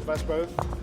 best both.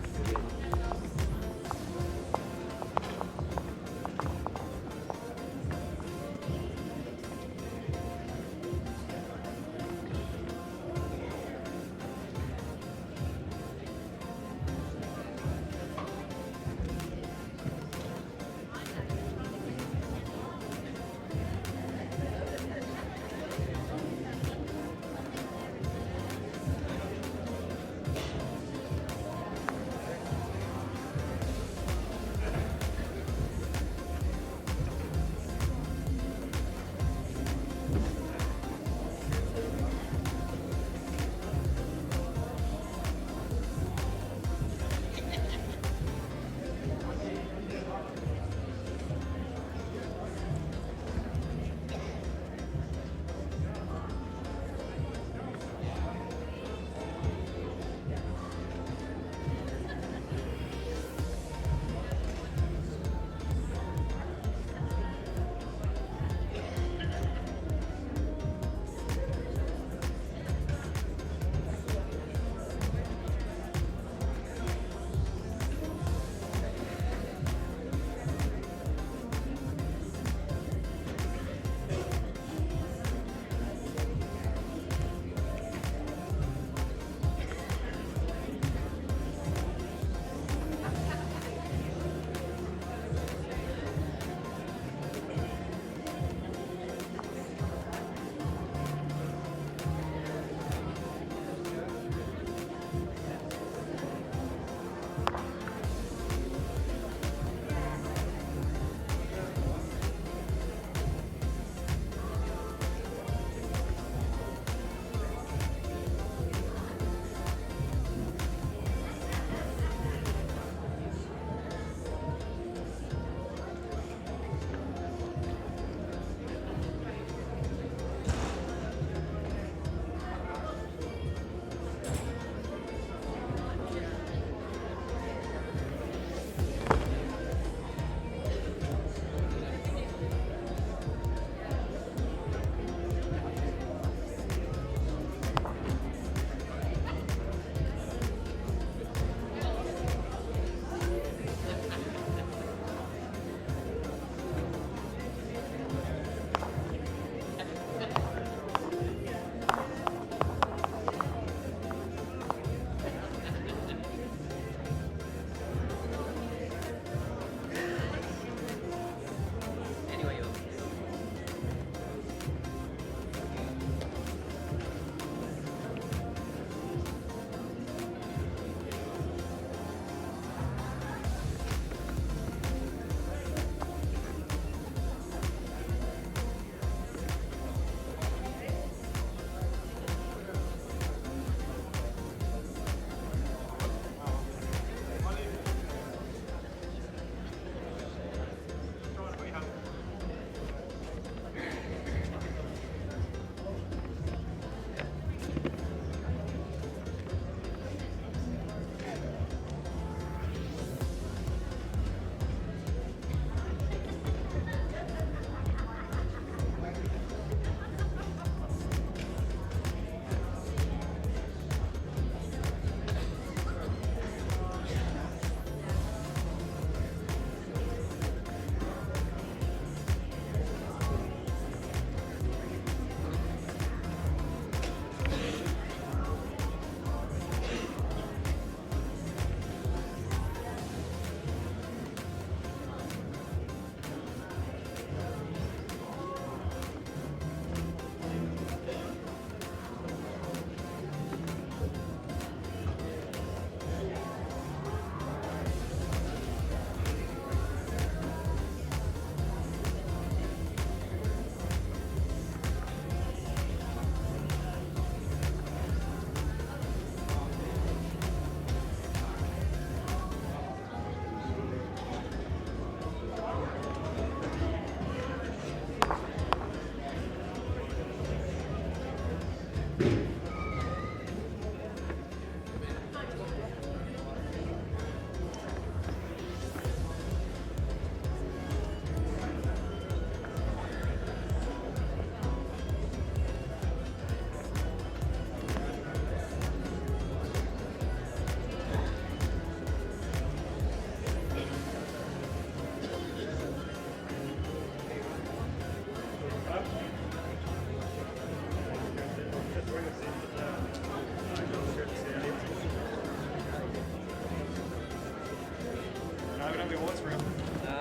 he wants for him. No.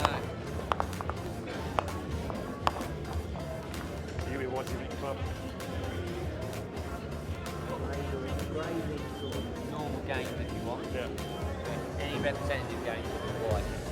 Give me one, pump. Normal game if you want. Yeah. Any representative game would be white.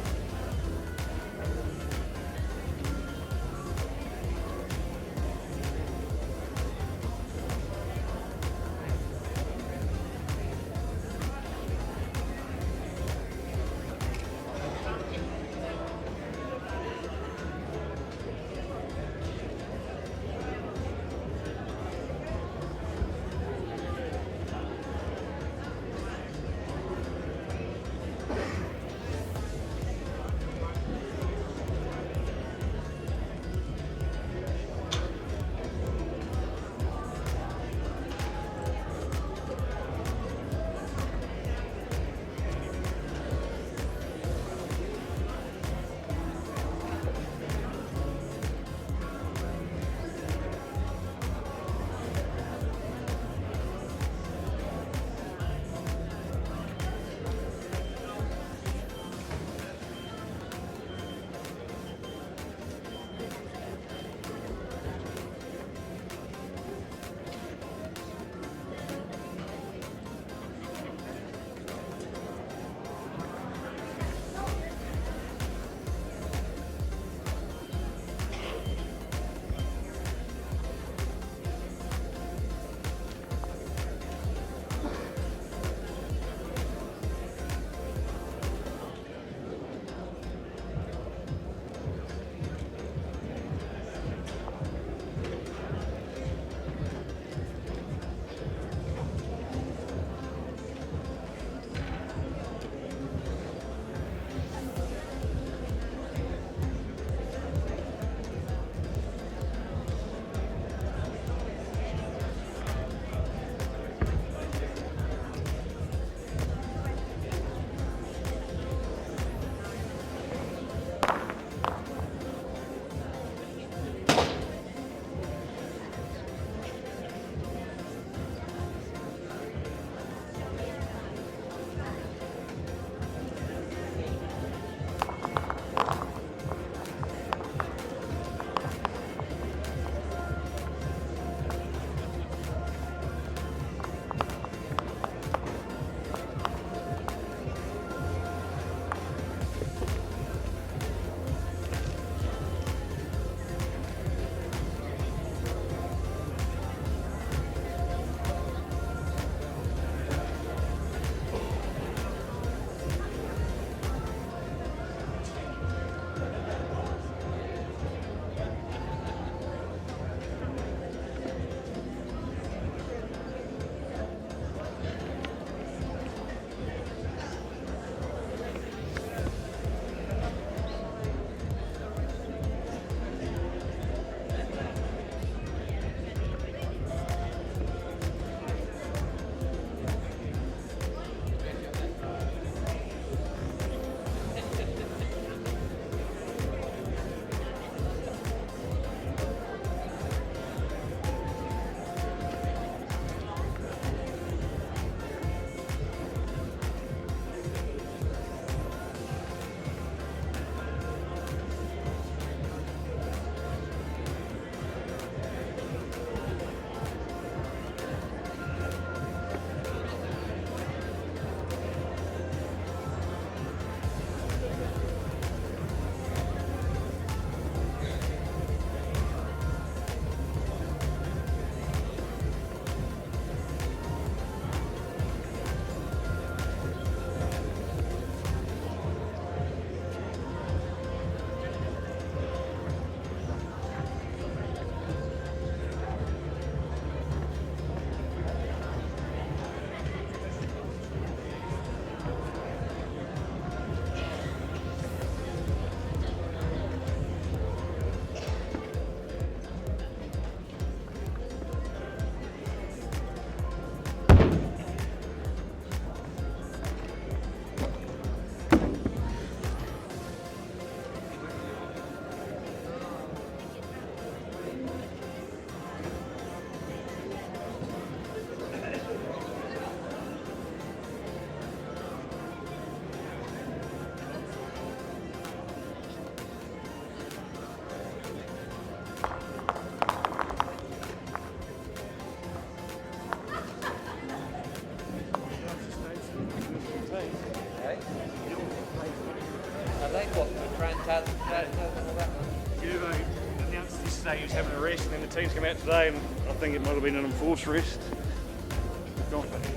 teams come out today, and I think it might have been an enforced rest. Gone for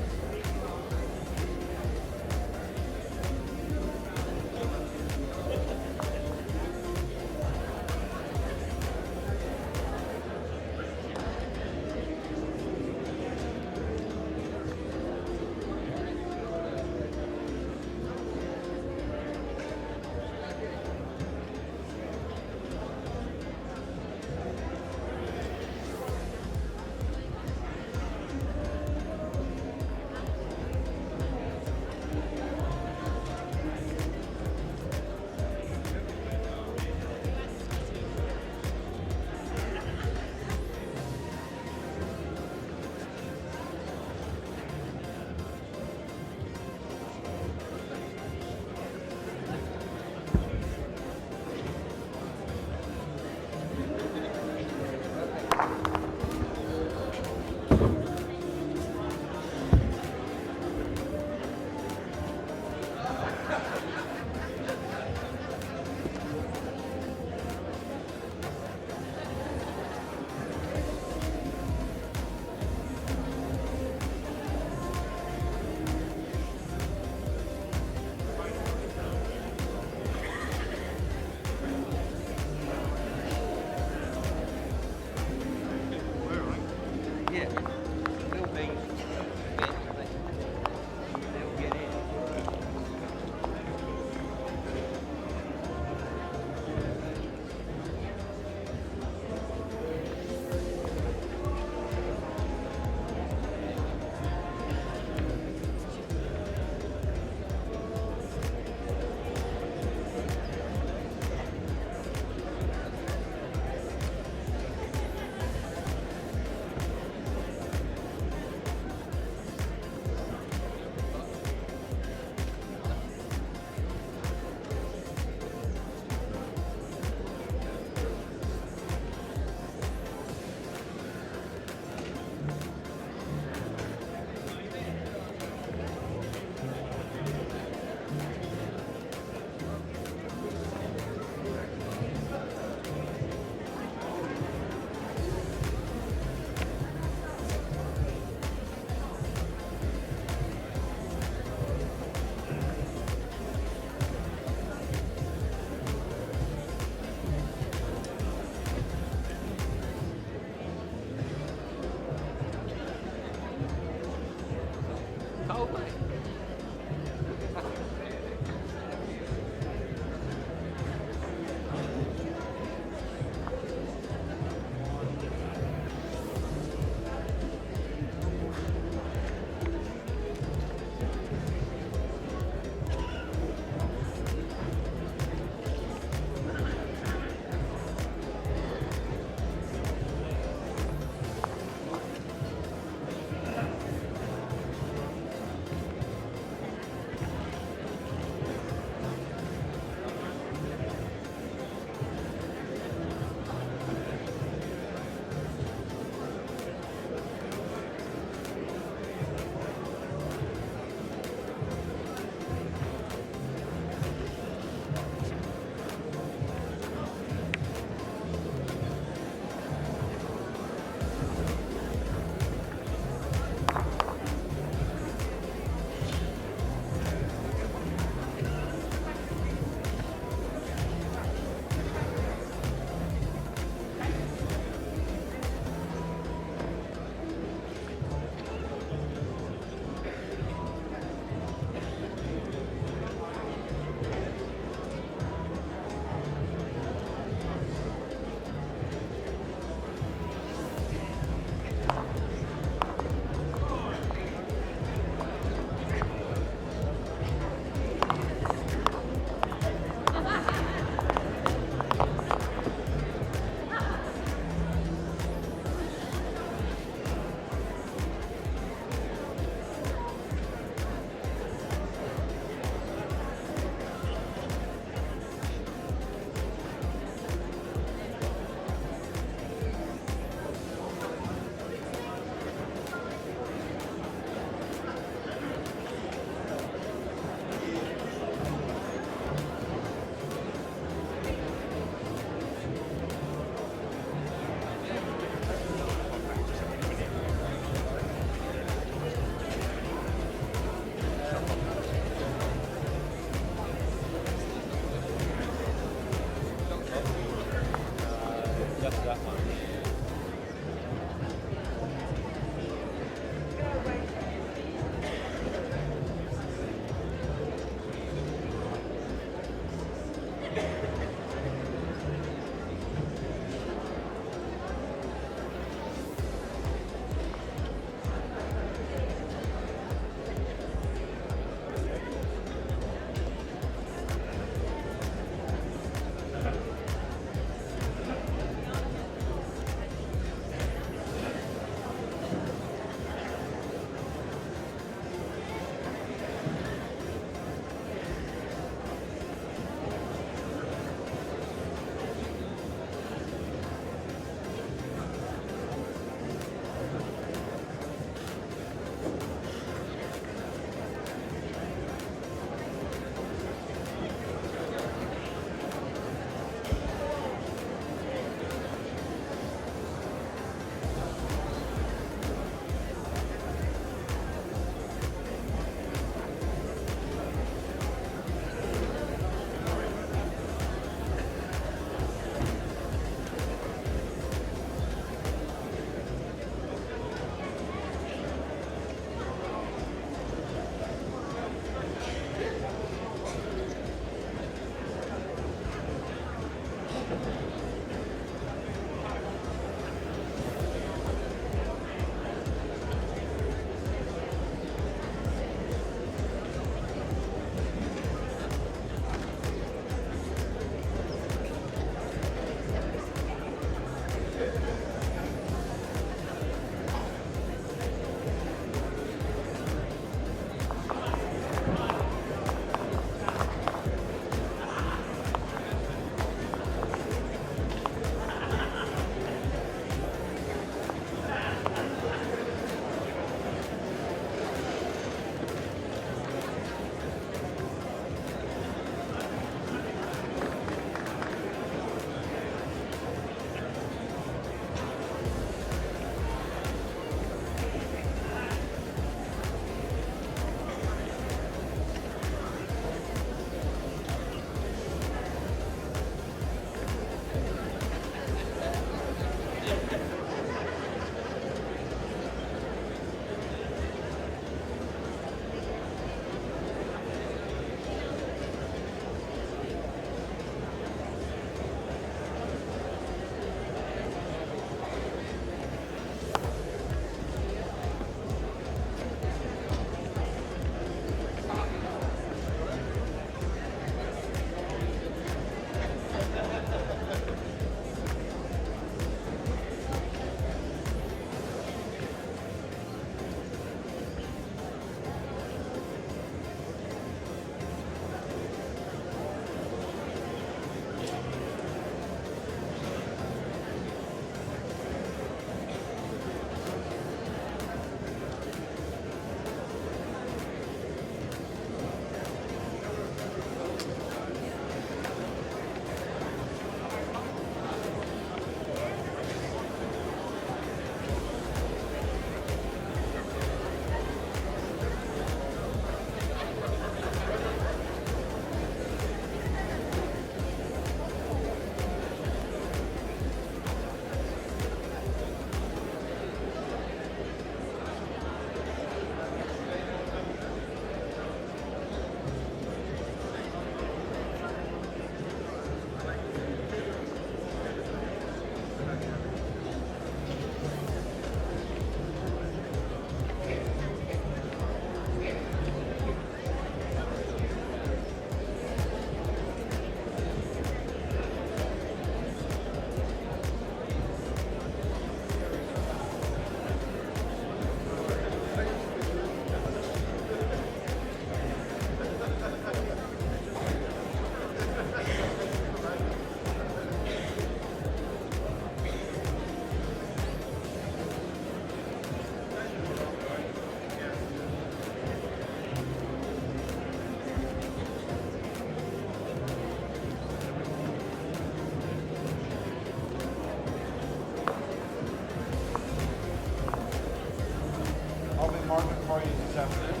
afternoon.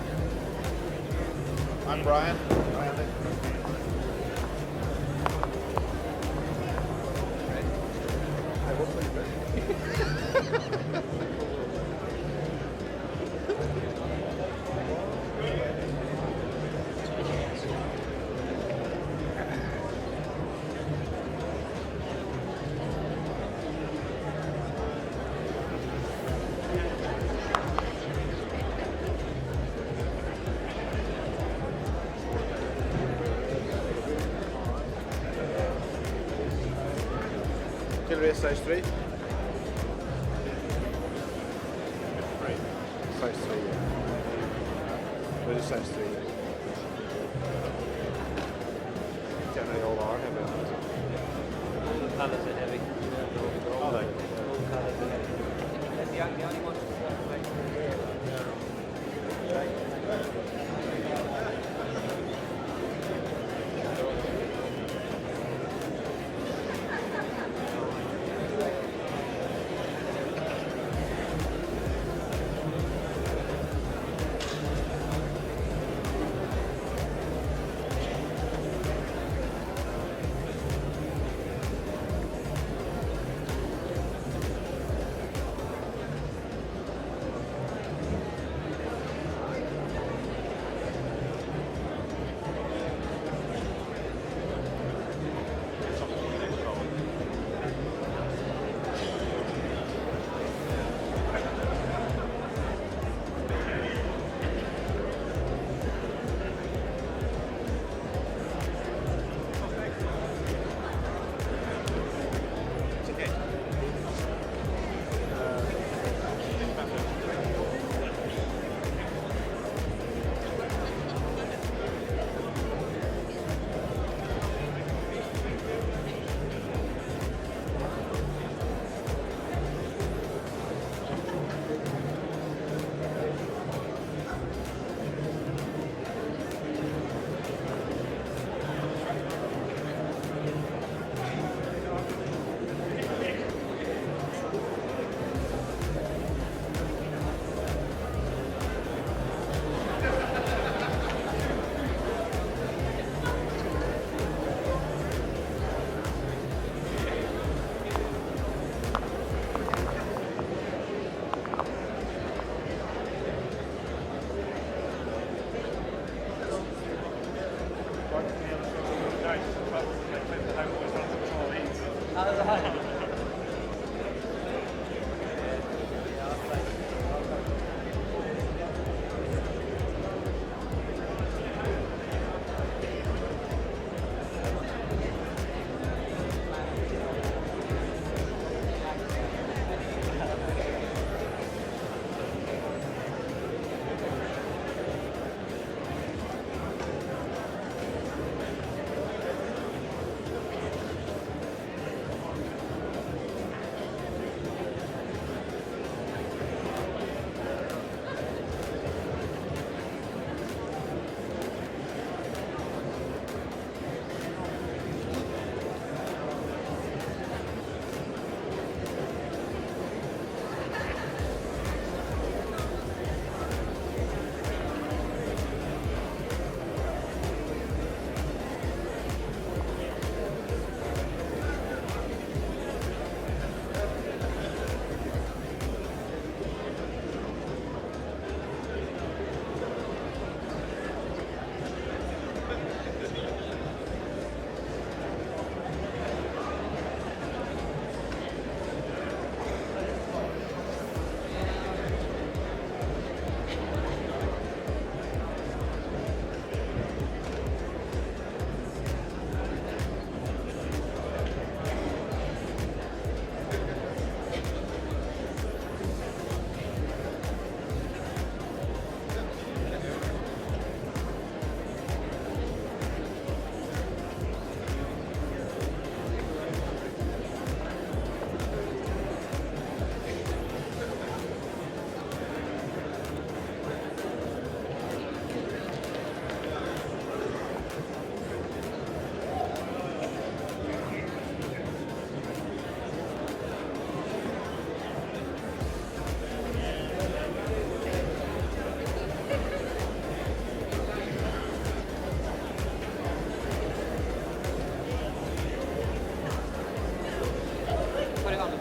I'm Brian. Kill race size 3? Size 3, yeah. Where is size 3? Generally all are heavy. All the colours are heavy. Are they? All the colours are heavy. The only ones that make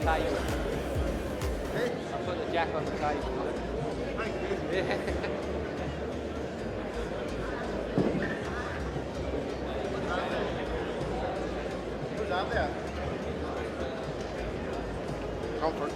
table. I put the jack on the table. Yeah. Who's out there? Comfort.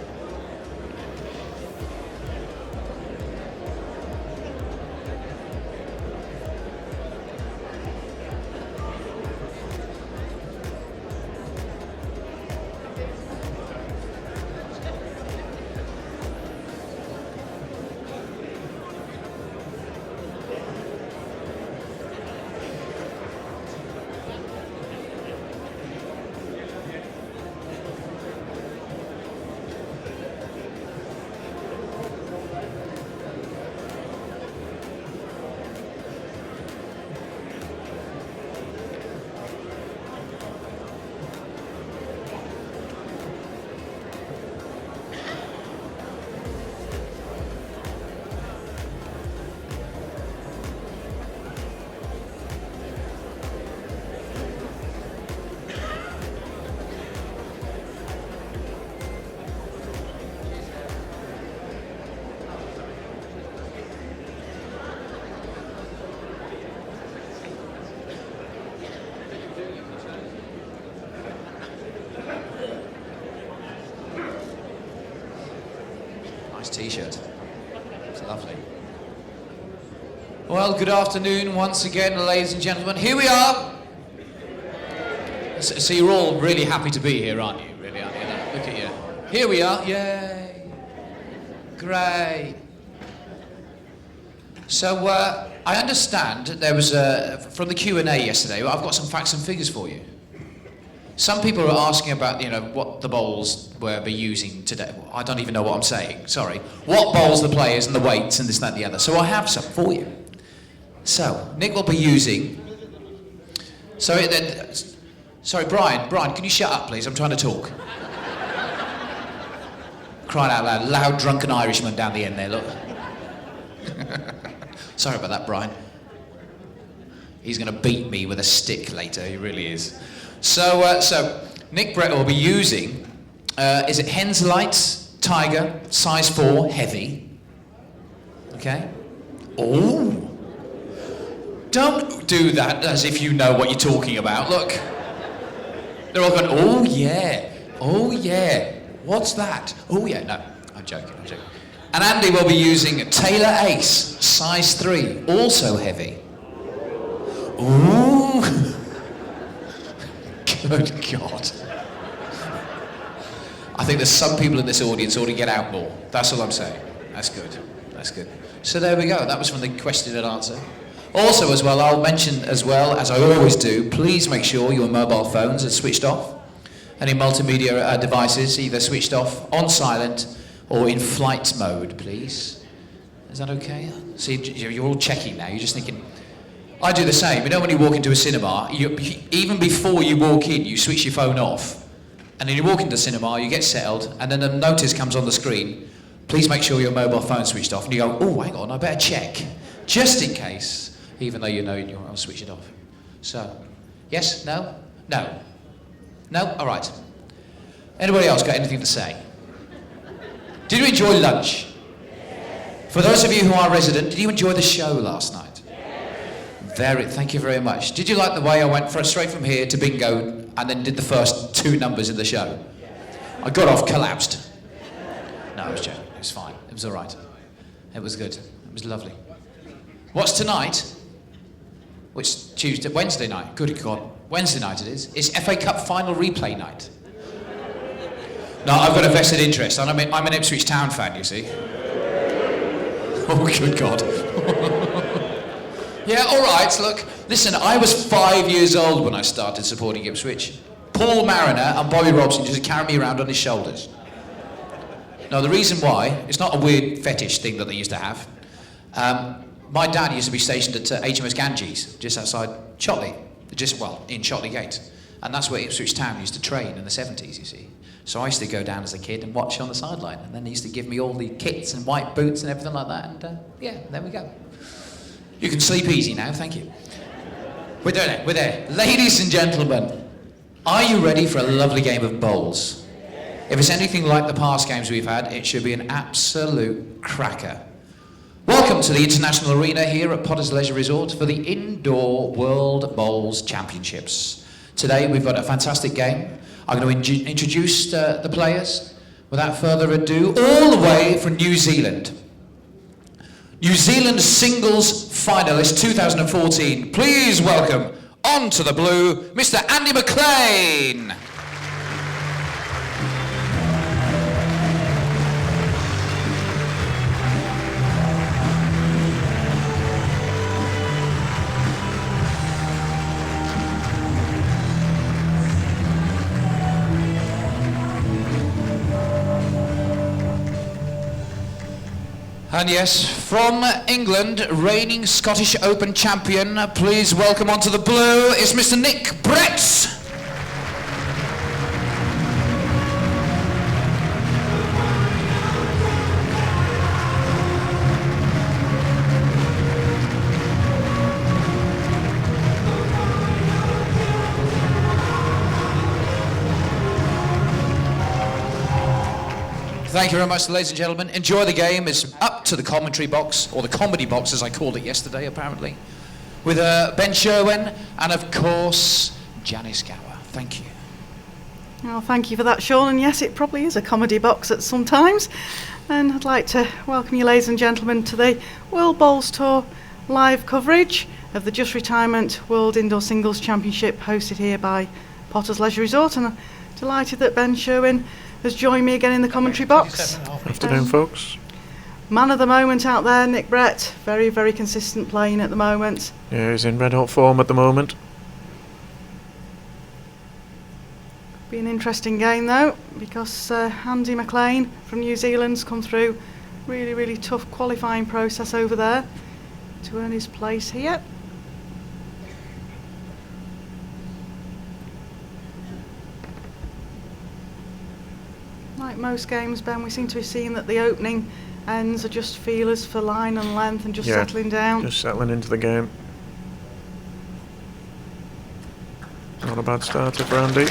Nice t-shirt. It's lovely. Well, good afternoon once again, ladies and gentlemen. Here we are. So you're all really happy to be here, aren't you? Really, aren't you? Look at you. Here we are. Yay. Great. So I understand there was from the Q&A yesterday. I've got some facts and figures for you. Some people are asking about, what the bowls were be using today. I don't even know what I'm saying, sorry. What bowls the players and the weights and this, that and the other. So I have some for you. So, Nick will be using... Sorry, Brian, can you shut up, please? I'm trying to talk. Crying out loud, loud drunken Irishman down the end there, look. Sorry about that, Brian. He's going to beat me with a stick later, he really is. So Nick Brett will be using, is it Henselite Tiger, size 4, heavy. Okay? Oh! Don't do that as if you know what you're talking about, look. They're all going, oh yeah, what's that? Oh yeah, no, I'm joking. And Andy will be using Taylor Ace, size 3, also heavy. Ooh! Good God. I think there's some people in this audience who ought to get out more. That's all I'm saying. That's good. So there we go. That was from the question and answer. Also as well, I'll mention as well, as I always do, please make sure your mobile phones are switched off. Any multimedia devices either switched off, on silent, or in flight mode, please. Is that okay? See, you're all checking now. You're just thinking... I do the same. When you walk into a cinema, even before you walk in, you switch your phone off. And then you walk into the cinema, you get settled, and then a notice comes on the screen, please make sure your mobile phone's switched off. And you go, oh, hang on, I better check. Just in case, even though you know I'll switch it off. So, yes? No? No? No? All right. Anybody else got anything to say? Did you enjoy lunch? For those of you who are resident, did you enjoy the show last night? Thank you very much. Did you like the way I went straight from here to bingo and then did the first 2 numbers in the show? I got off, collapsed. No, I was joking. It was fine. It was all right. It was good. It was lovely. What's tonight? Which Tuesday? Wednesday night. Good God. Wednesday night it is. It's FA Cup final replay night. No, I've got a vested interest. I'm an Ipswich Town fan, you see. Oh, good God. Yeah, all right, look, listen, I was 5 years old when I started supporting Ipswich. Paul Mariner and Bobby Robson used to carry me around on his shoulders. Now, the reason why, it's not a weird fetish thing that they used to have. My dad used to be stationed at HMS Ganges, just outside Chotley, in Chotley Gate. And that's where Ipswich Town used to train in the 70s, you see. So I used to go down as a kid and watch on the sideline. And then they used to give me all the kits and white boots and everything like that. And yeah, there we go. You can sleep easy now, thank you. We're there. Ladies and gentlemen, are you ready for a lovely game of bowls? If it's anything like the past games we've had, it should be an absolute cracker. Welcome to the International Arena here at Potters Leisure Resort for the Indoor World Bowls Championships. Today we've got a fantastic game. I'm going to introduce the players. Without further ado, all the way from New Zealand. New Zealand singles finalist 2014. Please welcome onto the blue, Mr. Andy McLean. And yes, from England, reigning Scottish Open champion, please welcome onto the blue is Mr. Nick Brett. Thank you very much, ladies and gentlemen. Enjoy the game. It's up to the commentary box, or the comedy box as I called it yesterday, apparently, with Ben Sherwin and, of course, Janice Gower. Thank you. Oh, thank you for that, Sean. And yes, it probably is a comedy box at some times. And I'd like to welcome you, ladies and gentlemen, to the World Bowls Tour live coverage of the Just Retirement World Indoor Singles Championship hosted here by Potters Leisure Resort. And I'm delighted that Ben Sherwin has joined me again in the commentary box. Afternoon, folks. Man of the moment out there, Nick Brett. Very, very consistent playing at the moment. Yeah, he's in red hot form at the moment. Be an interesting game though, because Andy McLean from New Zealand's come through really, really tough qualifying process over there to earn his place here. Like most games, Ben, we seem to be seeing that the opening ends are just feelers for line and length and just settling down. Just settling into the game. Not a bad starter for Andy.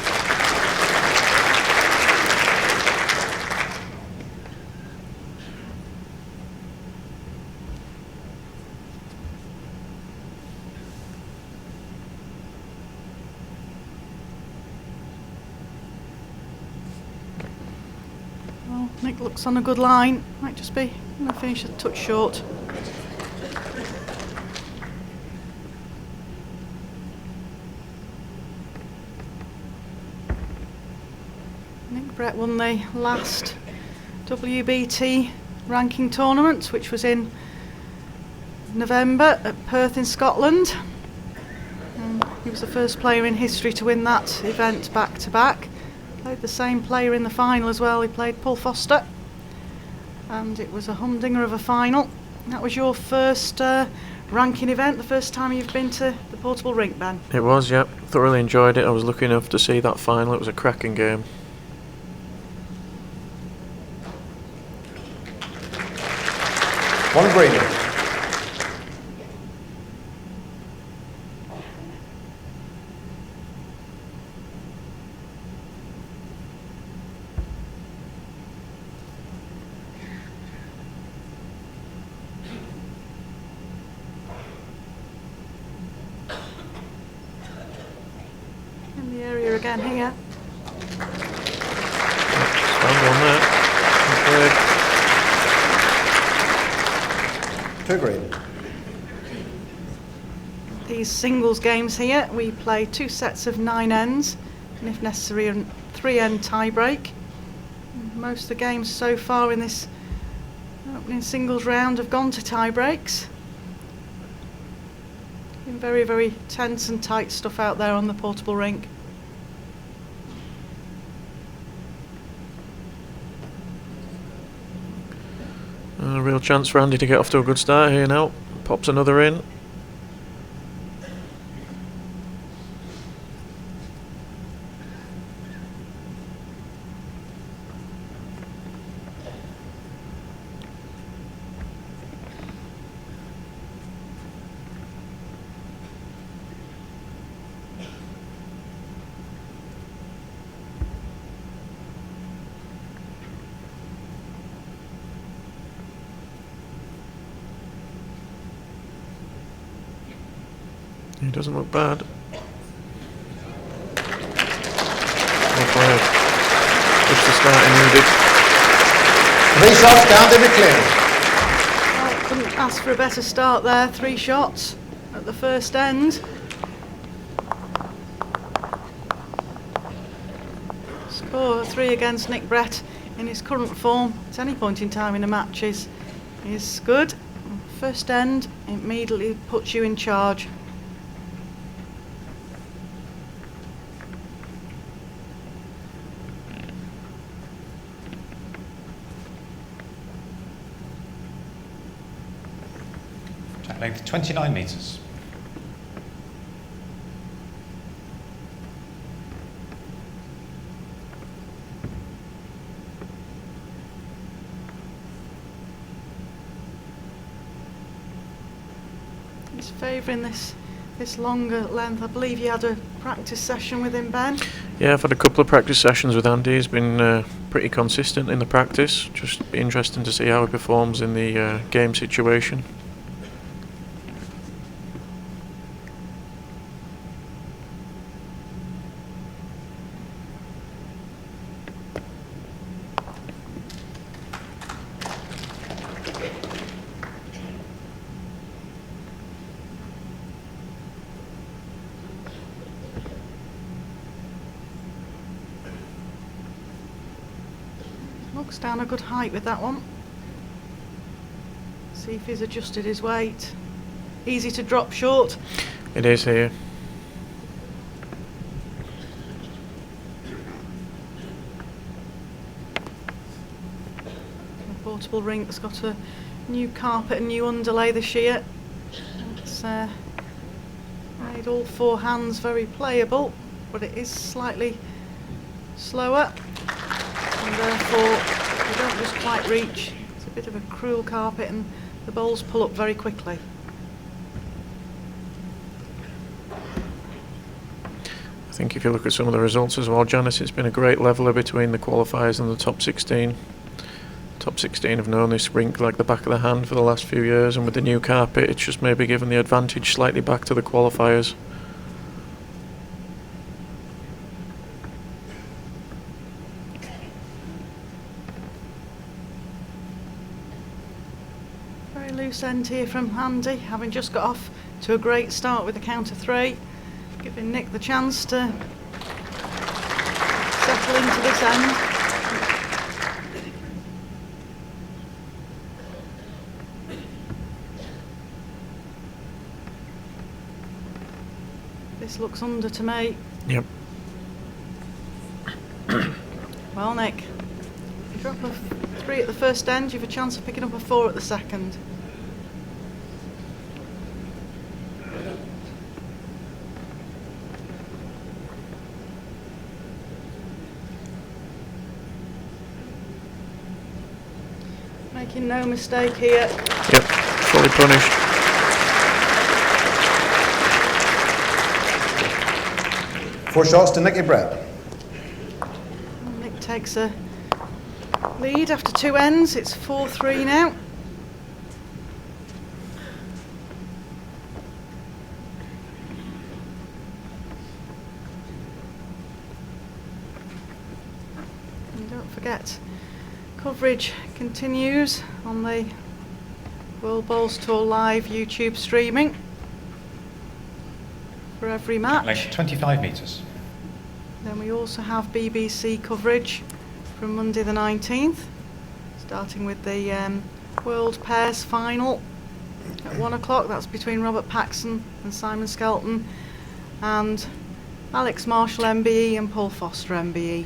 Nick looks on a good line. Might just be going to finish a touch short. Nick Brett won the last WBT ranking tournament, which was in November at Perth in Scotland. And he was the first player in history to win that event back to back. Played the same player in the final as well. He played Paul Foster, and it was a humdinger of a final. That was your first ranking event, the first time you've been to the portable rink, Ben? It was, yep. Thoroughly enjoyed it. I was lucky enough to see that final. It was a cracking game. One green. In the area again here. Stand on there. Two green. These singles games here, we play 2 sets of 9 ends, and if necessary, a 3-end tie-break. Most of the games so far in this opening singles round have gone to tie-breaks. Been very, very tense and tight stuff out there on the portable rink. A real chance for Andy to get off to a good start here now. Pops another in. He doesn't look bad. Well played. Just the start he needed. 3 shots count, they be clear. Well, couldn't ask for a better start there. 3 shots at the first end. Score 3 against Nick Brett in his current form at any point in time in a match is good. First end immediately puts you in charge. Track length 29 metres. He's favouring this longer length. I believe you had a practice session with him, Ben. Yeah, I've had a couple of practice sessions with Andy. He's been pretty consistent in the practice. Just be interesting to see how he performs in the game situation. Looks down a good height with that one. See if he's adjusted his weight. Easy to drop short. It is here. The portable rink's got a new carpet and new underlay this year. It's made all 4 hands very playable, but it is slightly slower. And therefore you don't just quite reach. It's a bit of a cruel carpet and the bowls pull up very quickly. I think if you look at some of the results as well, Janice, it's been a great leveller between the qualifiers and the top 16. Top 16 have known this rink like the back of the hand for the last few years, and with the new carpet it's just maybe given the advantage slightly back to the qualifiers. Very loose end here from Andy, having just got off to a great start with the count of 3, giving Nick the chance to settle into this end. This looks under to me. Yep. Well, Nick, if you drop a 3 at the first end, you've a chance of picking up a 4 at the second. Making no mistake here. Yep. Fully punished. Four shots to Nicky Brett. Nick takes a lead after 2 ends. It's 4-3 now. And don't forget, coverage continues on the World Bowls Tour Live YouTube streaming for every match. Length 25 metres. Then we also have BBC coverage from Monday the 19th, starting with the World Pairs Final at 1 o'clock. That's between Robert Paxson and Simon Skelton, and Alex Marshall MBE and Paul Foster MBE.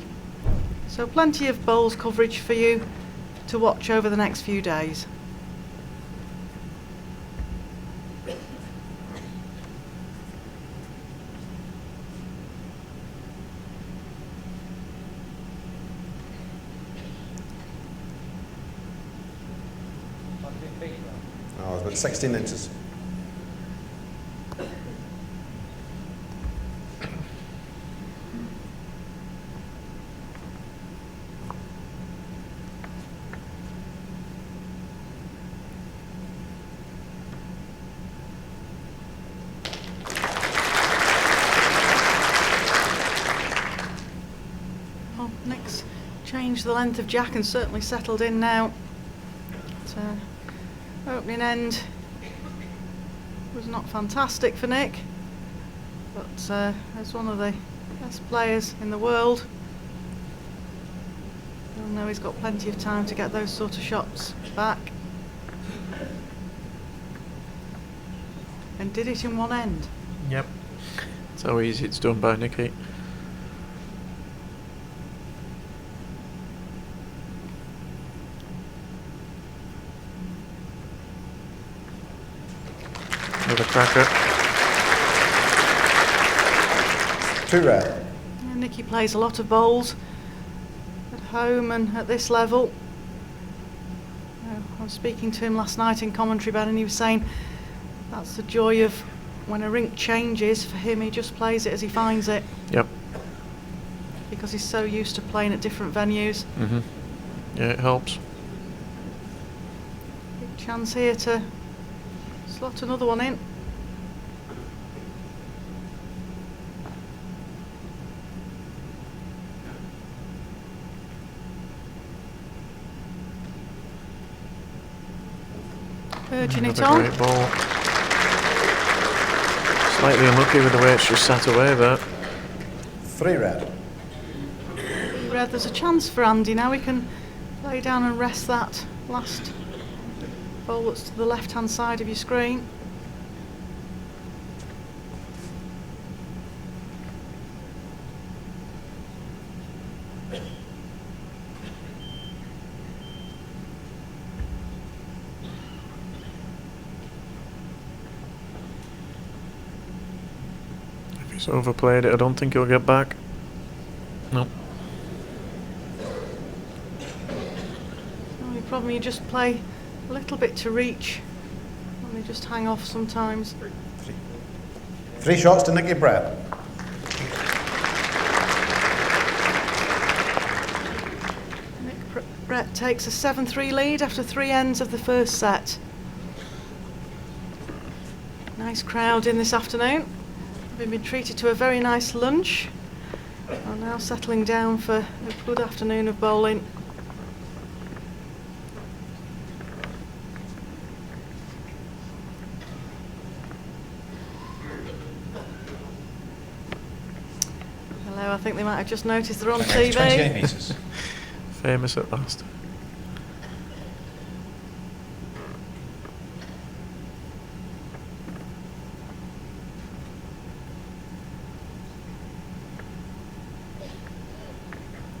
So plenty of bowls coverage for you to watch over the next few days. Oh, it's about 16 inches. changed the length of Jack and certainly settled in now. Opening end was not fantastic for Nick, but as one of the best players in the world, you'll know he's got plenty of time to get those sort of shots back. And did it in one end. Yep. That's how easy it's done by Nicky. Another cracker. 2 red. Yeah, Nicky plays a lot of bowls at home and at this level. I was speaking to him last night in commentary, Ben, and he was saying that's the joy of when a rink changes. For him, he just plays it as he finds it. Yep. Because he's so used to playing at different venues. Mhm. Yeah, it helps. Big chance here to slot another one in. Urging it Another on. great ball. Slightly unlucky with the way it's just sat away there. 3 red. Red, there's a chance for Andy now. He can lay down and rest that last ball that's to the left hand side of your screen. If he's overplayed it, I don't think he'll get back. No. The only problem, you just play a little bit to reach and they just hang off sometimes. 3 shots to Nicky Brett. Brett takes a 7-3 lead after 3 ends of the first set. Nice crowd in this afternoon. Having been treated to a very nice lunch. Are now settling down for a good afternoon of bowling. Hello, I think they might have just noticed they're on Length 28 TV. metres. Famous at last.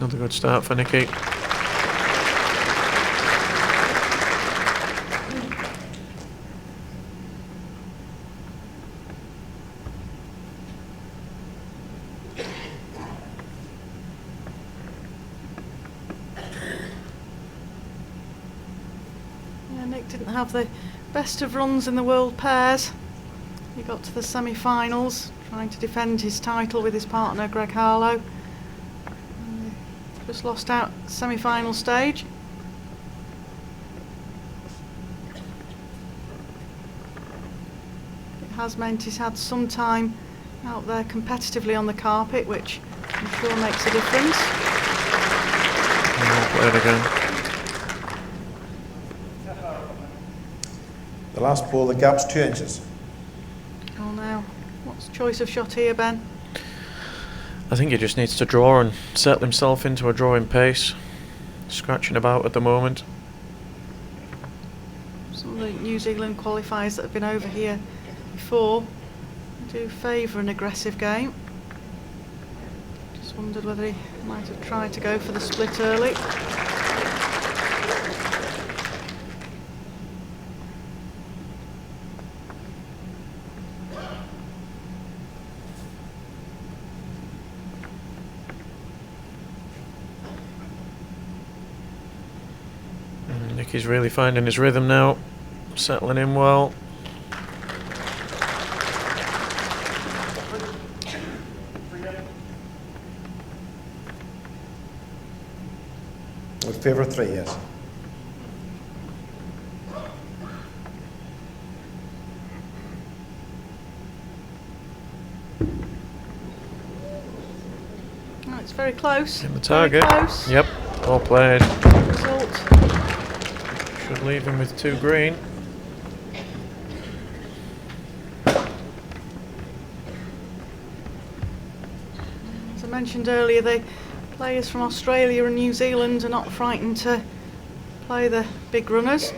Another good start for Nicky. Yeah, Nick didn't have the best of runs in the world pairs. He got to the semi-finals, trying to defend his title with his partner Greg Harlow. Just lost out semi-final stage. It has meant he's had some time out there competitively on the carpet, which I'm sure makes a difference. And we'll play it again. The last ball, the gap's 2 inches. Oh, now, what's choice of shot here, Ben? I think he just needs to draw and settle himself into a drawing pace. Scratching about at the moment. Some of the New Zealand qualifiers that have been over here before do favour an aggressive game. Just wondered whether he might have tried to go for the split early. Nicky's really finding his rhythm now, settling in well. With favour 3, yes. Oh, it's very close. In the Very target. close. Yep. All played. Result. Should leave him with 2 green. As I mentioned earlier, the players from Australia and New Zealand are not frightened to play the big runners.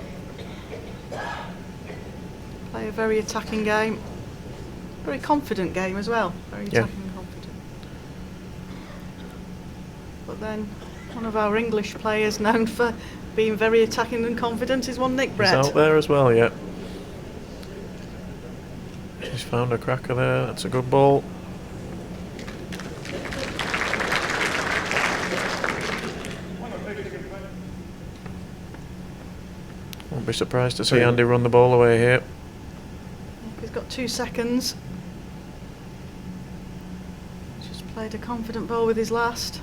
Play a very attacking game. Very confident game as well. Very Yeah. attacking and confident. But then one of our English players known for being very attacking and confident is one Nick He's Brett. out there as well, yeah. He's found a cracker there. That's a good ball. Won't be surprised to see Andy run the ball away here. He's got 2 seconds. Just played a confident ball with his last.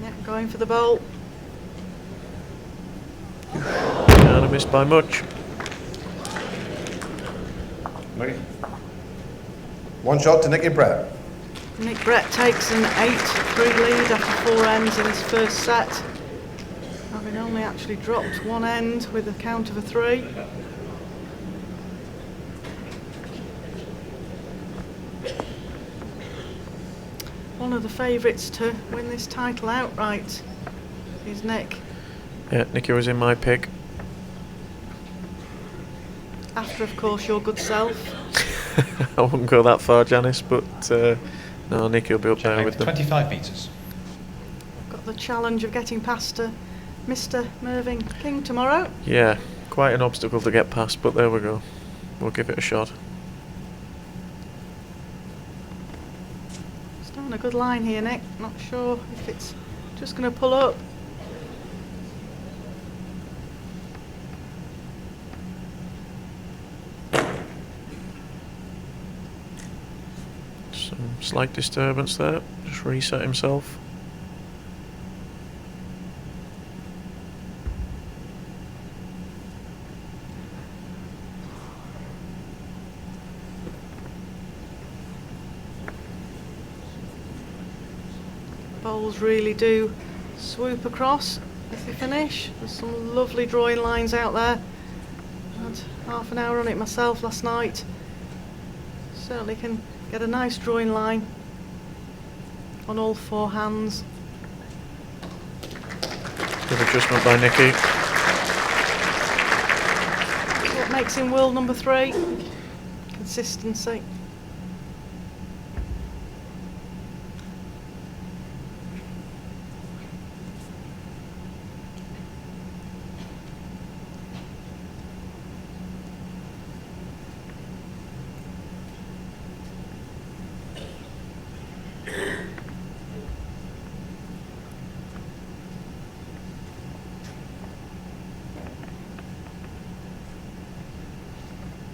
Yeah, going for the bowl. And a miss by much. Nicky. 1 shot to Nicky Brett. Nick Brett takes an 8-3 lead after 4 ends in his first set, having only actually dropped 1 end with a count of a 3. One of the favourites to win this title outright is Nick. Yeah, Nicky was in my pick. After, of course, your good self. I wouldn't go that far, Janice, but no, Nicky will be up there with them. 25 metres. Got the challenge of getting past Mr. Mervyn King tomorrow. Yeah, quite an obstacle to get past, but there we go. We'll give it a shot. Starting a good line here, Nick. Not sure if it's just going to pull up. Some slight disturbance there. Just reset himself. Bowls really do swoop across as they finish. There's some lovely drawing lines out there. I had half an hour on it myself last night. Certainly can get a nice drawing line on all 4 hands. Good adjustment by Nicky. What makes him world number 3? Consistency.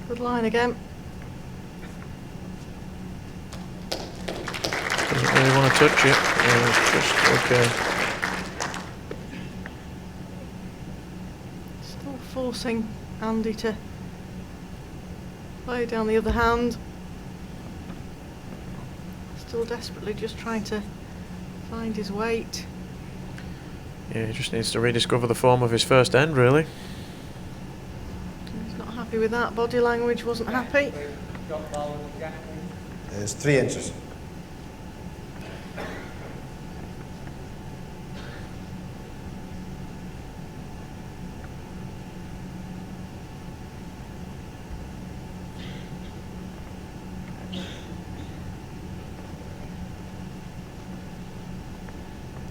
Good line again. Doesn't really want to touch it. It's just okay. Still forcing Andy to play down the other hand. Still desperately just trying to find his weight. Yeah, he just needs to rediscover the form of his first end, really. He's not happy with that. Body language wasn't happy. There's 3 inches.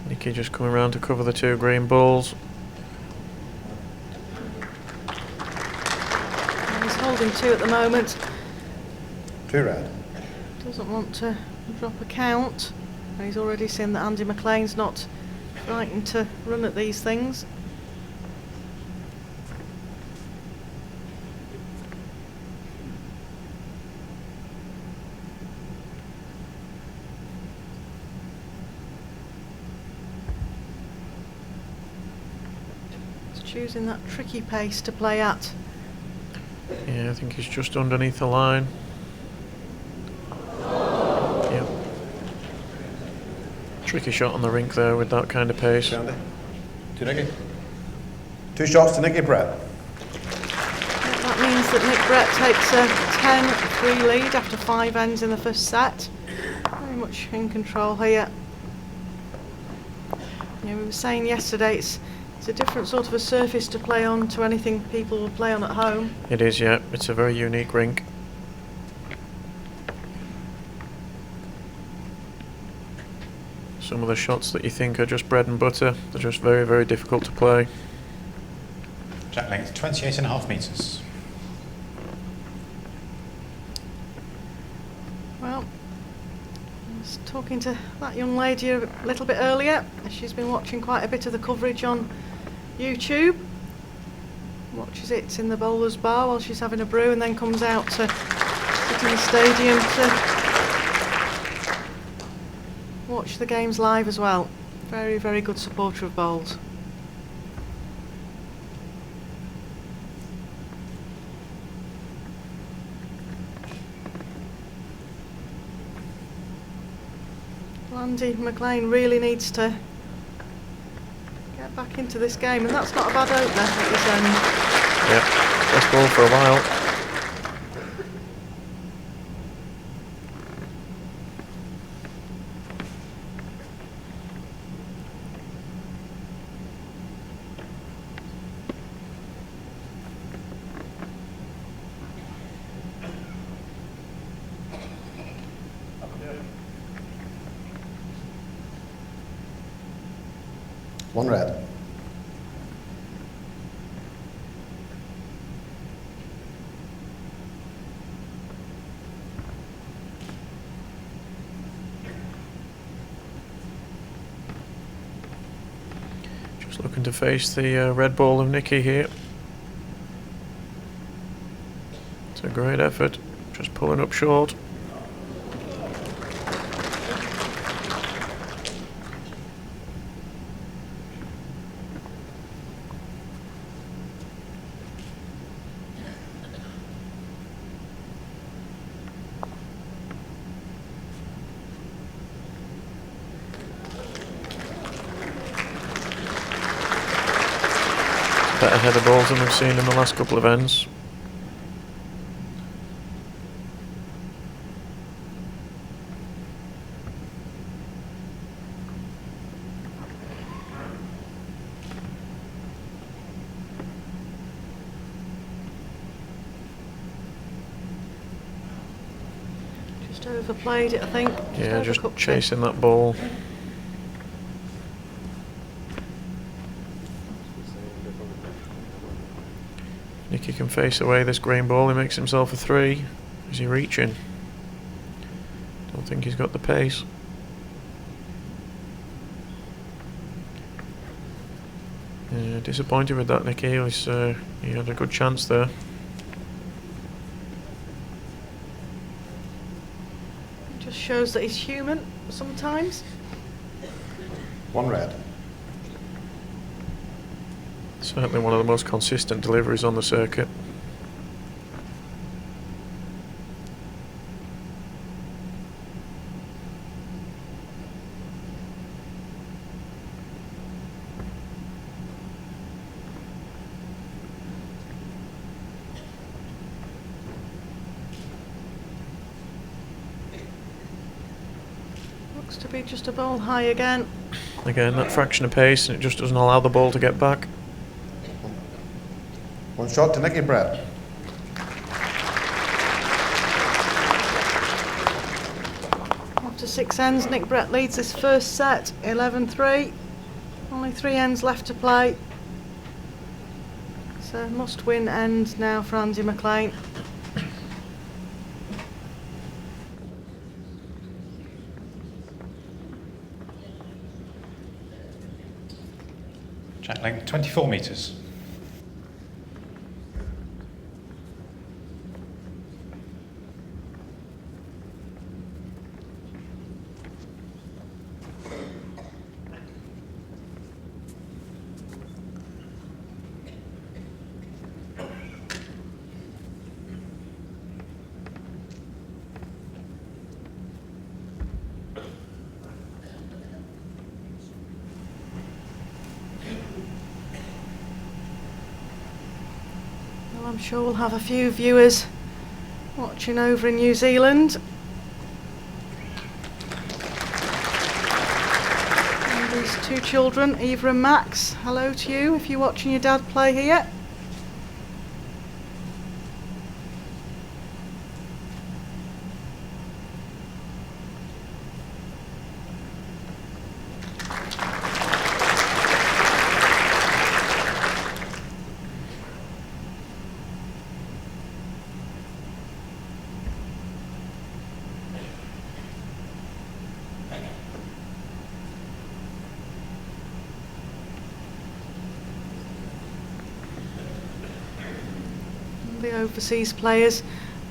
Nicky just coming around to cover the 2 green balls. He's holding 2 at the moment. 2 red. Doesn't want to drop a count. And he's already seen that Andy McLean's not frightened to run at these things. He's choosing that tricky pace to play at. Yeah, I think he's just underneath the line. Yep. Tricky shot on the rink there with that kind of pace. Andy. To Nicky. 2 shots to Nicky Brett. That means that Nick Brett takes a 10-3 lead after 5 ends in the first set. Very much in control here. You know, we were saying yesterday it's a different sort of a surface to play on to anything people will play on at home. It is, yeah. It's a very unique rink. Some of the shots that you think are just bread and butter, they're just very, very difficult to play. Jack length 28.5 metres. Well, I was talking to that young lady a little bit earlier. She's been watching quite a bit of the coverage on YouTube. Watches it in the bowler's bar while she's having a brew, and then comes out to sit in the stadium to watch the games live as well. Very, very good supporter of bowls. Andy McLean really needs to get back into this game, and that's not a bad opener at this end. Yep, best ball for a while. One red. Just looking to face the red ball of Nicky here. It's a great effort, just pulling up short. Better header balls than we've seen in the last couple of ends. Just overplayed it, I think. Yeah, just overcooked it. chasing that ball. Nicky can face away this green ball, he makes himself a 3. Is he reaching? Don't think he's got the pace. Yeah, disappointed with that, Nicky. He had a good chance there. It just shows that he's human sometimes. One red. Certainly one of the most consistent deliveries on the circuit. Looks to be just a bowl high again. Again, that fraction of pace, and it just doesn't allow the ball to get back. One shot to Nicky Brett. After 6 ends, Nick Brett leads this first set 11-3. Only 3 ends left to play. It's a must-win end now for Andy McLean. Jack length 24 metres. I'm sure we'll have a few viewers watching over in New Zealand. And these two children, Eva and Max, hello to you if you're watching your dad play here. The overseas players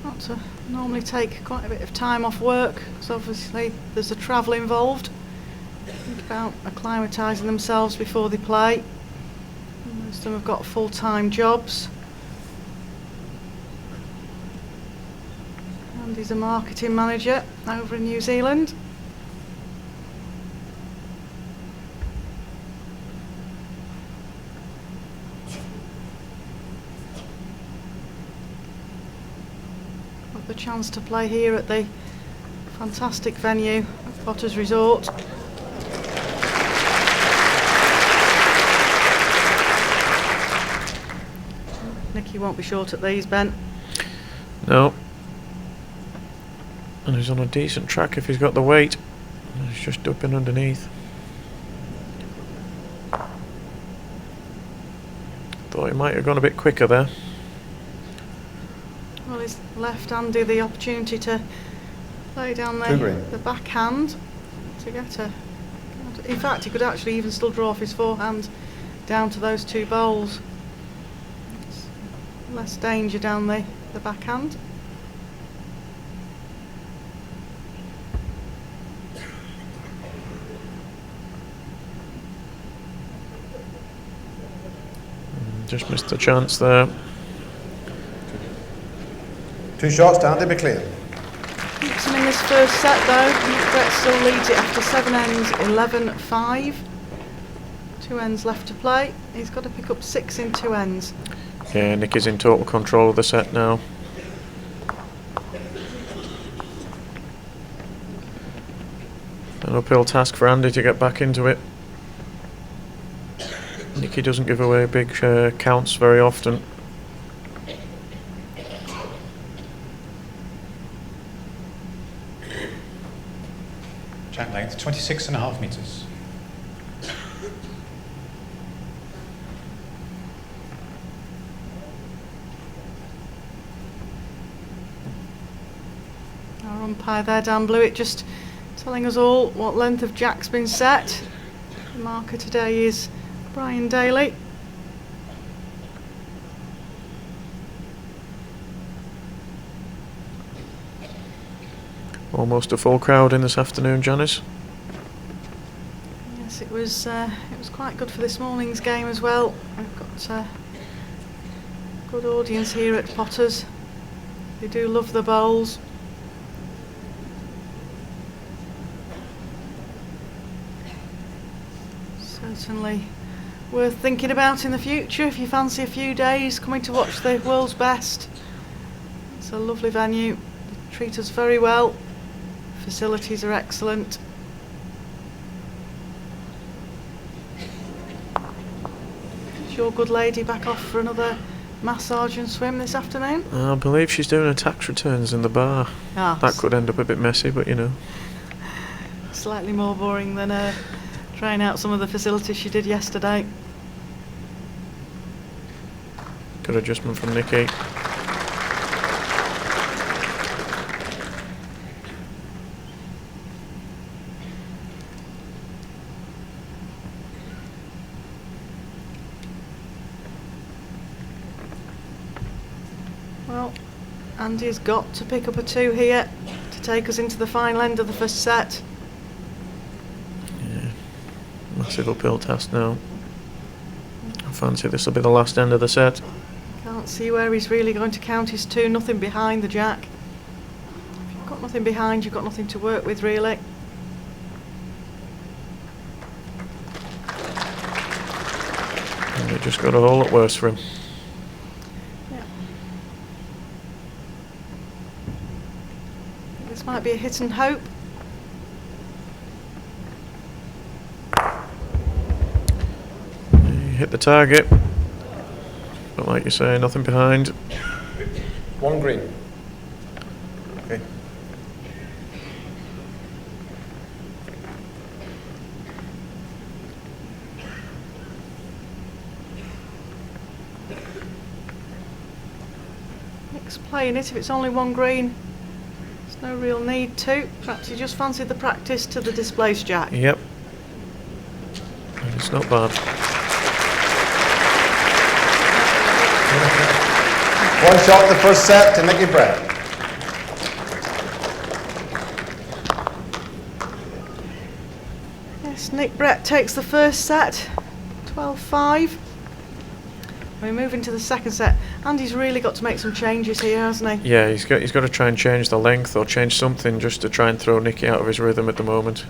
not to normally take quite a bit of time off work because obviously there's a travel involved. Think about acclimatising themselves before they play. Most of them have got full-time jobs. And he's a marketing manager over in New Zealand. The chance to play here at the fantastic venue at Potters Resort. Nicky won't be short at these, Ben. No. And he's on a decent track if he's got the weight. He's just dupping underneath. Thought he might have gone a bit quicker there. Well, he's left Andy the opportunity to play down the backhand to get a... In fact, he could actually even still draw off his forehand down to those two bowls. It's less danger down the backhand. Just missed the chance there. 2 shots to Andy McLean. Keeps him in this first set though. Brett still leads it after 7 ends, 11-5. 2 ends left to play. He's got to pick up 6 in 2 ends. Yeah, Nick is in total control of the set now. An uphill task for Andy to get back into it. Nicky doesn't give away big counts very often. Jack length 26.5 metres. Our umpire there, Dan Blewett, just telling us all what length of Jack's been set. The marker today is Brian Daly. Almost a full crowd in this afternoon, Janice. Yes, it was quite good for this morning's game as well. We've got a good audience here at Potters. They do love the bowls. Certainly worth thinking about in the future if you fancy a few days coming to watch the world's best. It's a lovely venue. They treat us very well. Facilities are excellent. Is your good lady back off for another massage and swim this afternoon? I believe she's doing her tax returns in the bar. Ah, That could end up a bit messy, but you know. slightly more boring than trying out some of the facilities she did yesterday. Good adjustment from Nicky. Well, Andy's got to pick up a 2 here to take us into the final end of the first set. Yeah. Massive uphill task now. I fancy this will be the last end of the set. Can't see where he's really going to count his 2. Nothing behind the jack. If you've got nothing behind, you've got nothing to work with, really. And it just got a whole lot worse for him. Yeah. might be a hit and hope. You hit the target. But like you say, nothing behind. 1 green. Okay. Nick's playing it. If it's only 1 green, there's no real need to. Perhaps he just fancied the practice to the displaced jack. Yep. And it's not bad. 1 shot the first set to Nicky Brett. Yes, Nick Brett takes the first set, 12-5. We move into the second set. Andy's really got to make some changes here, hasn't he? Yeah, he's got to try and change the length or change something just to try and throw Nicky out of his rhythm at the moment.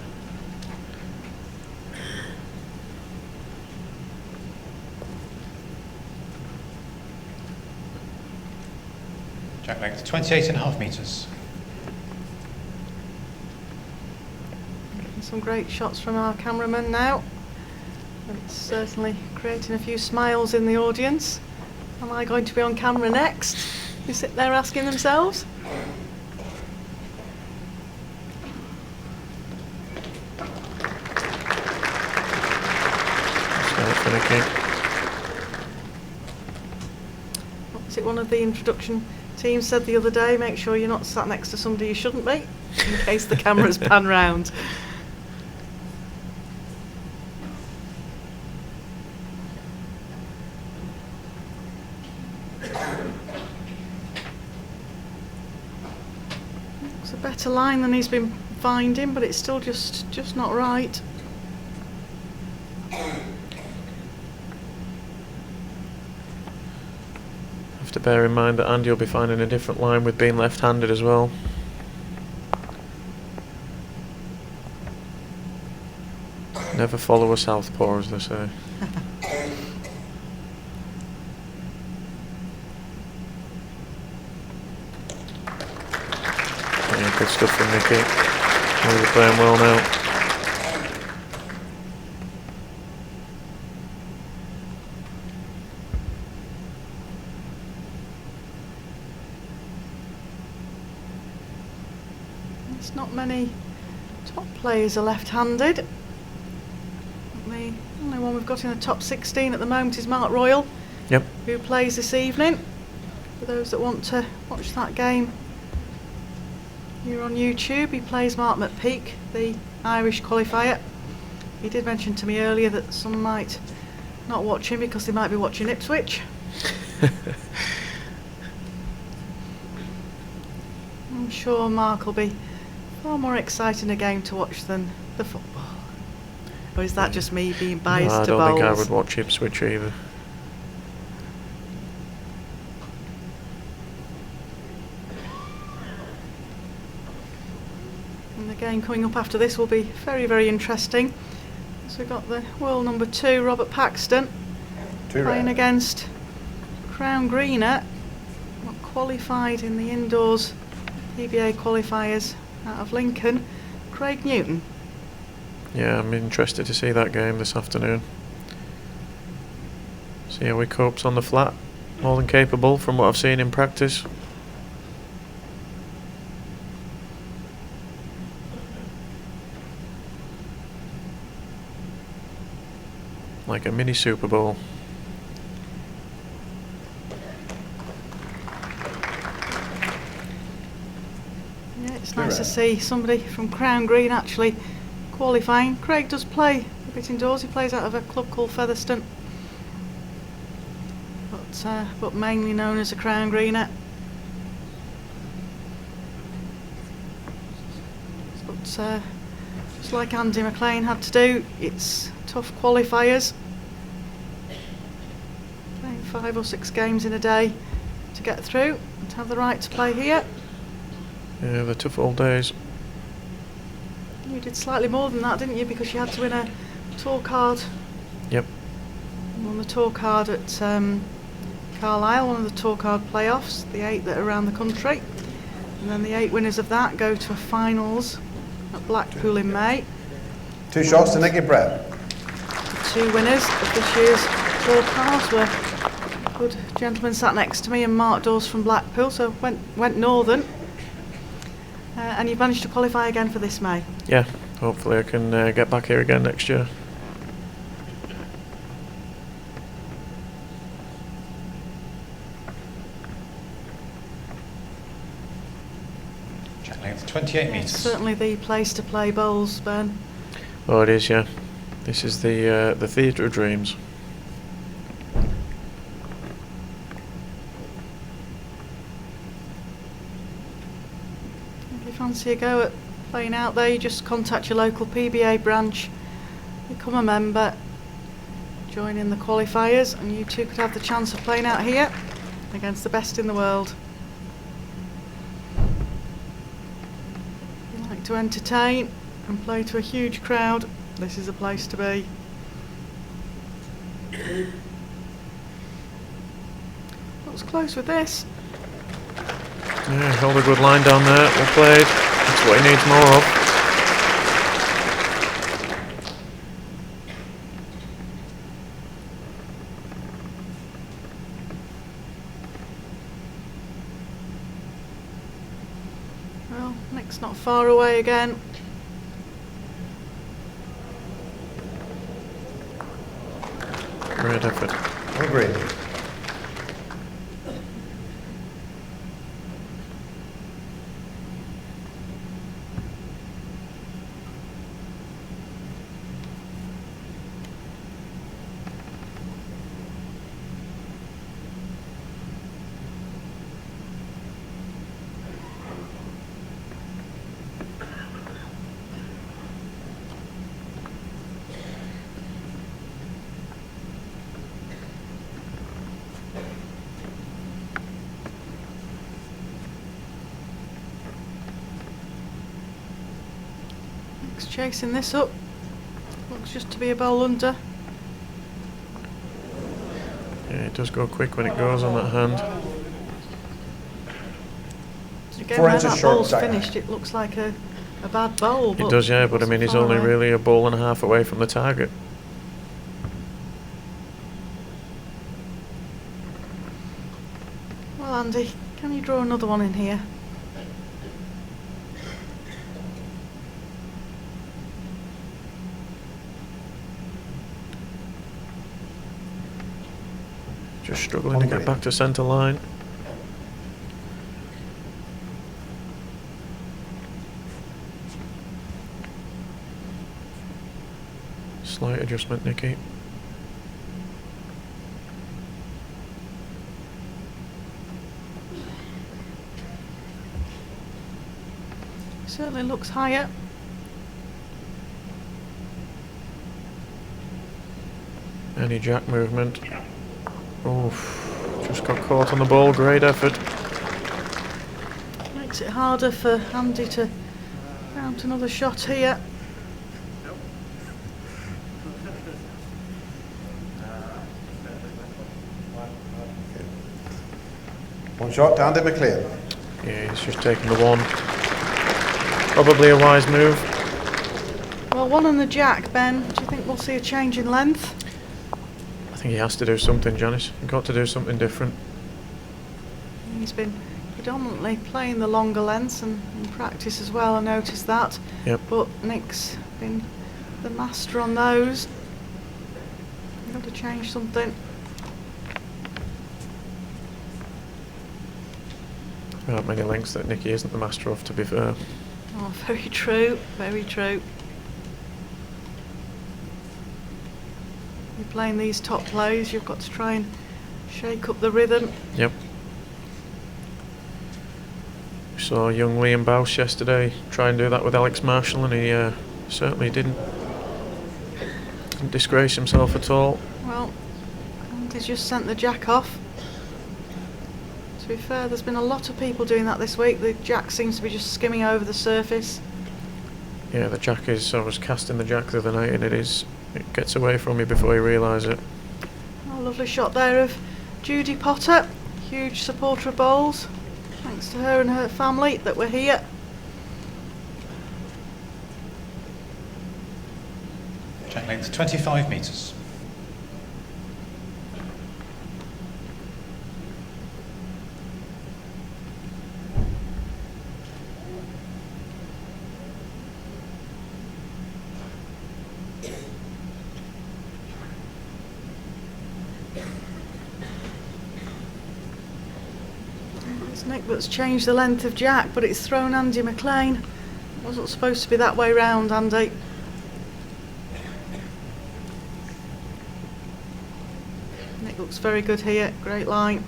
Jack length 28.5 metres. Some great shots from our cameraman now. It's certainly creating a few smiles in the audience. Am I going to be on camera next? You sit there asking themselves. Start for Nicky. What's it one of the introduction teams said the other day? Make sure you're not sat next to somebody you shouldn't be, in case the cameras pan round. It's a better line than he's been finding, but it's still just not right. Have to bear in mind that Andy will be finding a different line with being left-handed as well. Never follow a southpaw, as they say. Yeah, good stuff from Nicky. Really playing well now. There's not many top players are left-handed. The only one we've got in the top 16 at the moment is Mark Royal, Yep. who plays this evening. For those that want to watch that game, you're on YouTube. He plays Mark McPeak, the Irish qualifier. He did mention to me earlier that some might not watch him because they might be watching Ipswich. I'm sure Mark will be far more exciting a game to watch than the football. Or is that just me being biased No, I to don't think I bowls? would watch Ipswich either. And the game coming up after this will be very, very interesting. So we've got the world number 2, Robert Paxton, 2 playing red. against Crown Greener, not qualified in the indoors PBA qualifiers out of Lincoln, Craig Newton. Yeah, I'm interested to see that game this afternoon. See how he copes on the flat. More than capable from what I've seen in practice. Like a mini Super Bowl. Yeah, it's nice to see somebody from Crown Green actually qualifying. Craig does play a bit indoors. He plays out of a club called Featherstone, but mainly known as a Crown Greener. But just like Andy McLean had to do, it's tough qualifiers. Playing 5 or 6 games in a day to get through and to have the right to play here. Yeah, they're tough old days. You did slightly more than that, didn't you? Because you had to win a tour card. Yep. You won the tour card at Carlisle, one of the tour card playoffs, the 8 that are around the country. And then the 8 winners of that go to a finals at Blackpool in May. 2 shots to Nicky Brett. The 2 winners of this year's Tour Cars were good gentlemen sat next to me, and Mark Dawes from Blackpool, so went northern. And you've managed to qualify again for this May. Yeah, hopefully I can get back here again next year. Jack length 28 metres. Certainly the place to play bowls, Ben. Oh, it is, yeah. This is the Theatre of Dreams. If you fancy a go at playing out there, you just contact your local PBA branch, become a member, join in the qualifiers, and you too could have the chance of playing out here against the best in the world. If you like to entertain and play to a huge crowd, this is a place to be. Looks close with this. Yeah, held a good line down there, well played. That's what he needs more of. Well, Nick's not far away again. Great effort. Agreed. Nick's chasing this up. Looks just to be a bowl under. Yeah, it does go quick when it goes on that hand. Again, 4 where inches that short, bowl's Zach. finished, it looks like a bad bowl. It does, yeah, but I mean, he's far only away. really a ball and a half away from the target. Well, Andy, can you draw another one in here? Just struggling to get Hungry. back to centre line. Slight adjustment, Nicky. Certainly looks higher. Any jack movement. Oof. Just got caught on the ball. Great effort. Makes it harder for Andy to mount another shot here. One shot to Andy McLean. Yeah, he's just taken the one. Probably a wise move. Well, one on the jack, Ben. Do you think we'll see a change in length? I think he has to do something, Janice. You've got to do something different. He's been predominantly playing the longer lengths and in practice as well, I noticed that. Yep. But Nick's been the master on those. You've got to change something. There aren't many lengths that Nicky isn't the master of, to be fair. Oh, very true, very true. You're playing these top plays, you've got to try and shake up the rhythm. Yep. We saw young Liam Bausch yesterday try and do that with Alex Marshall, and he certainly didn't disgrace himself at all. Well, Andy's just sent the jack off. To be fair, there's been a lot of people doing that this week. The jack seems to be just skimming over the surface. Yeah, the jack is. I was casting the jack the other night, and it gets away from you before you realise it. Oh, lovely shot there of Judy Potter, huge supporter of bowls. Thanks to her and her family that were here. Jack length 25 metres. It's Nick that's changed the length of Jack, but it's thrown Andy McLean. It wasn't supposed to be that way round, Andy. Nick looks very good here, great line.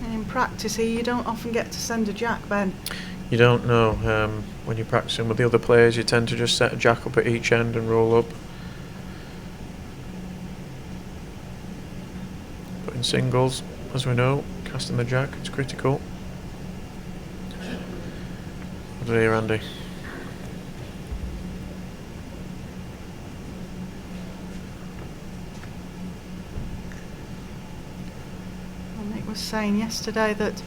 In practice here, you don't often get to send a Jack, Ben. You don't know. When you're practicing with the other players, you tend to just set a Jack up at each end and roll up. But in singles, as we know, casting the Jack is critical. What do you hear, Andy? Well, Nick was saying yesterday that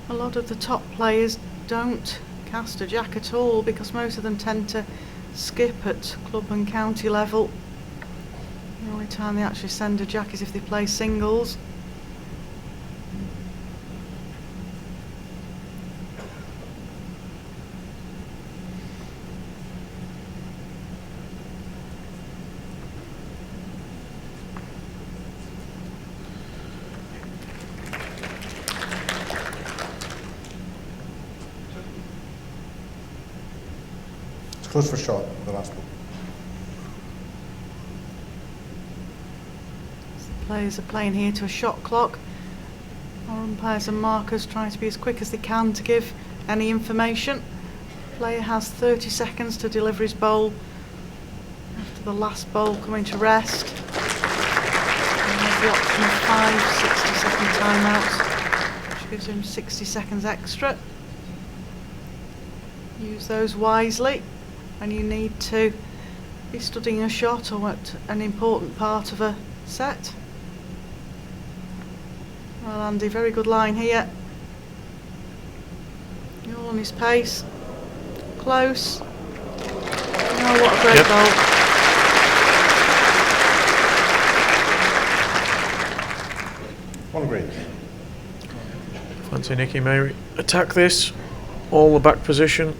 a lot of the top players don't cast a Jack at all because most of them tend to skip at club and county level. The only time they actually send a Jack is if they play singles. Close for shot, the last one. Players are playing here to a shot clock. Our umpires and markers trying to be as quick as they can to give any information. Player has 30 seconds to deliver his bowl after the last bowl coming to rest. And has the option of 5 60-second timeouts, which gives him 60 seconds extra. Use those wisely when you need to be studying a shot or at an important part of a set. Well, Andy, very good line here. You're on his pace. Close. Oh, what a great One green. Fancy Nicky may attack this. All the back position.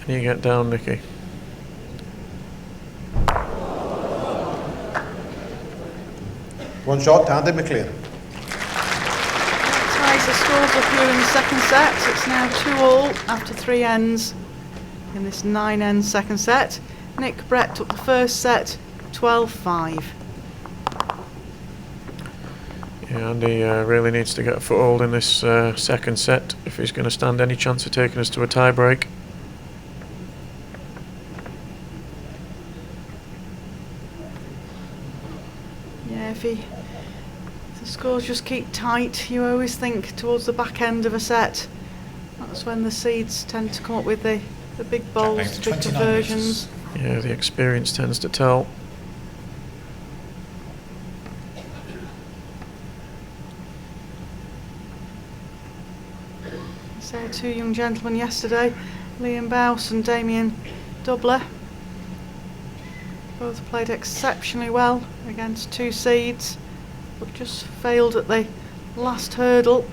Can you get down, Nicky? One shot to Andy McLean. Ties the scores up here in the second set. It's now 2-all after 3 ends in this 9-end second set. Nick Brett took the first set 12-5. Yeah, Andy really needs to get a foothold in this second set if he's going to stand any chance of taking us to a tie break. Yeah, if the scores just keep tight, you always think towards the back end of a set. That's when the seeds tend to come up with the big bowls, the big conversions. Yeah, the experience tends to tell. So 2 young gentlemen yesterday, Liam Bouse and Damien Doubler. Both played exceptionally well against 2 seeds, but just failed at the last hurdle.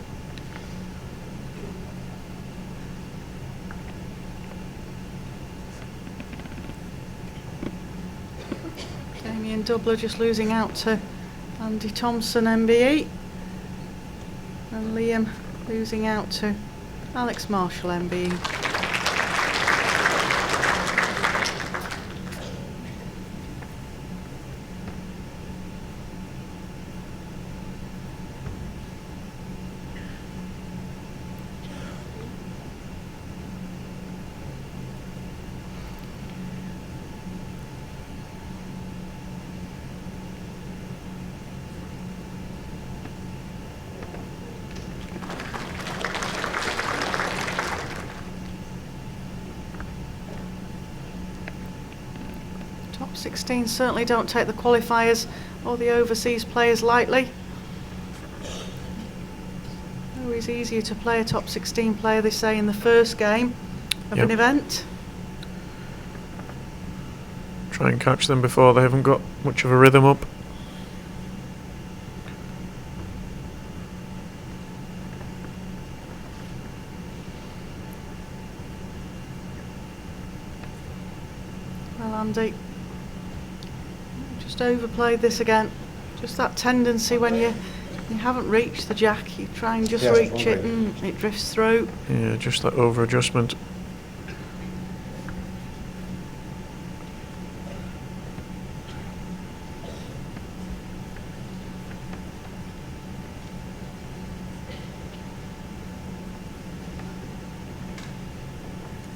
Damien Doubler just losing out to Andy Thompson MBE, and Liam losing out to Alex Marshall MBE. 16 certainly don't take the qualifiers or the overseas players lightly. Always easier to play a top 16 player, they say, in the first game of an event. Try and catch them before they haven't got much of a rhythm up. Well, Andy, just overplayed this again. Just that tendency when you haven't reached the jack, you try and just reach it and it drifts through. Yeah, just that over adjustment.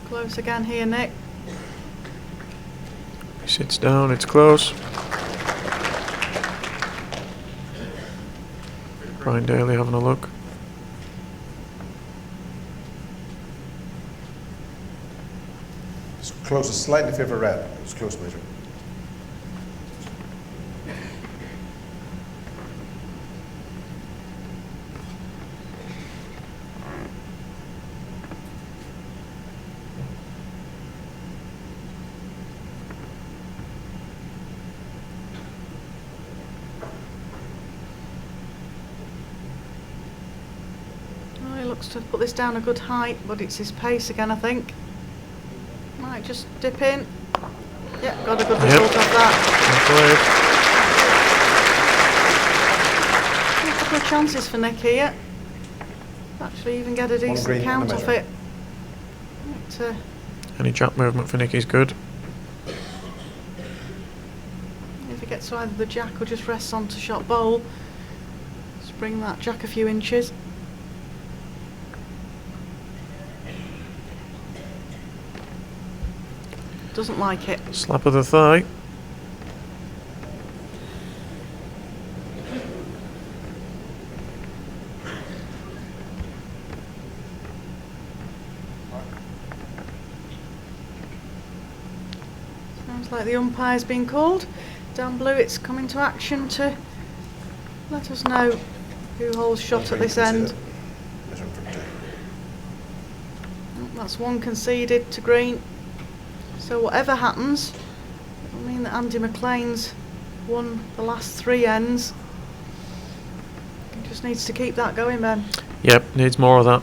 Close again here, Nick. He sits down, it's close. Brian Daly having a look. It's close, it's slightly in favour of red. It's close measure. Oh, he looks to have put this down a good height, but it's his pace again, I think. Might just dip in. Yeah, got a good result of that. A couple of chances for Nick here. Actually even get a decent count off it. But, Any jack movement for Nicky's good. if he gets to either the jack or just rests onto shot bowl, just bring that jack a few inches. Doesn't like it. Slap of the thigh. Sounds like the umpire's been called. Dan Blewett's coming to action to let us know who holds shot at this end. Oh, that's one conceded to green. So whatever happens, it'll mean that Andy McLean's won the last 3 ends. He just needs to keep that going, Ben. Yep, needs more of that.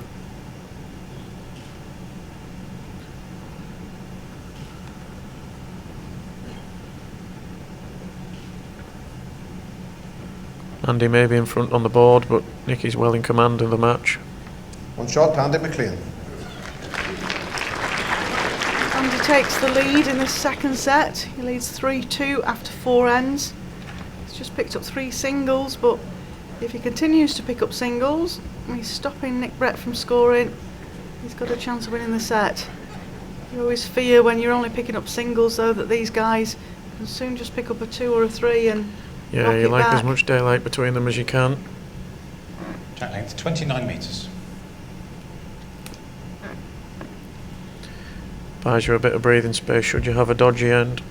Andy may be in front on the board, but Nicky's well in command of the match. One shot, Andy McLean. Andy takes the lead in this second set. He leads 3-2 after 4 ends. He's just picked up 3 singles, but if he continues to pick up singles, he's stopping Nick Brett from scoring. He's got a chance of winning the set. You always fear when you're only picking up singles, though, that these guys can soon just pick up a 2 or a 3 and Yeah, you like back. as much daylight between them as you can. Jack length 29 metres. Buys you a bit of breathing space should you have a dodgy end.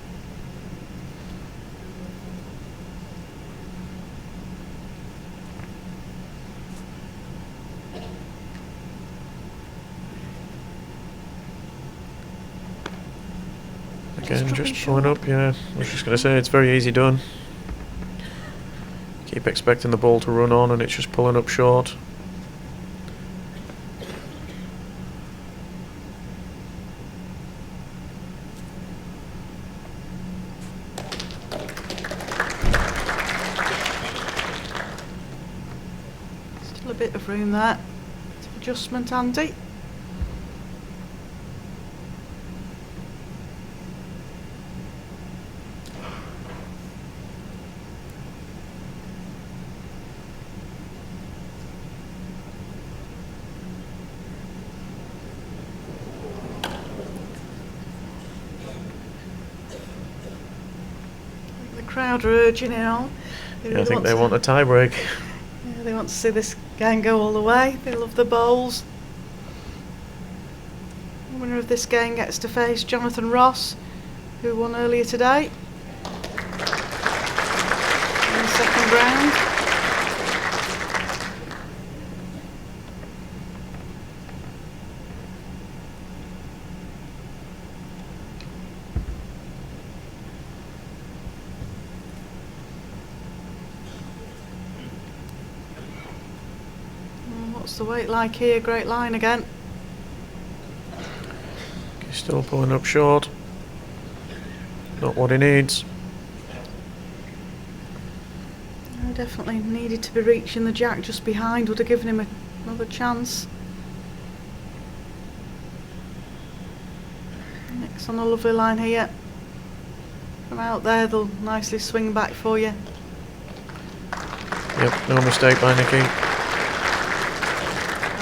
Again, just pulling up, yeah. I was just going to say, it's very easy done. Keep expecting the ball to run on and it's just pulling up short. Still a bit of room there. Adjustment, Andy. The crowd are urging it on. Yeah, I think they want a tie break. Yeah, they want to see this game go all the way. They love the bowls. The winner of this game gets to face Jonathan Ross, who won earlier today. What's the weight like here? Great line again. He's still pulling up short. Not what he needs. Definitely needed to be reaching the jack just behind. Would have given him another chance. Nick's on a lovely line here. From out there, they'll nicely swing back for you. Yep, no mistake by Nicky.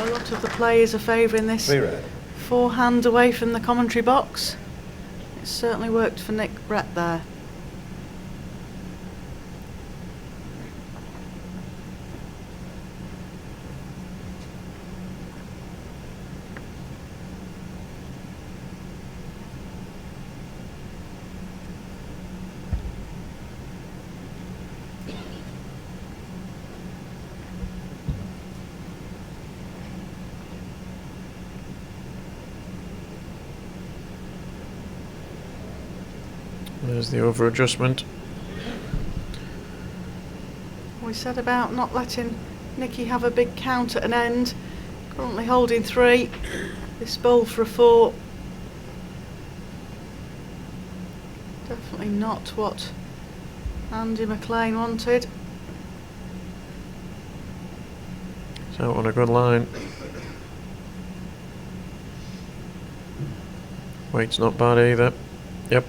A lot of the players are favouring this 3 red. forehand away from the commentary box. It certainly worked for Nick Brett there. There's the over adjustment. We said about not letting Nicky have a big count at an end. Currently holding 3. This bowl for a 4. Definitely not what Andy McLean wanted. He's out on a good line. Weight's not bad either. Yep.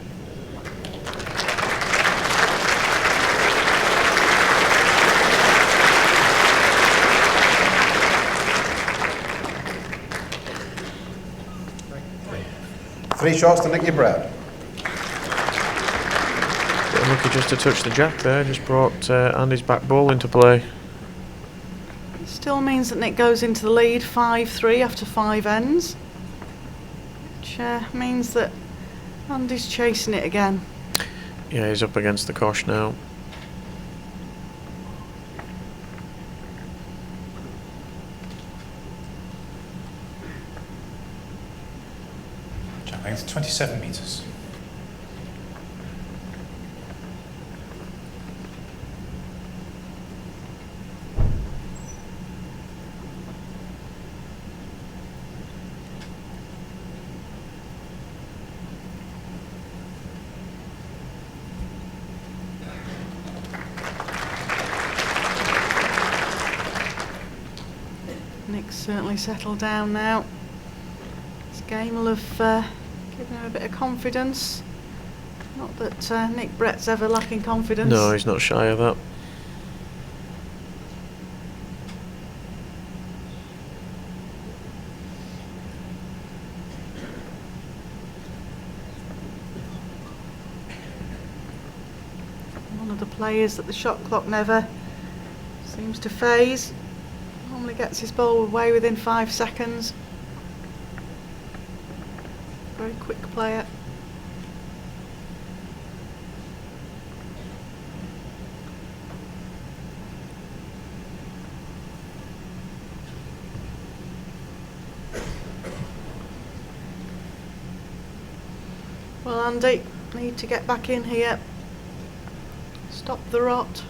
Three shots to Nicky Brett. Bit unlucky just to touch the jack there. Just brought Andy's back ball into play. Still means that Nick goes into the lead 5-3 after 5 ends. Which means that Andy's chasing it again. Yeah, he's up against the cosh now. Jack length 27 metres. Nick's certainly settled down now. This game will have given him a bit of confidence. Not that Nick Brett's ever lacking confidence. No, he's not shy of that. One of the players that the shot clock never seems to phase. Normally gets his ball away within 5 seconds. Very quick player. Well, Andy, need to get back in here. Stop the rot.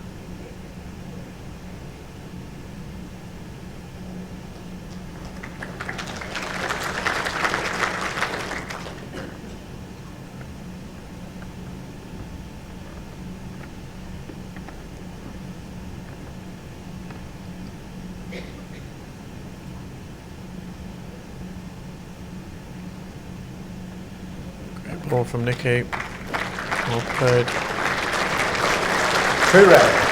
Great ball from Nicky. Well played. 2 red.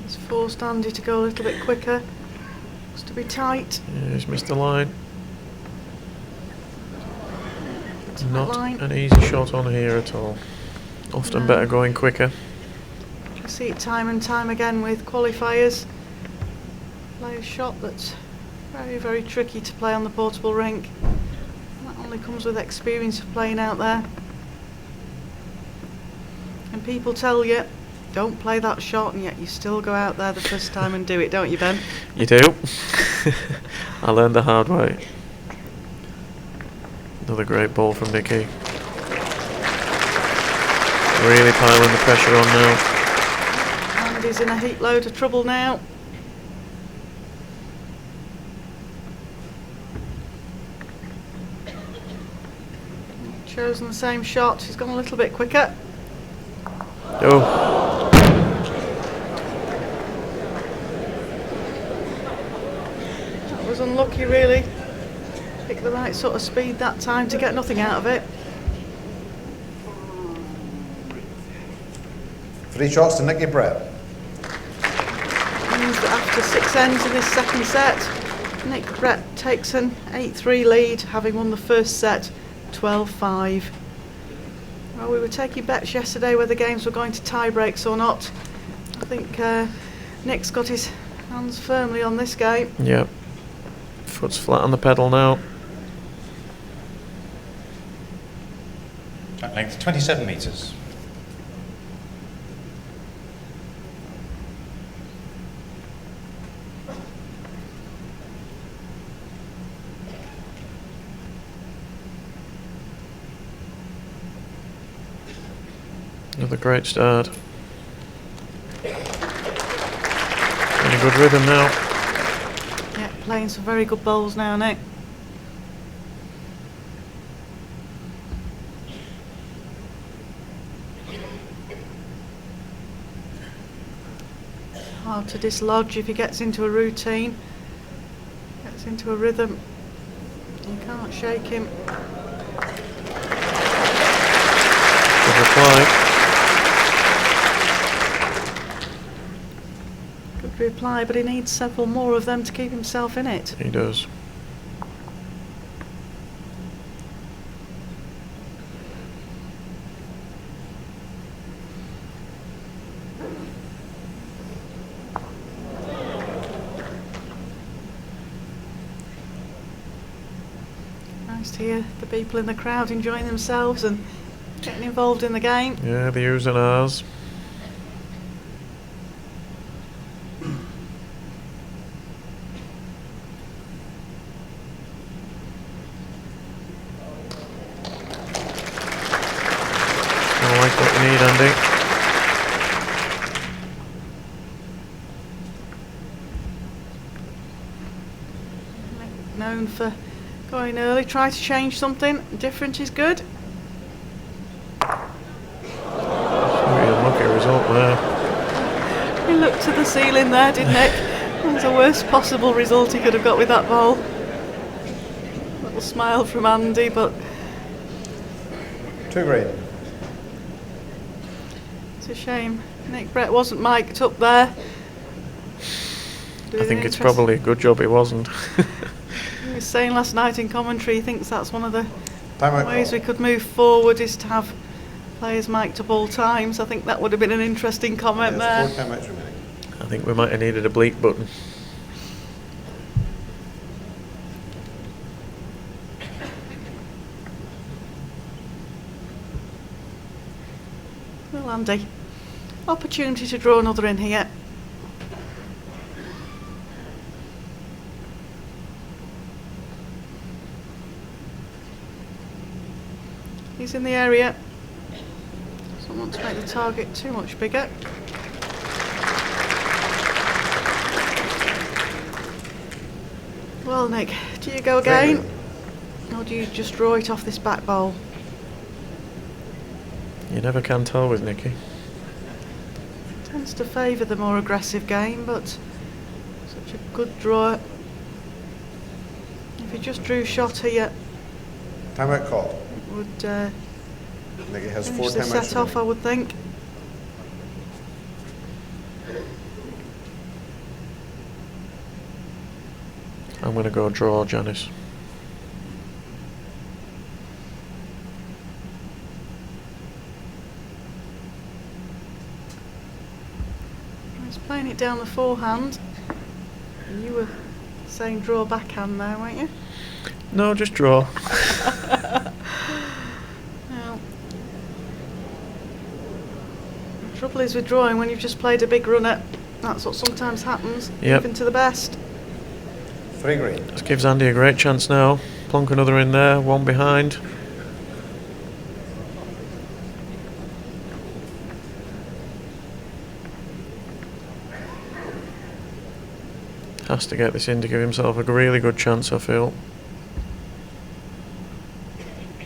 It's forced Andy to go a little bit quicker. Looks to be tight. Yeah, he's missed the line. Tight Not line. an easy shot on here at all. Often No. better going quicker. You see it time and time again with qualifiers. Play a shot that's very, very tricky to play on the portable rink. That only comes with experience of playing out there. And people tell you, don't play that shot, and yet you still go out there the first time and do it, don't you, Ben? You do. I learned the hard way. Another great ball from Nicky. Really piling the pressure on now. Andy's in a heap load of trouble now. Chosen the same shot. He's gone a little bit quicker. Oh, That was unlucky, really. Picked the right sort of speed that time to get nothing out of it. 3 shots to Nicky Brett. Means that after 6 ends in this second set, Nick Brett takes an 8-3 lead, having won the first set 12-5. Well, we were taking bets yesterday whether games were going to tie breaks or not. I think Nick's got his hands firmly on this game. yep. Foot's flat on the pedal now. Track length 27 metres. Another great start. In a good rhythm now. Yeah, playing some very good bowls now, Nick. Hard to dislodge if he gets into a routine, gets into a rhythm. You can't shake him. Good reply. Good reply, but he needs several more of them to keep himself in it. He does. Nice to hear the people in the crowd enjoying themselves and getting involved in the game. Yeah, the U's and R's. I like what you need, Andy. Known for going early, try to change something different is good. Very unlucky result there. He looked to the ceiling there, didn't Nick? That was the worst possible result he could have got with that ball. Little smile from Andy, but 2 green. it's a shame Nick Brett wasn't mic'd up there. I think it's probably a good job it wasn't. He was saying last night in commentary he thinks that's one of the Timeout ways call. we could move forward is to have players mic'd up all times. I think that would have been an interesting comment There's there. 4 timeouts remaining. I think we might have needed a bleep button. Well, Andy, opportunity to draw another in here. He's in the area. Doesn't want to make the target too much bigger. Well, Nick, do you go again? Or do you just draw it off this back bowl? You never can tell with Nicky. Tends to favour the more aggressive game, but such a good drawer. If he just drew shot here, Timeout call. it would Nicky has 4 finish the timeouts set off, I remaining. would think. I'm going to go draw, Janice. He's playing it down the forehand. And you were saying draw backhand there, weren't you? No, just draw. Well, the trouble is with drawing when you've just played a big runner. That's what sometimes happens, Yep. even to the best. 3 green. This gives Andy a great chance now. plonk another in there, one behind. Has to get this in to give himself a really good chance, I feel.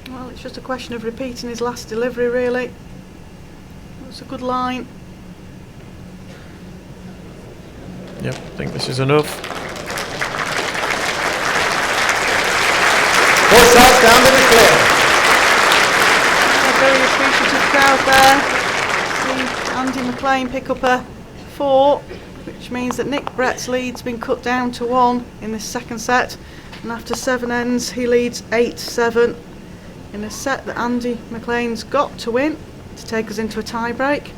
Well, it's just a question of repeating his last delivery, really. It's a good line. Yep, I think this is enough. 4 shots down to the clear. A very appreciative crowd there. See Andy McLean pick up a 4, which means that Nick Brett's lead's been cut down to 1 in this second set. And after 7 ends, he leads 8-7 in a set that Andy McLean's got to win to take us into a tie-break.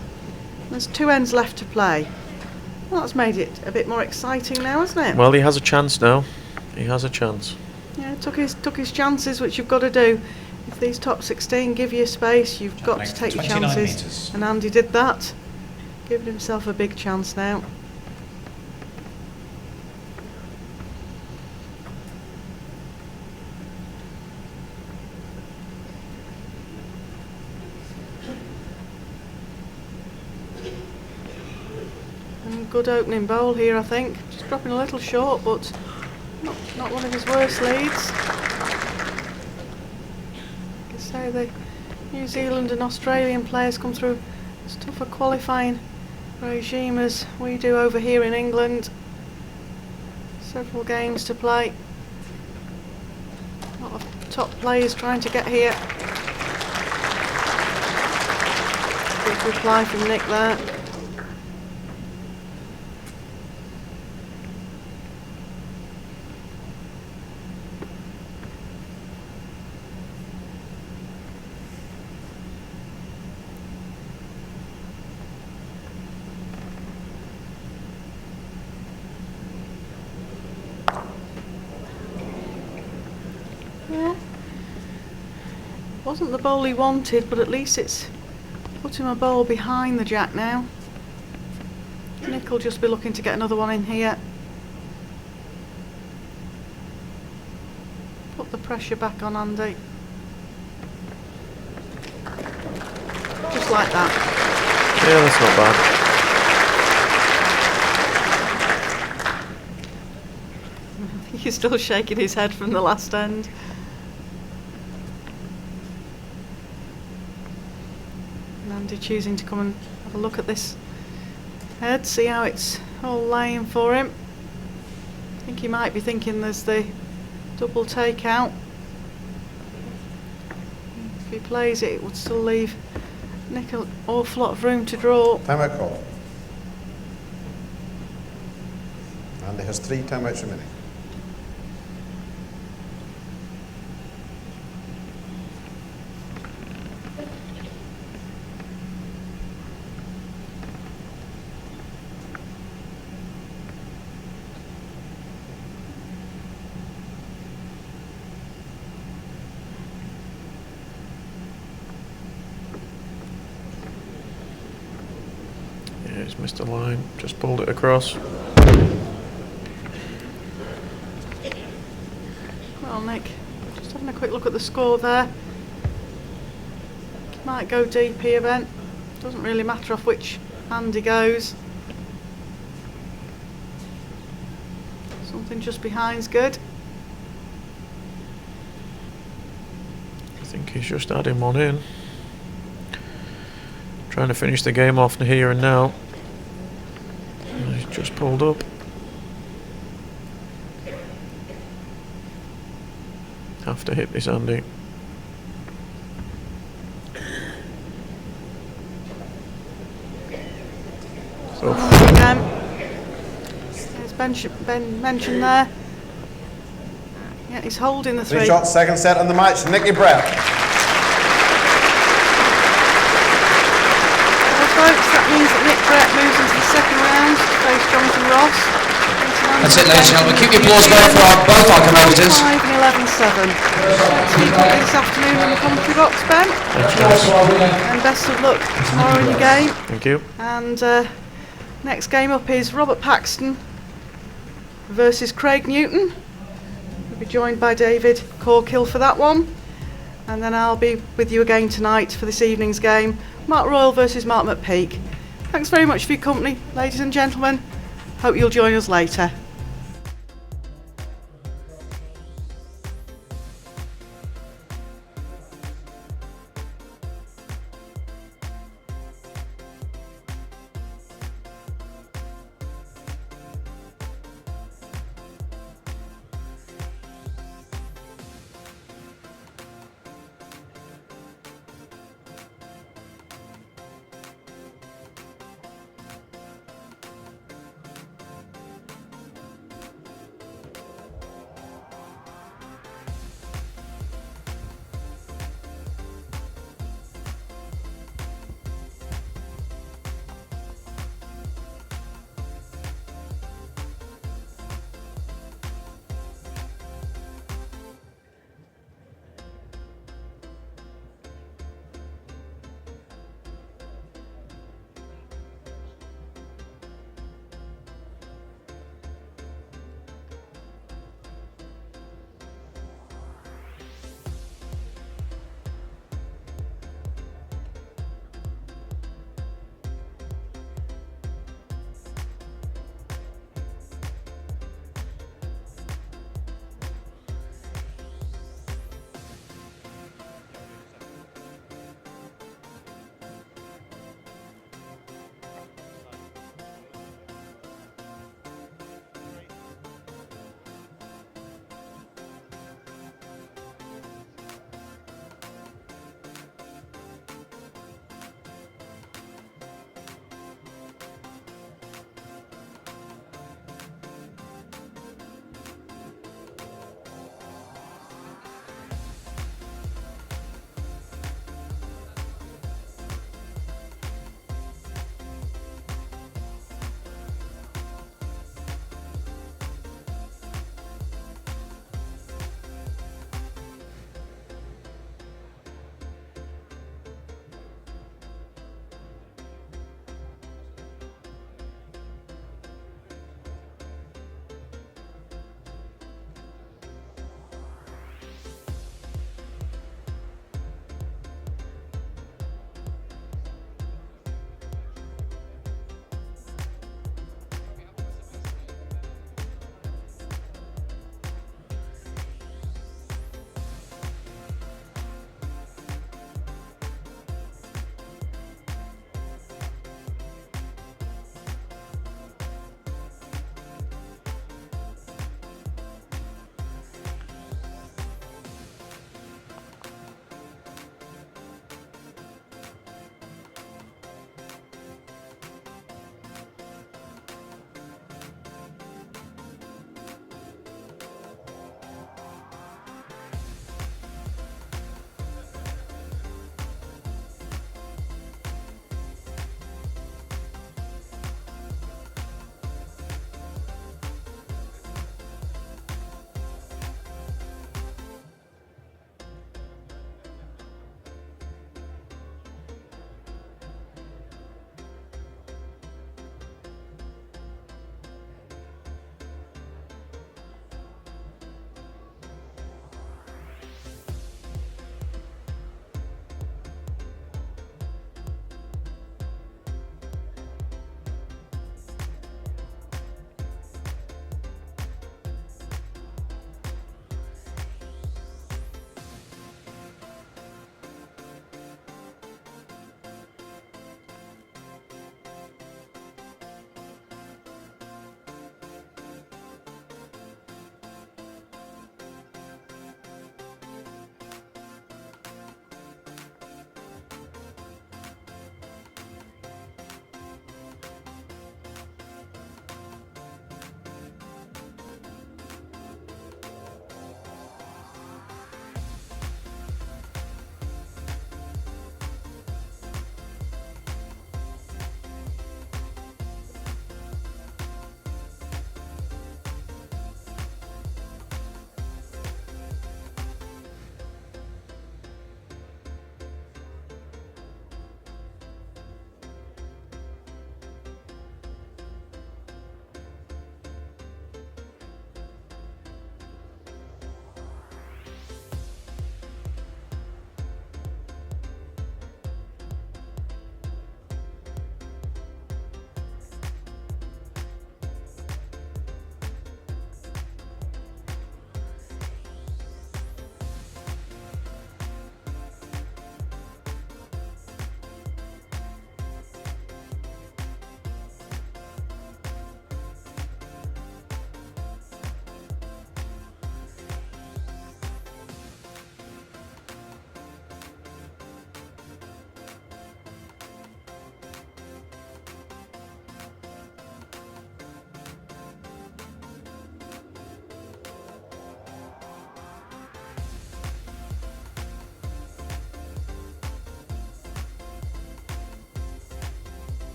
There's 2 ends left to play. Well, that's made it a bit more exciting now, hasn't it? Well, he has a chance now. He has a chance. Yeah, took his chances, which you've got to do. If these top 16 give you space, you've got to take your 29 chances. metres. And Andy did that. Giving himself a big chance now. And good opening bowl here, I think. Just dropping a little short, but not one of his worst leads. Like I say, the New Zealand and Australian players come through as tough a qualifying regime as we do over here in England. Several games to play. A lot of top players trying to get here. Good reply from Nick there. Yeah. Wasn't the bowl he wanted, but at least it's putting a bowl behind the jack now. Nick will just be looking to get another one in here. Put the pressure back on Andy. Just like that. Yeah, that's not bad. He's still shaking his head from the last end. And Andy choosing to come and have a look at this head, see how it's all laying for him. I think he might be thinking there's the double takeout. If he plays it, it would still leave Nick an awful lot of room to draw. Timeout call. Andy has 3 timeouts remaining. Yeah, he's missed a line. Just pulled it across. Well, Nick, just having a quick look at the score there. Might go deep here then. Doesn't really matter off which hand he goes. Something just behind's good. I think he's just adding one in. Trying to finish the game off here and now. And he's just pulled up. Have to hit this, Andy. So Again. There's Ben mentioned there. Yeah, he's holding the 3 3. shots, second set on the match. Nicky Brett. Well, folks, that means that Nick Brett moves into the second round to face Jonathan Ross. That's it, ladies and gentlemen. Keep your applause going for both our competitors. 5 and 11-7. Let's see you this afternoon in the commentary box, Ben. And best of luck tomorrow in your game. thank you. And next game up is Robert Paxton versus Craig Newton. We'll be joined by David Corkill for that one. And then I'll be with you again tonight for this evening's game, Mark Royal versus Mark McPeak. Thanks very much for your company, ladies and gentlemen. Hope you'll join us later.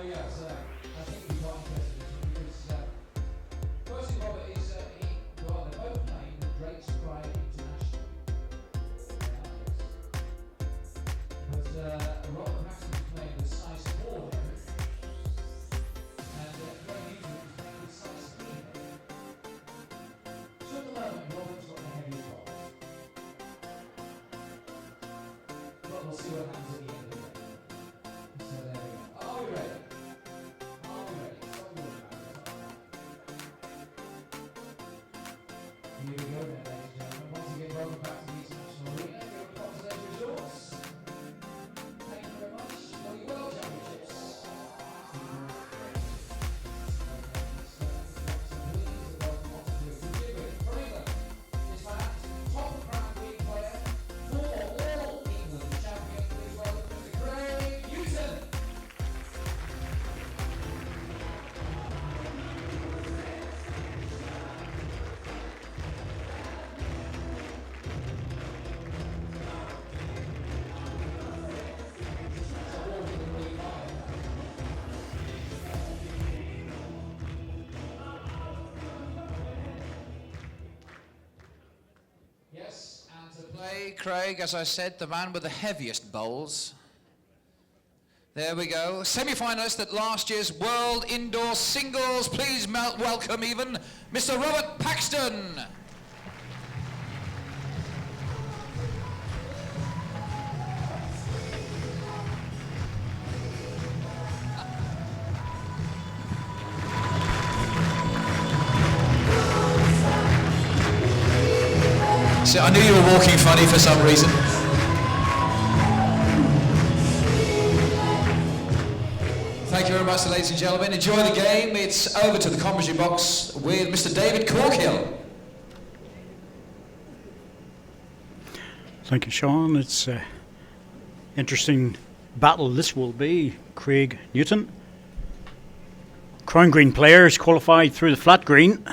yes, I think we've got interested because firstly, Robert is well, they're both playing the Drake's Pride International. But Robert Paxton is playing with size 4, and Craig Newton is playing with size 3. So at the moment, Robert's got the heaviest ball. But we'll see what happens at the end of the day. So there we go. Are we ready? Are we ready? It's all good, man. Here we go then, ladies and gentlemen. Once again, welcome back to the International Arena. Here at Fox's Resorts. Thank you very much for the World Championships. For England, this man, top crown league player, former All England champion. Please welcome Mr. Craig Newton. Yes, and to play, Craig, as I said, the man with the heaviest bowls. There we go. Semi-finalist at last year's World Indoor Singles. Please welcome even Mr. Robert Paxton. So I knew you were walking funny for some reason. Thank you very much, ladies and gentlemen. Enjoy the game. It's over to the commentary box with Mr. David Corkill. Thank you, Sean. It's an interesting battle this will be. Craig Newton. Crown Green players qualified through the flat green.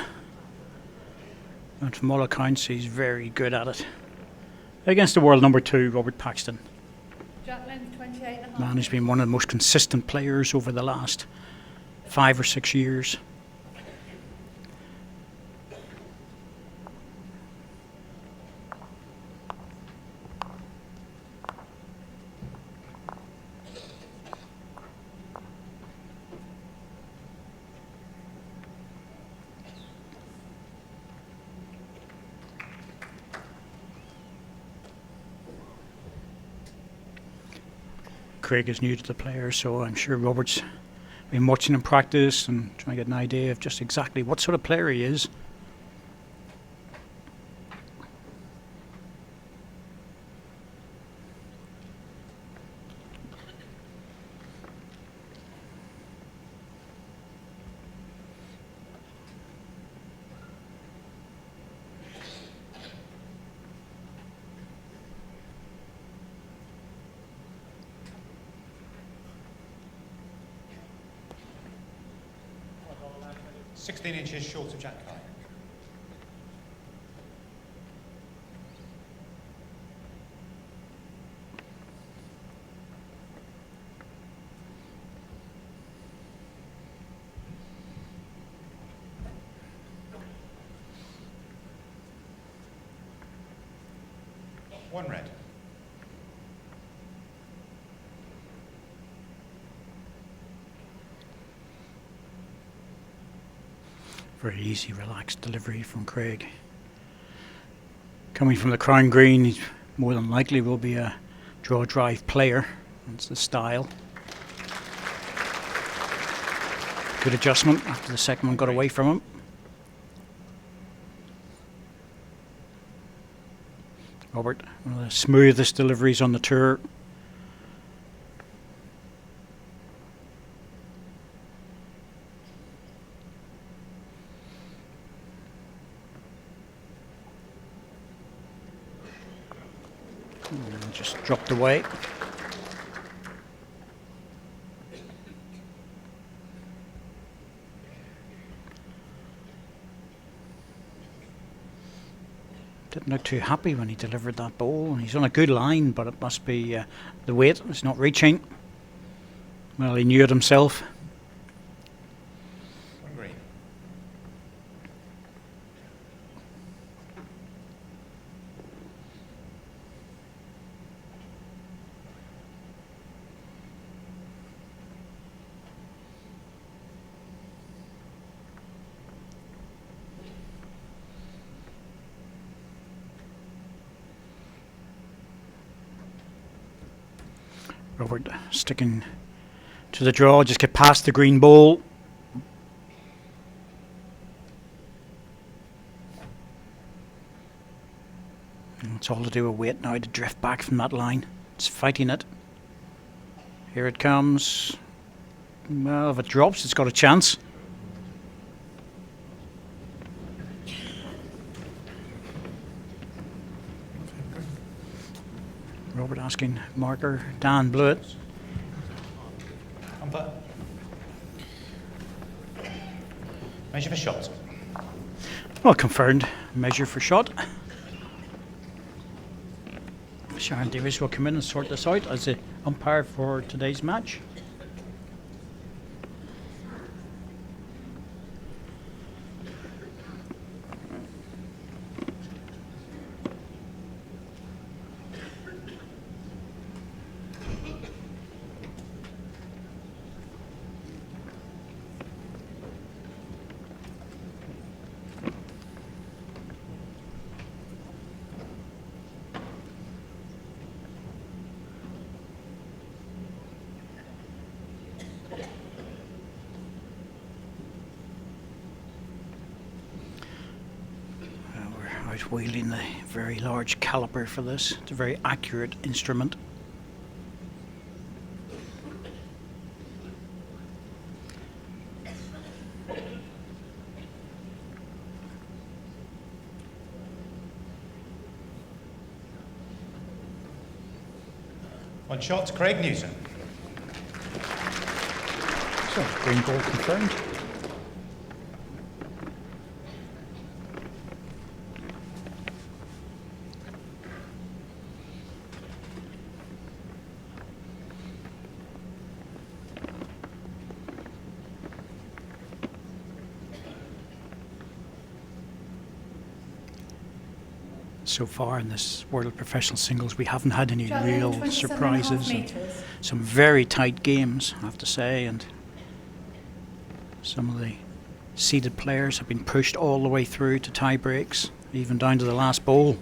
And from all accounts, he's very good at it. Against the world number 2, Robert Paxton. Jack length 28.5. Man who's been one of the most consistent players over the last 5 or 6 years. Craig is new to the player, so I'm sure Robert's been watching him practice and trying to get an idea of just exactly what sort of player he is. It's 16 inches short of Jack Kai. One red. Very easy, relaxed delivery from Craig. Coming from the Crown Green, he more than likely will be a draw drive player. That's the style. Good adjustment after the second one got away from him. Robert, one of the smoothest deliveries on the tour. Just dropped away. Didn't look too happy when he delivered that ball. He's on a good line, but it must be the weight. It's not reaching. Well, he knew it himself. Robert sticking to the draw, just get past the green ball. And it's all to do with weight now to drift back from that line. It's fighting it. Here it comes. Well, if it drops, it's got a chance. Robert asking marker, Dan blew it. Umpire. Measure for shot. Well, confirmed measure for shot. Sharon Davis will come in and sort this out as the umpire for today's match. Wheeling the very large caliper for this. It's a very accurate instrument. One shot, Craig Newton. So, green ball confirmed. So far in this World Professional Singles, we haven't had any real surprises. Some very tight games, I have to say, and some of the seeded players have been pushed all the way through to tie breaks, even down to the last bowl,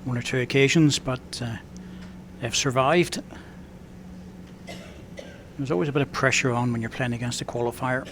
one or two occasions, but they've survived. There's always a bit of pressure on when you're playing against a qualifier.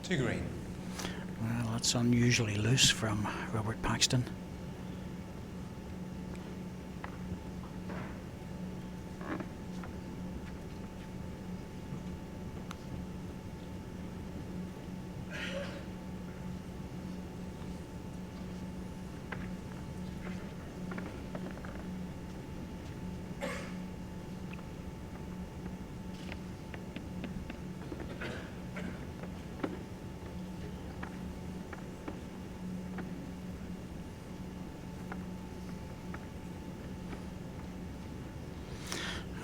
Two green. Well, that's unusually loose from Robert Paxton.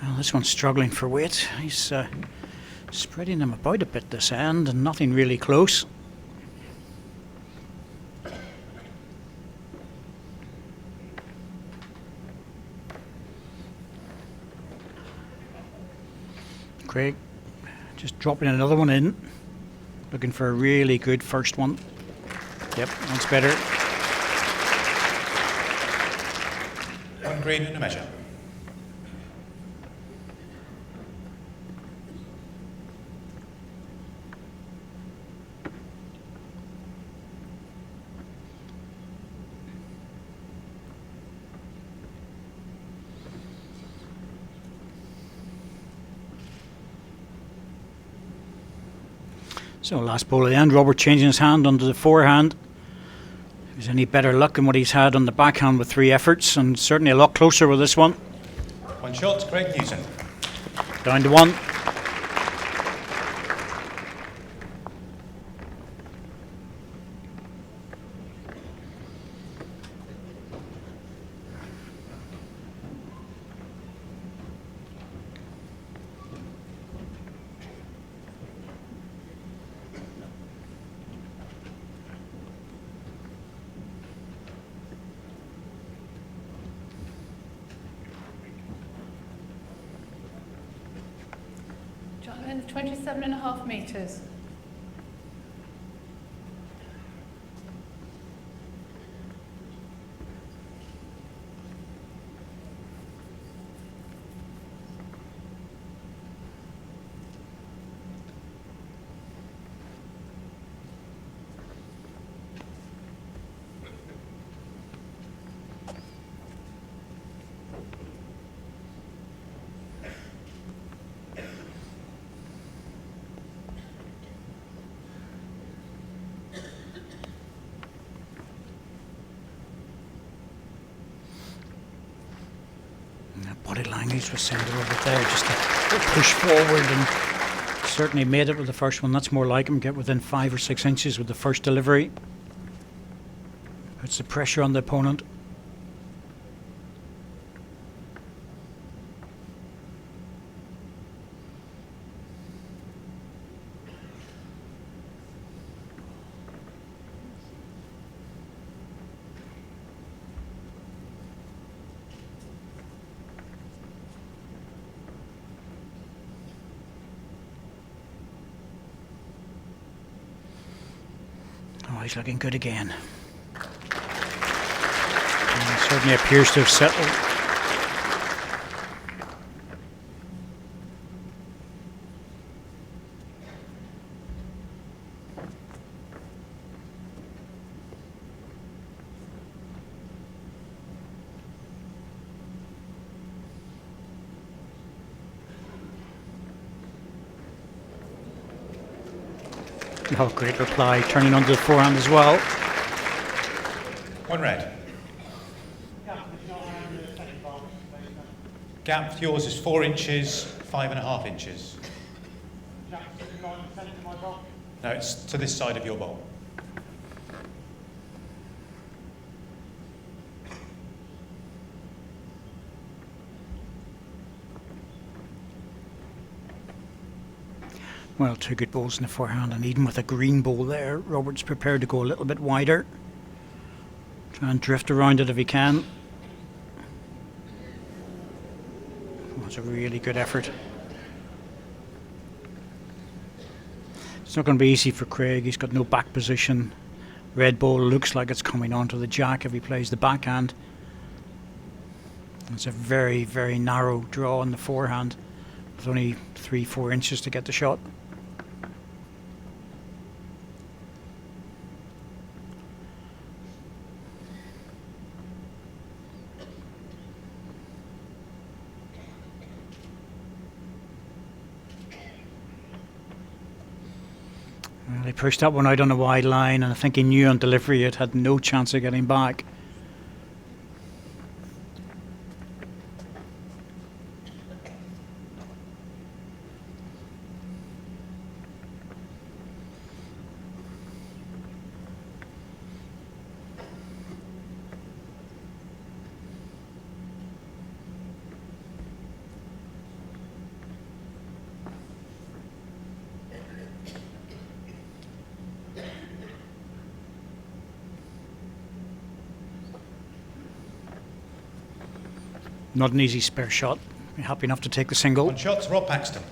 Well, this one's struggling for weight. He's spreading them about a bit this end and nothing really close. Craig just dropping another one in, looking for a really good first one. Yep, that's better. One green and a measure. So last ball of the end, Robert changing his hand onto the forehand. If there's any better luck than what he's had on the backhand with 3 efforts, and certainly a lot closer with this one. 1 shot, Craig Newton. Down to 1. Shot length 27.5 metres. Body language was sent over there, just to push forward, and certainly made it with the first one. That's more like him, get within 5 or 6 inches with the first delivery. Puts the pressure on the opponent. Oh, he's looking good again. And certainly appears to have settled. Oh, great reply, turning onto the forehand as well. 1 red. Gap for yours is 4 inches, 5.5 inches. No, it's to this side of your bowl. Well, 2 good balls in the forehand, and even with a green ball there, Robert's prepared to go a little bit wider. Try and drift around it if he can. That's a really good effort. It's not going to be easy for Craig. He's got no back position. Red ball looks like it's coming onto the jack if he plays the backhand. It's a very, very narrow draw on the forehand with only 3-4 inches to get the shot. Well, he pushed that one out on a wide line, and I think he knew on delivery it had no chance of getting back. Not an easy spare shot. Happy enough to take the single. 1 shot, Rob Paxton.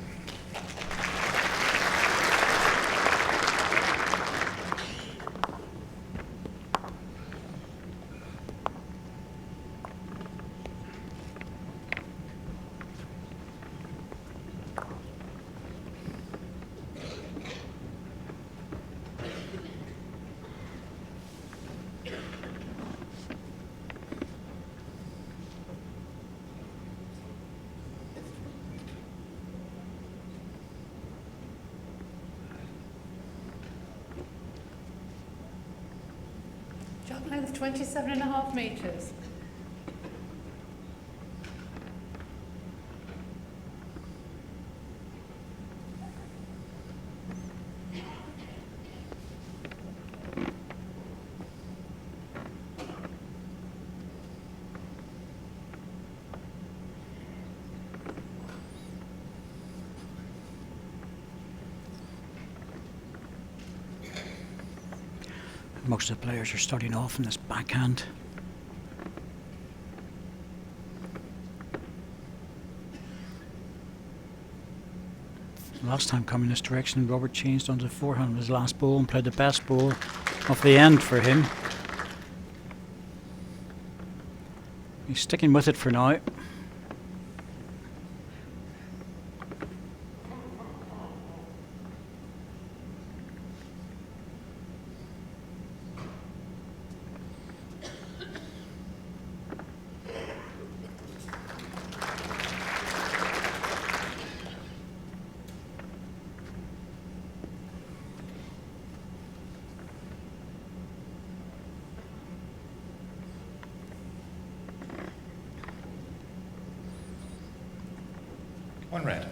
Length 27.5 metres. Most of the players are starting off in this backhand. Last time coming this direction, Robert changed onto the forehand with his last ball and played the best ball of the end for him. He's sticking with it for now. One red.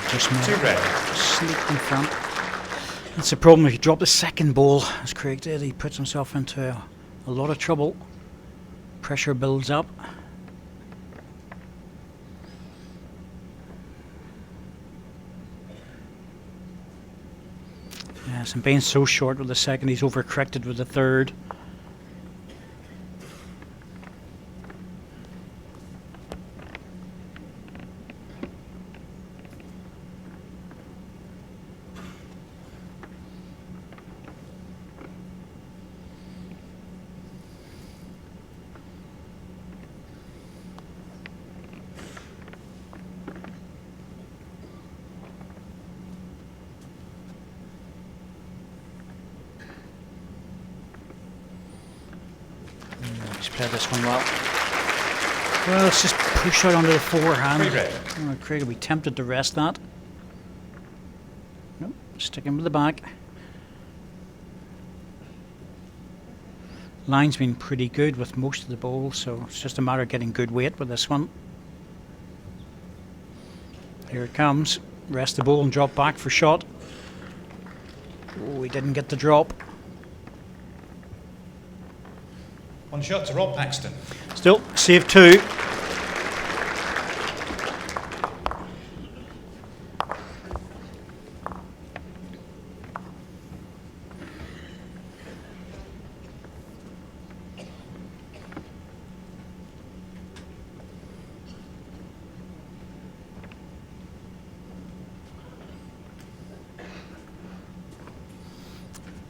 Just made Two red. sleep in front. That's the problem if you drop the second ball, as Craig did. He puts himself into a lot of trouble. Pressure builds up. Yes, and being so short with the second, he's overcorrected with the third. He's played this one well. Well, let's just push out onto the forehand. Three red. Oh, Craig will be tempted to rest that. Nope, sticking with the back. Line's been pretty good with most of the bowls, so it's just a matter of getting good weight with this one. Here it comes. Rest the bowl and drop back for shot. Oh, he didn't get the drop. One shot to Rob Paxton. Still, save two.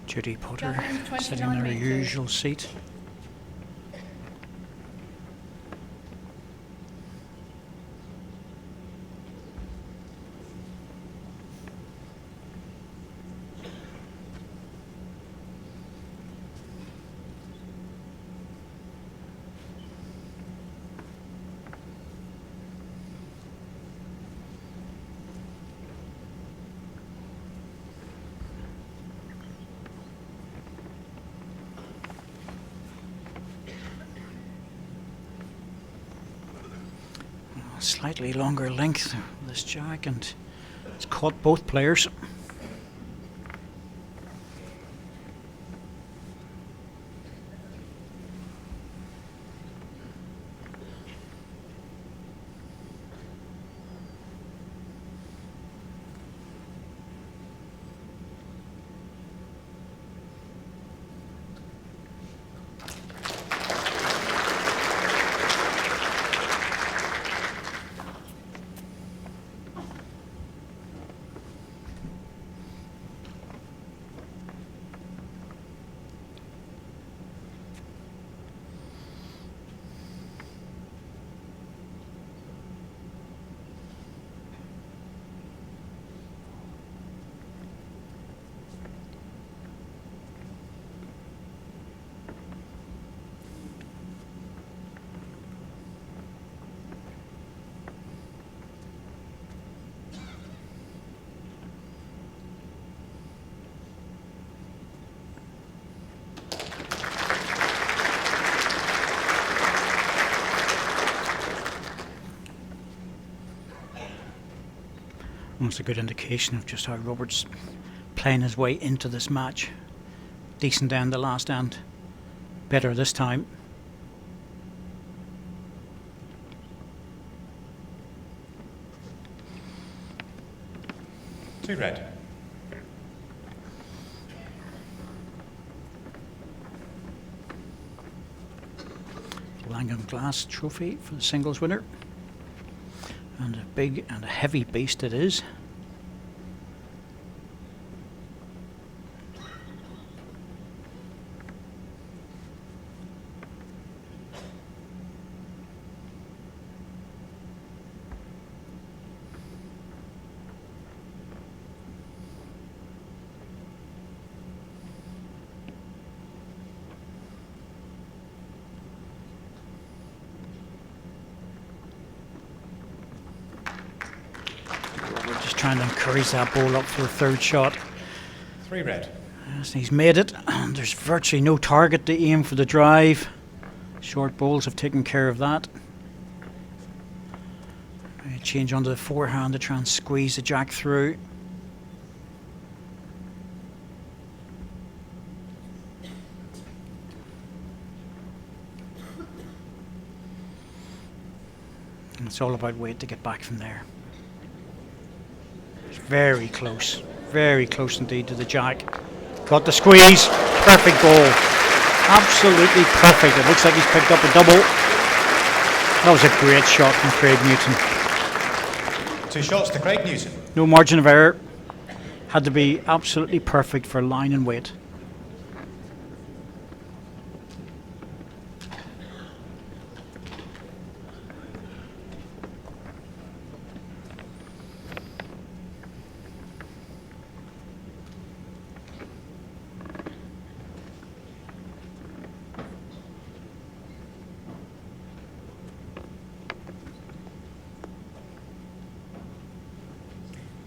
Judy Potter Javelin, sitting in 29 her metres. usual seat. Slightly longer length of this jack, and it's caught both players. That's a good indication of just how Robert's playing his way into this match. Decent end the last end. Better this time. 2 red. Langham Glass trophy for the singles winner. And a big and a heavy beast it is. Just trying to encourage that ball up for a third shot. 3 red. Yes, he's made it, and there's virtually no target to aim for the drive. Short balls have taken care of that. Change onto the forehand to try and squeeze the jack through. And it's all about weight to get back from there. It's very close indeed to the jack. Got the squeeze, perfect ball. Absolutely perfect. It looks like he's picked up a double. That was a great shot from Craig Newton. 2 shots to Craig Newton. No margin of error. Had to be absolutely perfect for line and weight.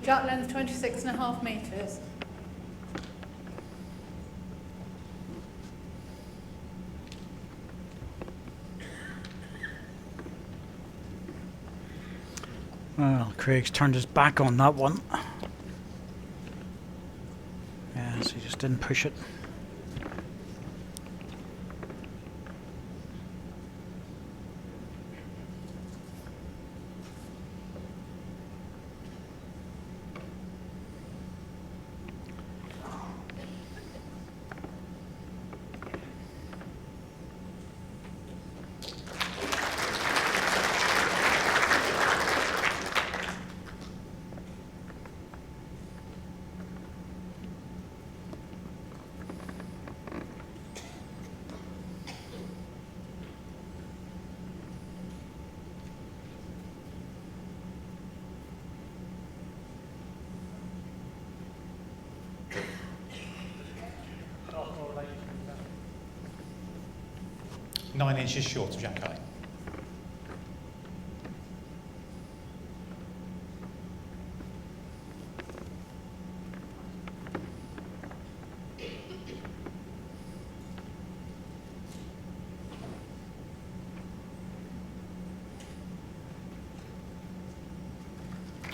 Shot length 26.5 metres. Well, Craig's turned his back on that one. Yes, he just didn't push it. Nine inches short of jack high.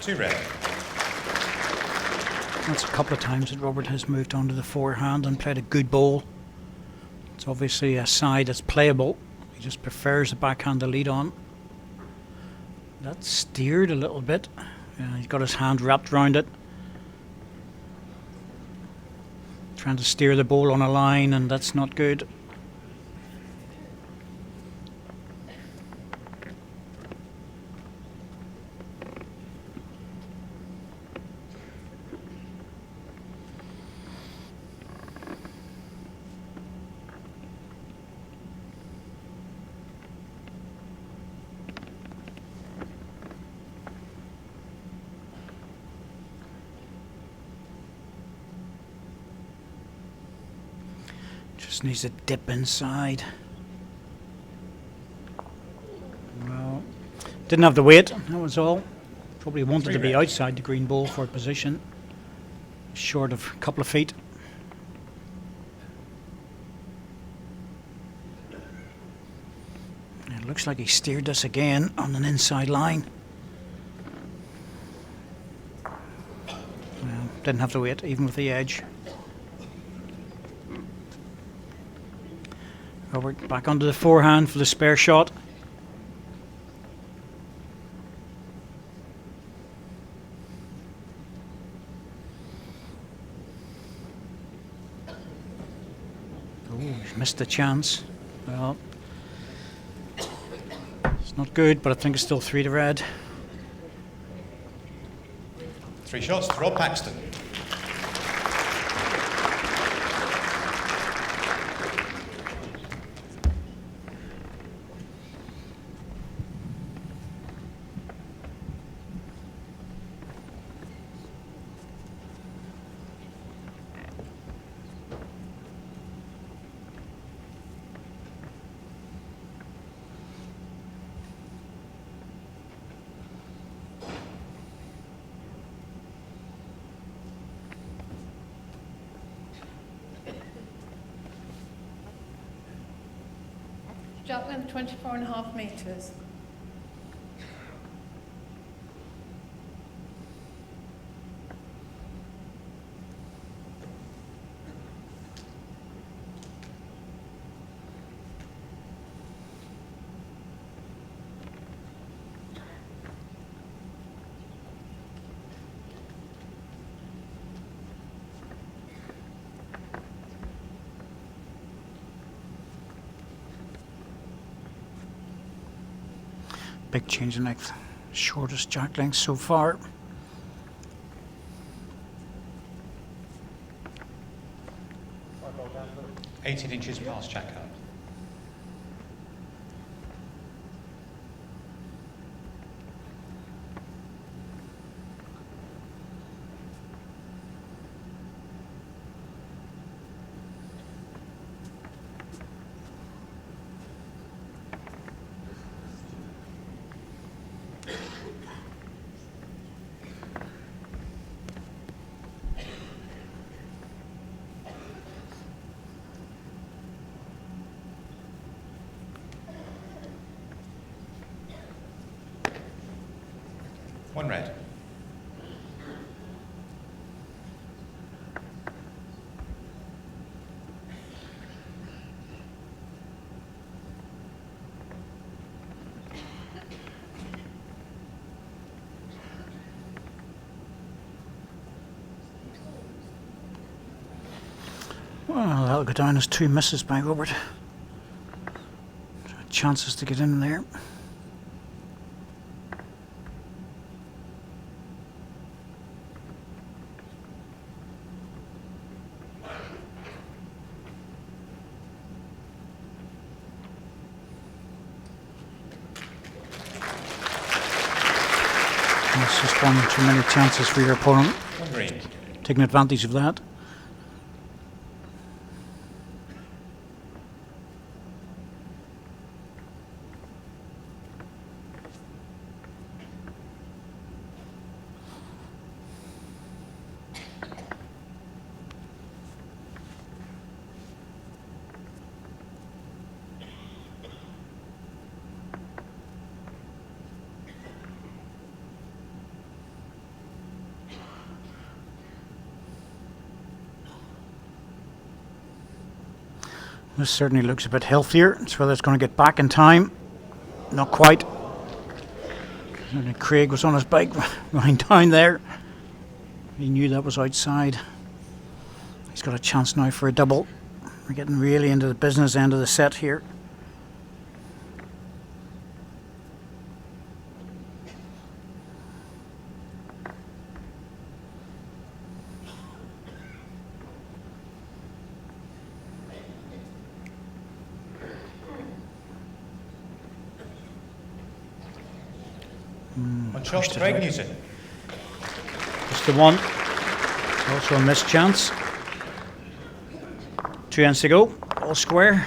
Two red. That's a couple of times that Robert has moved onto the forehand and played a good ball. It's obviously a side that's playable. He just prefers the backhand to lead on. That's steered a little bit. He's got his hand wrapped around it. Trying to steer the ball on a line, and that's not good. Just needs to dip inside. Well, didn't have the weight, that was all. Probably wanted to be outside the green ball for a position. Short of a couple of feet. It looks like he steered this again on an inside line. Didn't have to wait, even with the edge. Robert back onto the forehand for the spare shot. Oh, he's missed the chance. Well, it's not good, but I think it's still 3 to red. 3 shots to Rob Paxton. Jack length 24.5 metres. Big change in length. Shortest jack length so far. $18 inches past jack up. One red. Well, that'll go down as 2 misses by Robert. Chances to get in there. That's just one too many chances for your opponent. One green. Taking advantage of that. This certainly looks a bit healthier. It's whether it's going to get back in time. Not quite. Craig was on his bike running down there. He knew that was outside. He's got a chance now for a double. We're getting really into the business end of the set here. One shot to Craig Newton. Just the one. Also a missed chance. 2 ends to go. All square.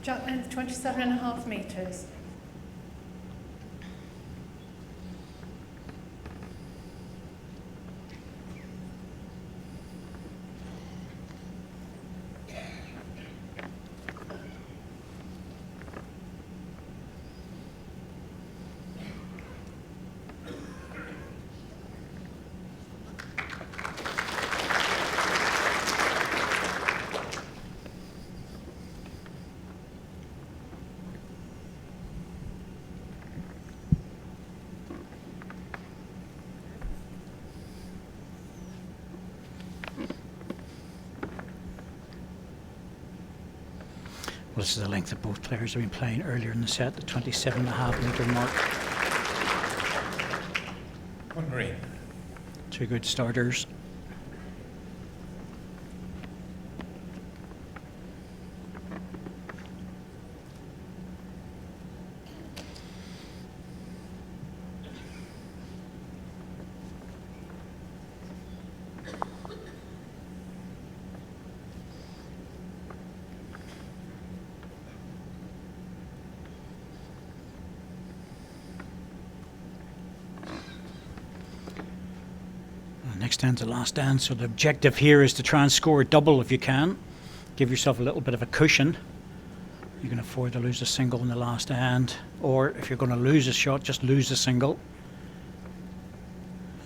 Jack length 27.5 metres. Well, this is the length that both players have been playing earlier in the set, the 27.5 metre mark. One green. Two good starters. Next hand's the last hand, so the objective here is to try and score a double if you can. Give yourself a little bit of a cushion. You can afford to lose a single in the last hand, or if you're going to lose a shot, just lose a single.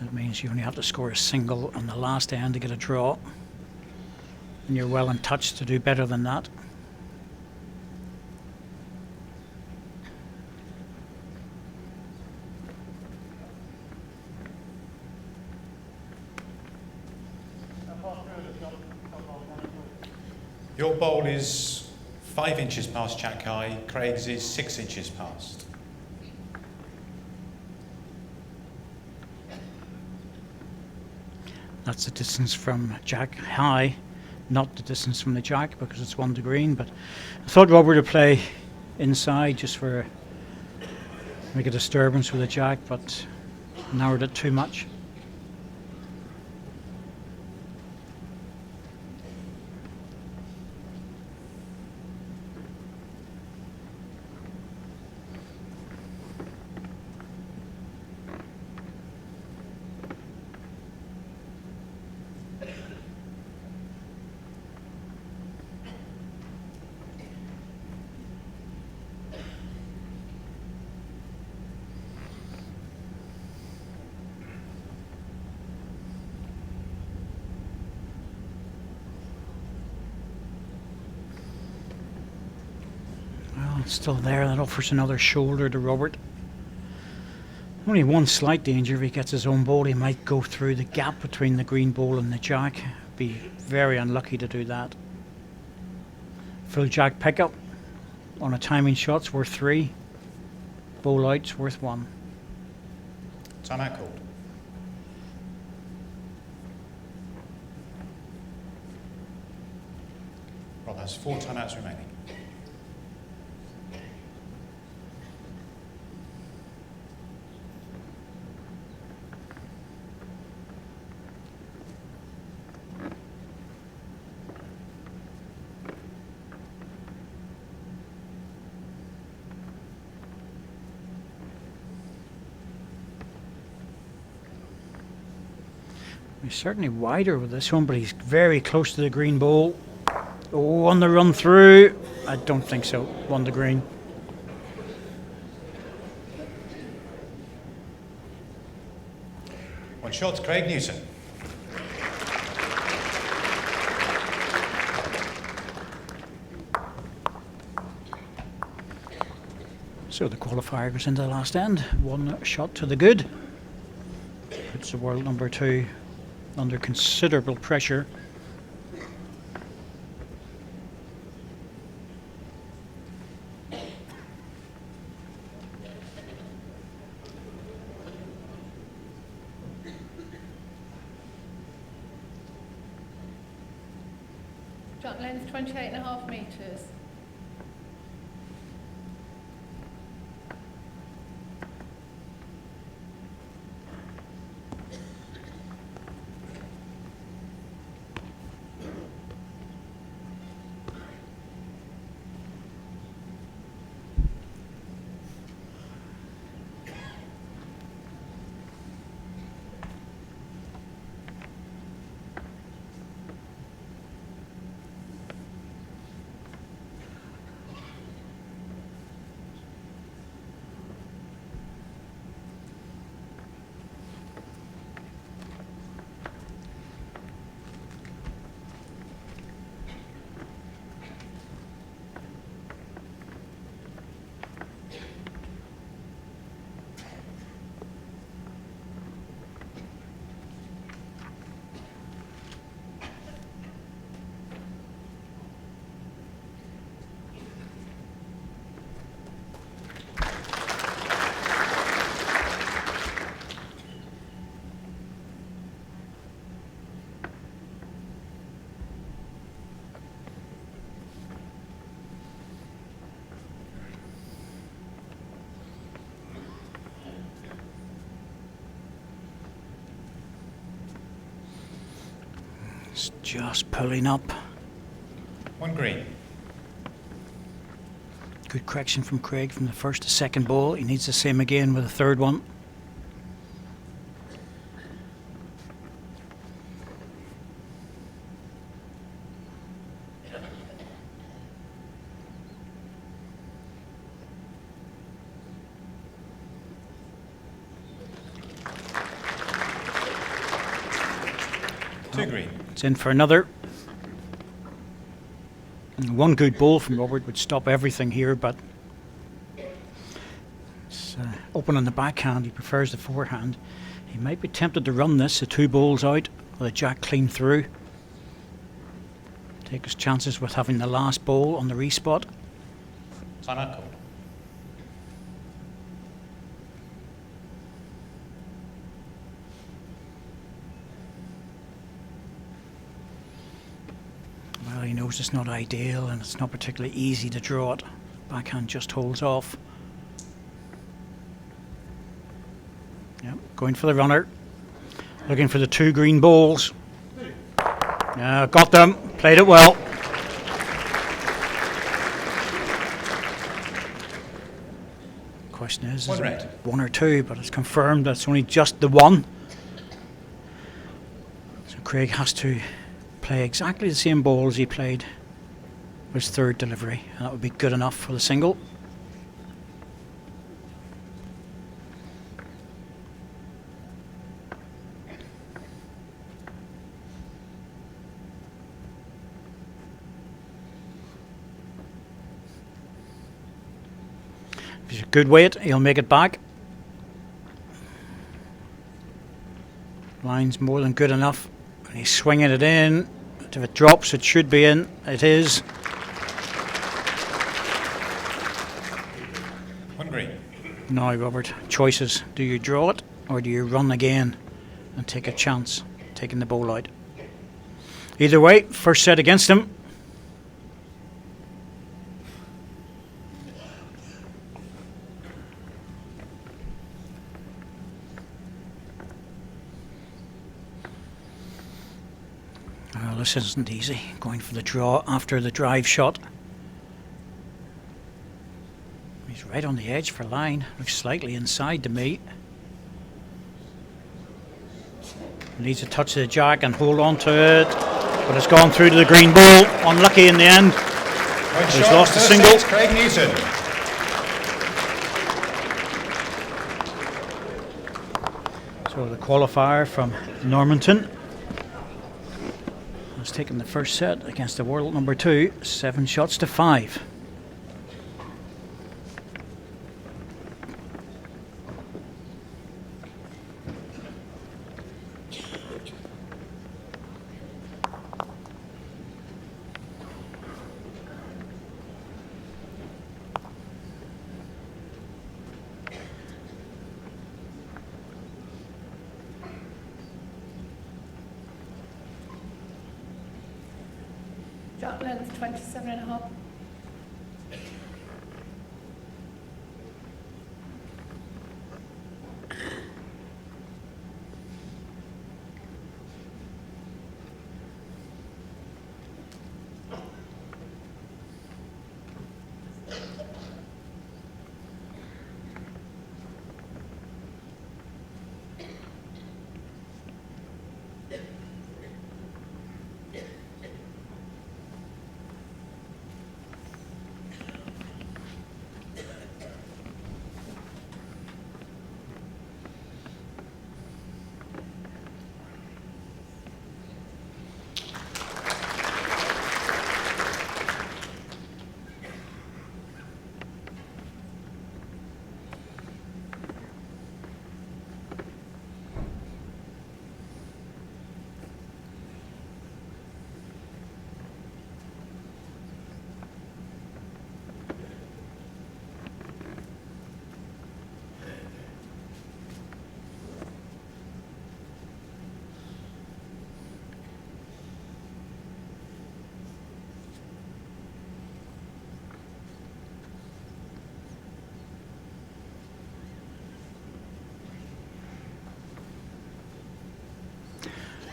That means you only have to score a single on the last hand to get a draw, and you're well in touch to do better than that. Your bowl is 5 inches past Jack high. Craig's is 6 inches past. That's the distance from Jack high, not the distance from the Jack, because it's 1 to green. But I thought Robert would play inside just for make a disturbance with the Jack, but narrowed it too much. It's still there. That offers another shoulder to Robert. Only one slight danger: if he gets his own ball, he might go through the gap between the green ball and the Jack. Be very unlucky to do that. Full Jack pickup on a timing shot's worth 3. Bowl out's worth 1. Timeout called. Rob has 4 timeouts remaining. He's certainly wider with this one, but he's very close to the green ball. Oh, on the run through. I don't think so. 1 to green. One shot, Craig Newton. So the qualifier goes into the last end. 1 shot to the good. Puts the world number 2 under considerable pressure. Jack length 28.5 metres. It's just pulling up. 1 green. Good correction from Craig from the first to second ball. He needs the same again with the third one. Green. It's in for another. And one good ball from Robert would stop everything here, but it's open on the backhand. He prefers the forehand. He might be tempted to run this, the 2 balls out, with a jack clean through. Take his chances with having the last ball on the respot. Time out call. Well, he knows it's not ideal and it's not particularly easy to draw it. Backhand just holds off. Yep, going for the runner. Looking for the 2 green balls. Got them. Played it well. Question is One it red. 1 or 2, but it's confirmed that it's only just the 1. So Craig has to play exactly the same ball as he played with his third delivery, and that would be good enough for the single. If he's a good weight, he'll make it back. Line's more than good enough. And he's swinging it in. If it drops, it should be in. It is. 1 green. Now, Robert, choices. Do you draw it or do you run again and take a chance taking the ball out? Either way, first set against him. Well, this isn't easy. Going for the draw after the drive shot. He's right on the edge for line. Looks slightly inside to me. Needs to touch the jack and hold on to it. But it's gone through to the green ball. Unlucky in the end. He's lost the single. It's Craig Newton. So the qualifier from Normanton has taken the first set against the world number 2, 7 shots to 5. Shot length 27.5.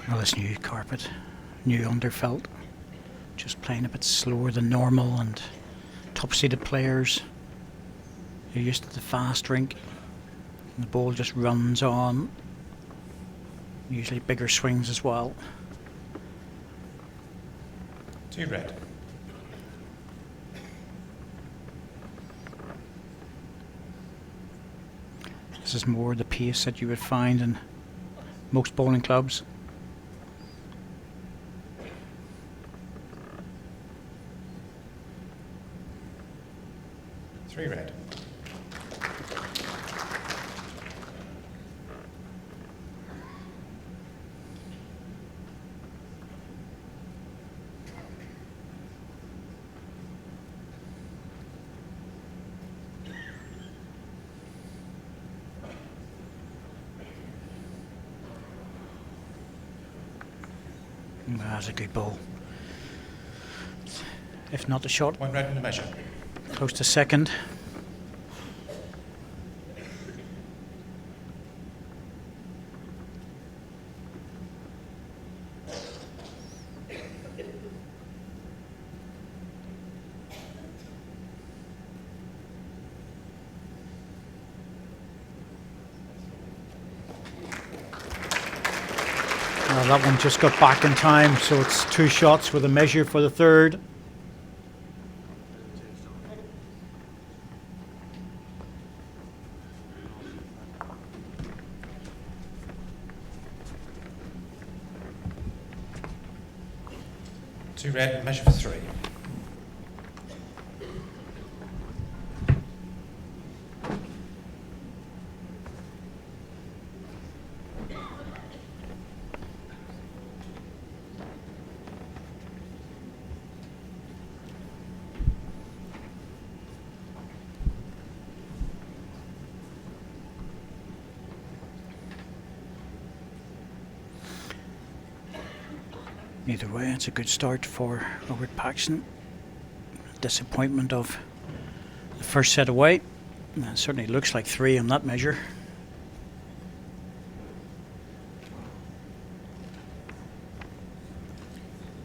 Well, this new carpet New Underfelt. Just playing a bit slower than normal, and top-seeded players are used to the fast rink. And the ball just runs on. Usually bigger swings as well. 2 red. This is more the pace that you would find in most bowling clubs. Three red. That's a good ball. If not the shot, 1 red in the measure. close to second. That one just got back in time, so it's 2 shots with a measure for the third. Two red, measure for 3. Either way, it's a good start for Robert Paxton. Disappointment of the first set away. It certainly looks like 3 on that measure.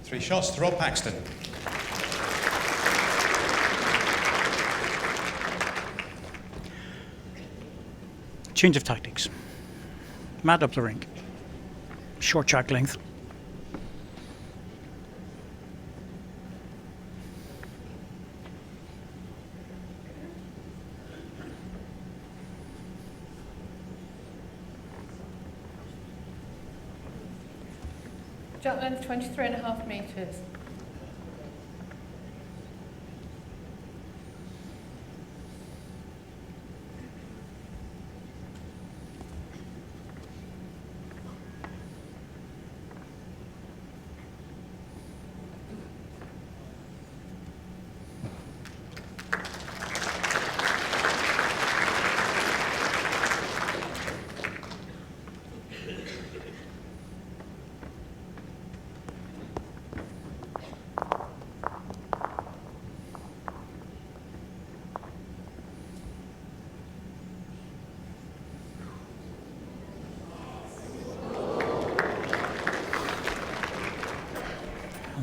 Three shots to Rob Paxton. Change of tactics. Mat up the rink. Short track length. Jump length 23.5 metres.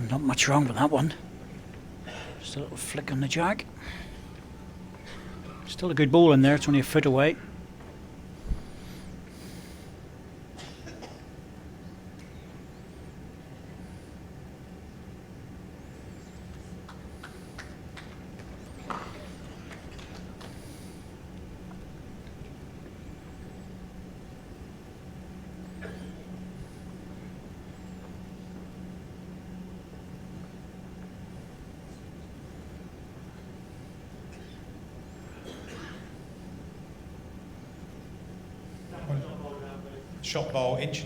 Not much wrong with that one. Just a little flick on the jack. Still a good ball in there, it's only a foot away. Shot ball, 1.5 inches.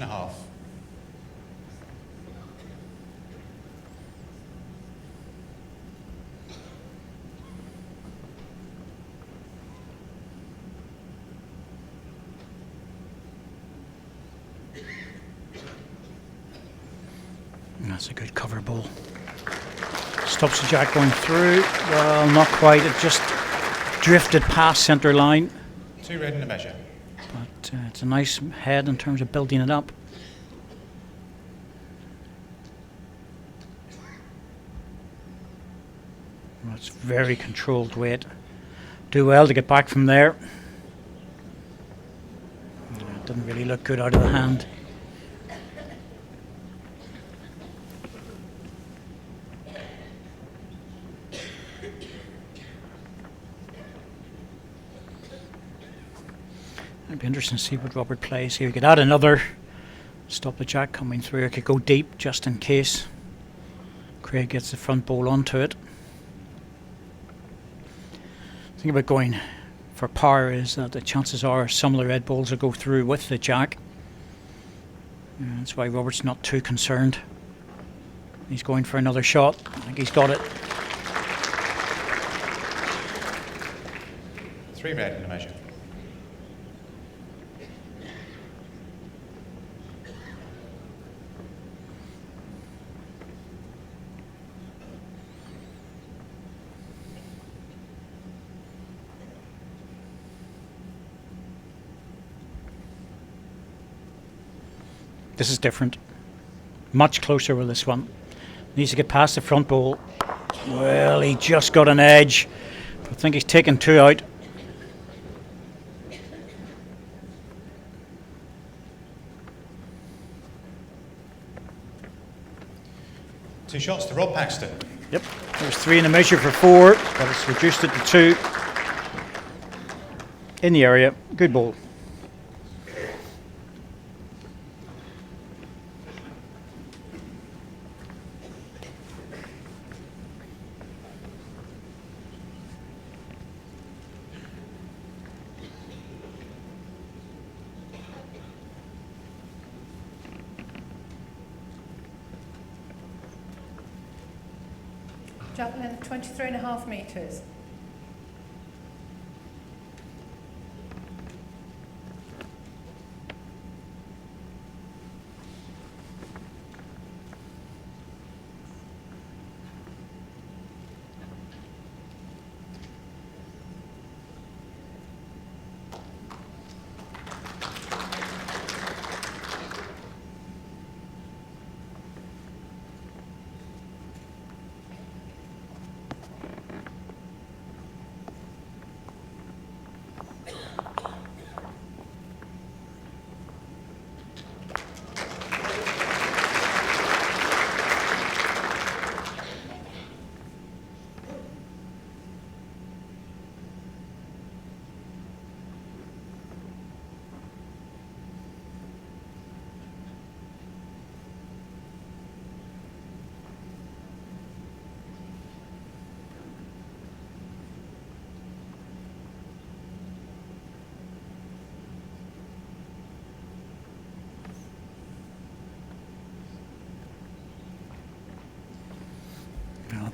That's a good cover ball. Stops the jack going through. Well, not quite. It just drifted past centre line. 2 red in the measure. But it's a nice head in terms of building it up. It's very controlled weight. Do well to get back from there. It didn't really look good out of the hand. It'd be interesting to see what Robert plays here. He could add another, stop the jack coming through. It could go deep just in case Craig gets the front bowl onto it. The thing about going for par is that the chances are some of the red balls will go through with the jack. That's why Robert's not too concerned. He's going for another shot. I think he's got it. 3 red in the measure. This is different. Much closer with this one. Needs to get past the front bowl. Well, he just got an edge. I think he's taken 2 out. Two shots to Rob Paxton. Yep, there's 3 in the measure for 4, but it's reduced it to 2. In the area, good ball. Jack length 23.5 metres.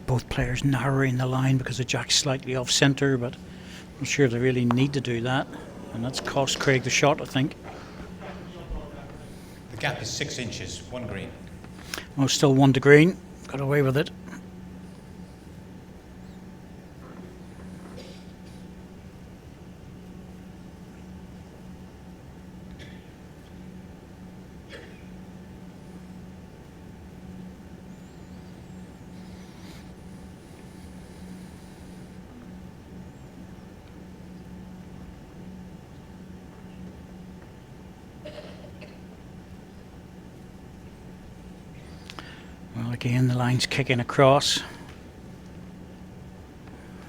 Both players narrowing the line because the jack's slightly off centre, but I'm not sure they really need to do that. And that's cost Craig the shot, I think. The gap is 6 inches, 1 green. Oh, still 1 to green. Got away with it. Well, again, the line's kicking across.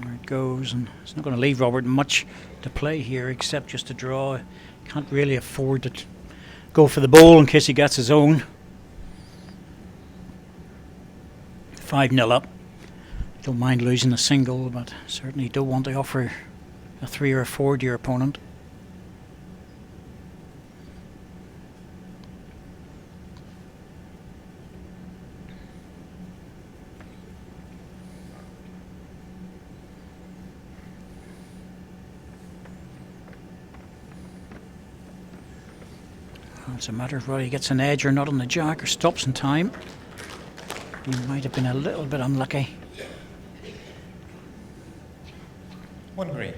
There it goes, and it's not going to leave Robert much to play here except just to draw. Can't really afford to go for the bowl in case he gets his own. 5-0 up. Don't mind losing a single, but certainly don't want to offer a 3 or a 4 to your opponent. It's a matter of whether he gets an edge or not on the jack or stops in time. He might have been a little bit unlucky. 1 green.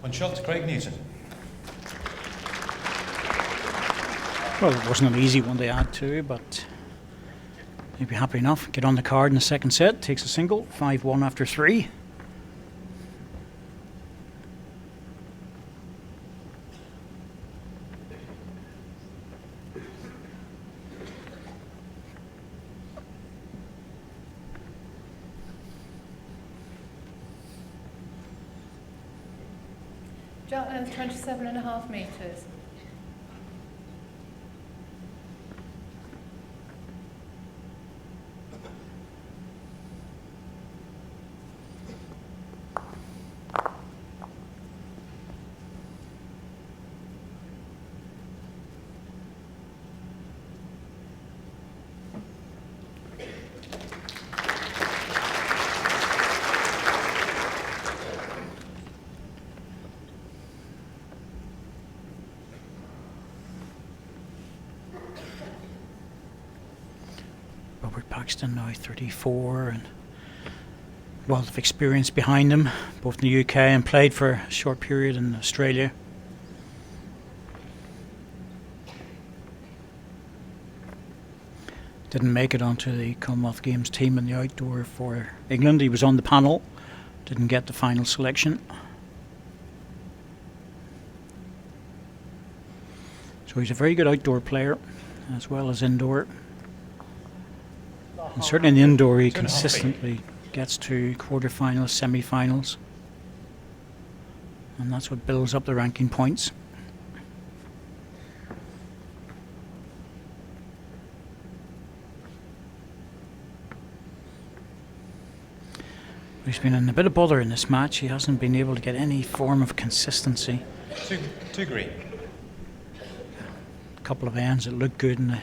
One shot to Craig Newton. Well, it wasn't an easy one to add to, but he'd be happy enough. Get on the card in the second set, takes a single, 5-1 after 3. Jump length 27.5 metres. Robert Paxton now 34 and wealth of experience behind him, both in the UK and played for a short period in Australia. Didn't make it onto the Commonwealth Games team in the outdoor for England. He was on the panel, didn't get the final selection. So he's a very good outdoor player as well as indoor. And certainly in the indoor he consistently gets to quarterfinals, semi-finals. And that's what builds up the ranking points. He's been in a bit of bother in this match. He hasn't been able to get any form of consistency. Two green. A couple of ends that looked good in the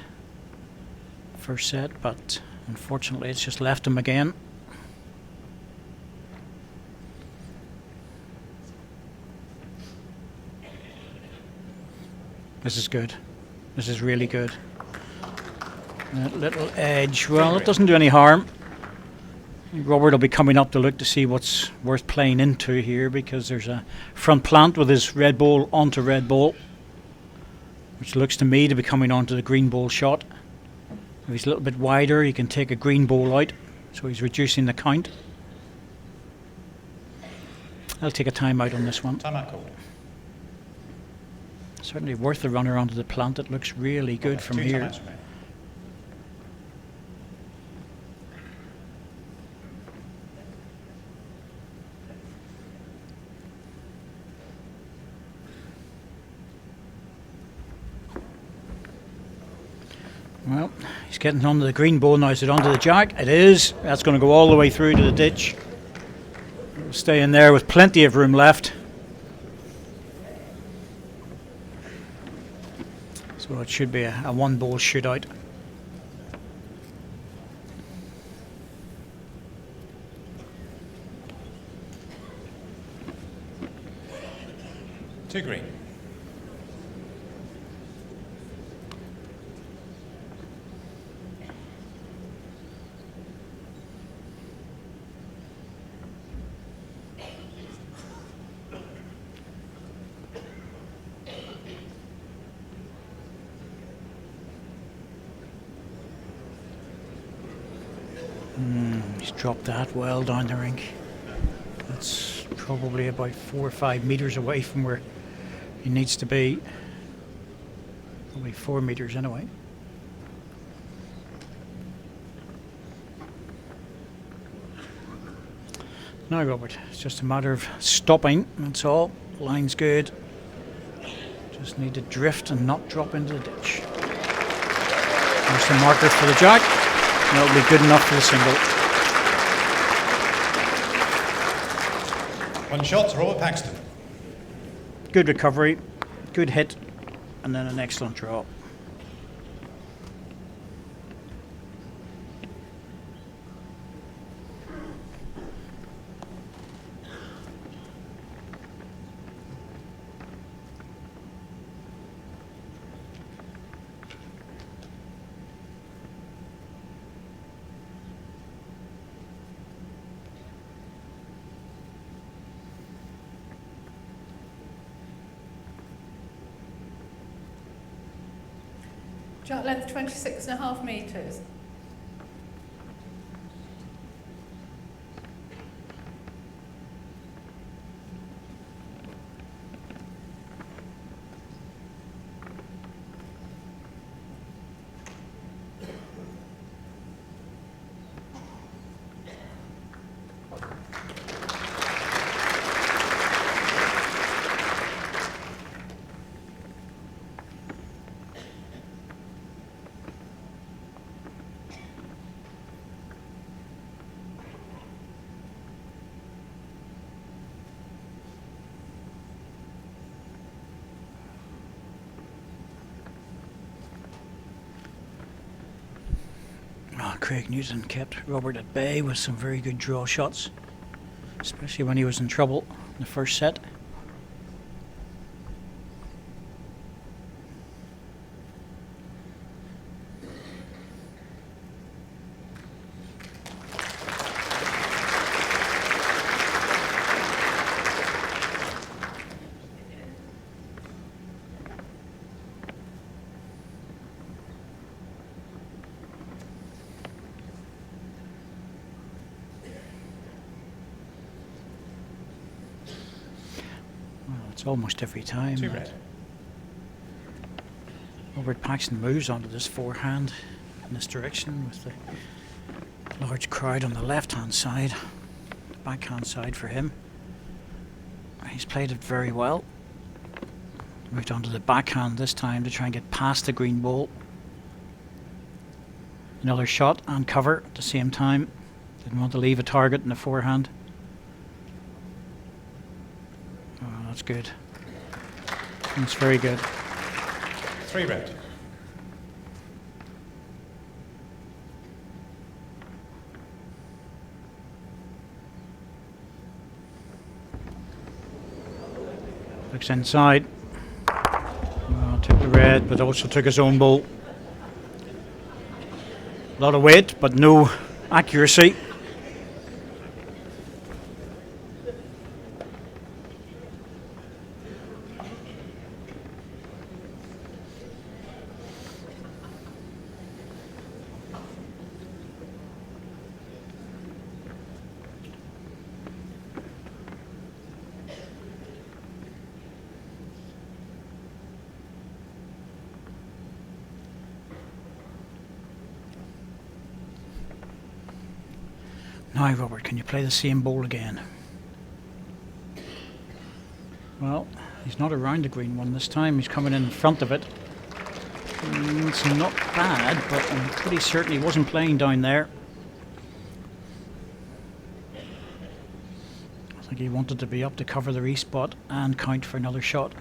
first set, but unfortunately it's just left him again. This is good. This is really good. That little edge, well, it doesn't do any harm. Robert will be coming up to look to see what's worth playing into here, because there's a front plant with his red ball onto red ball, which looks to me to be coming onto the green ball shot. If he's a little bit wider, he can take a green ball out, so he's reducing the count. I'll take a time out on this one. Time out called. Certainly worth the runner onto the plant. It looks really good from here. Timeouts remaining. Well, he's getting onto the green ball now. Is it onto the jack? It is. That's going to go all the way through to the ditch. It'll stay in there with plenty of room left. So it should be a one ball shootout. Two green. He's dropped that well down the rink. That's probably about 4 or 5 meters away from where he needs to be. Probably 4 meters anyway. Now, Robert, it's just a matter of stopping, that's all. Line's good. Just need to drift and not drop into the ditch. There's the marker for the jack. That'll be good enough for the single. One shot to Robert Paxton. Good recovery, good hit, and then an excellent draw. Shot length 26.5 metres. Craig Newton kept Robert at bay with some very good draw shots, especially when he was in trouble in the first set. Almost every time. 2 red. Robert Paxton moves onto this forehand in this direction with the large crowd on the left-hand side, the backhand side for him. He's played it very well. Moved on to the backhand this time to try and get past the green ball. Another shot and cover at the same time. Didn't want to leave a target in the forehand. That's good. That's very good. 3 red. Looks inside. Well, took the red, but also took his own ball. A lot of weight, but no accuracy. Now, Robert, can you play the same ball again? Well, he's not around the green one this time. He's coming in front of it. It's not bad, but I'm pretty certain he wasn't playing down there. I think he wanted to be up to cover the respot and count for another shot.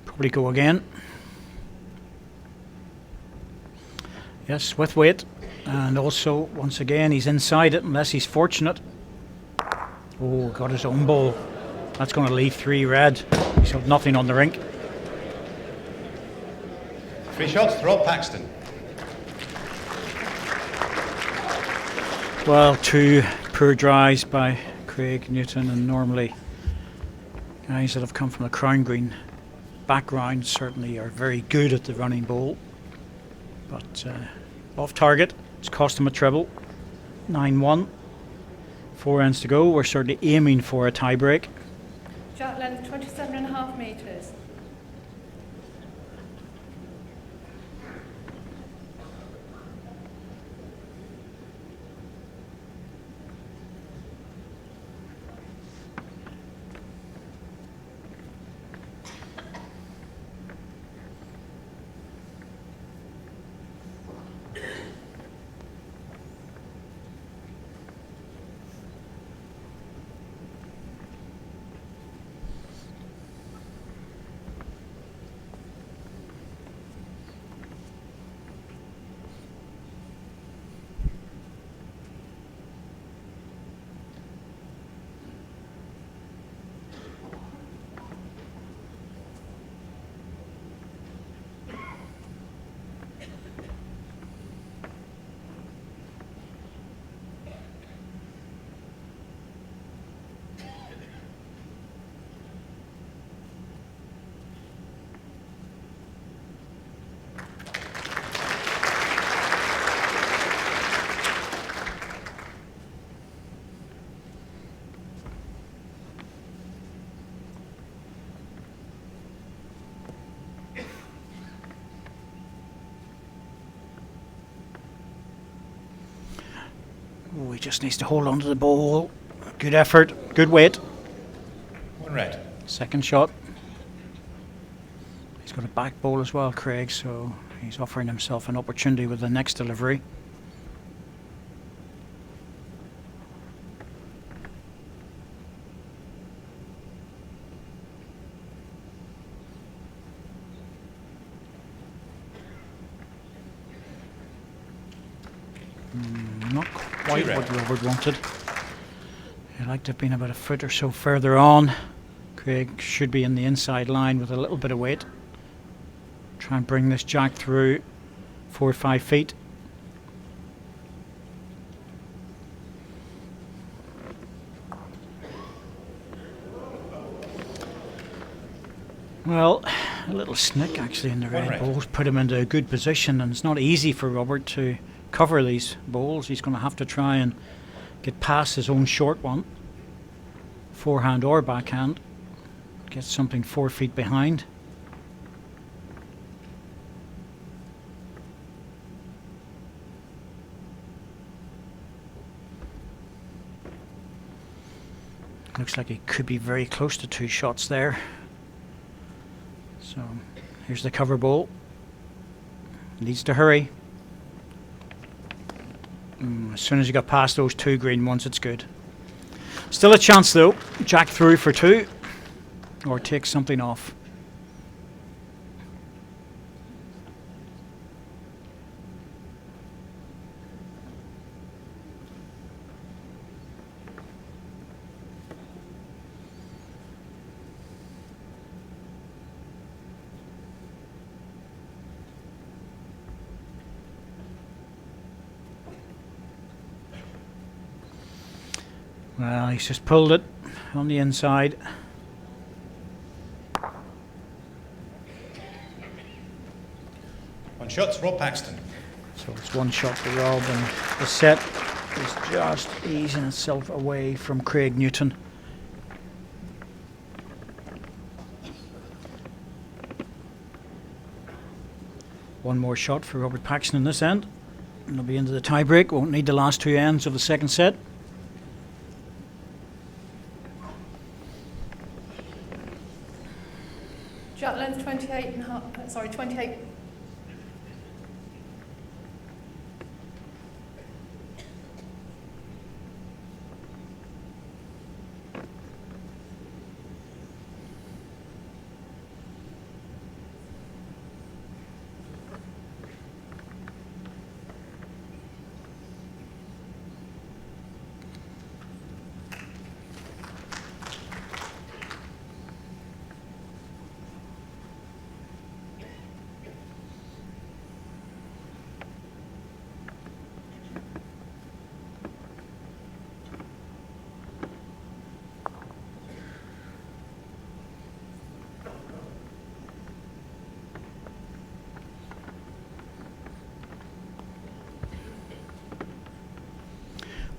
Probably go again. Yes, with weight. And also, once again, he's inside it unless he's fortunate. Oh, got his own ball. That's going to leave 3 red. He's got nothing on the rink. 3 shots to Rob Paxton. Well, 2 poor drives by Craig Newton, and normally guys that have come from the Crown Green background certainly are very good at the running ball. But off target, it's cost him a treble. 9-1. 4 ends to go. We're certainly aiming for a tie break. Shot length 27.5 metres. he just needs to hold on to the ball. Good effort, good weight. 1 red. Second shot. He's got a back ball as well, Craig, so he's offering himself an opportunity with the next delivery. Not quite what Robert wanted. He'd like to have been about a foot or so further on. Craig should be in the inside line with a little bit of weight. Try and bring this jack through 4 or 5 feet. Well, a little snick actually in the red balls put him into a good position, and it's not easy for Robert to cover these balls. He's going to have to try and get past his own short one, forehand or backhand, get something 4 feet behind. Looks like he could be very close to 2 shots there. So here's the cover ball. Needs to hurry. As soon as you got past those 2 green ones, it's good. Still a chance though. Jack through for 2, or take something off. Well, he's just pulled it on the inside. One shot, Rob Paxton. So it's 1 shot to Rob, and the set is just easing itself away from Craig Newton. One more shot for Robert Paxton in this end, and he'll be into the tie break. Won't need the last 2 ends of the second set. Jack length 28.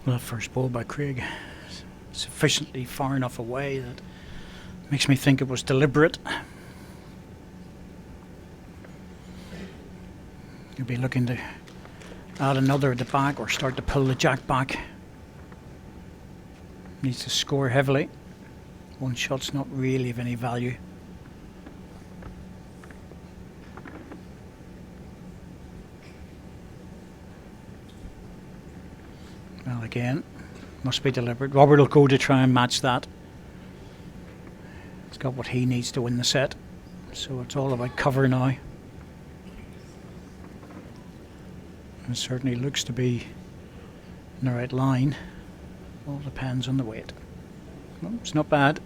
Well, that first ball by Craig is sufficiently far enough away that makes me think it was deliberate. You'll be looking to add another at the back or start to pull the jack back. Needs to score heavily. 1 shot's not really of any value. Well, again, must be deliberate. Robert will go to try and match that. He's got what he needs to win the set, so it's all about cover now. It certainly looks to be in the right line. All depends on the weight. Well, it's not bad.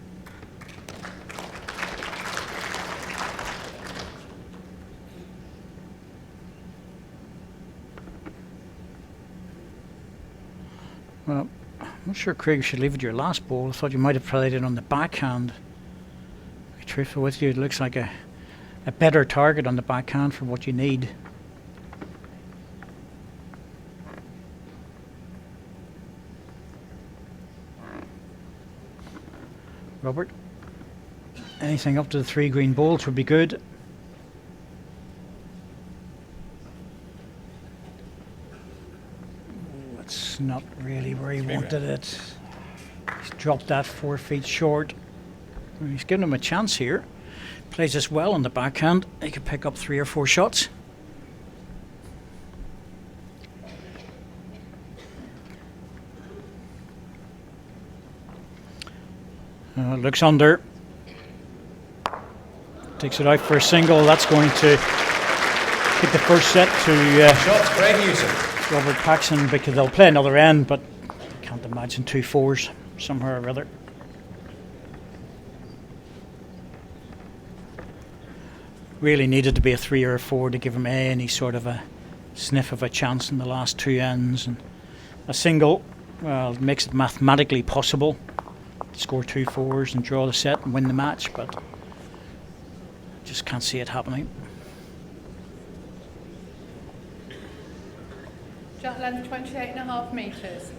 Well, I'm not sure Craig should leave it your last ball. I thought you might have played it on the backhand. To be truthful with you, it looks like a better target on the backhand for what you need. Robert, anything up to the 3 green balls would be good. Let's It's not really where he wanted it. He's dropped that 4 feet short. He's given him a chance here. Plays this well on the backhand. He could pick up 3 or 4 shots. Looks under. Takes it out for a single. That's going to keep the first set to Shots, Craig Newton. Robert Paxton, because they'll play another end, but I can't imagine 2 4s somewhere or other. Really needed to be a 3 or a 4 to give him any sort of a sniff of a chance in the last 2 ends. And a single, well, it makes it mathematically possible to score 2 4s and draw the set and win the match, but just can't see it happening. Shot length 28.5 metres.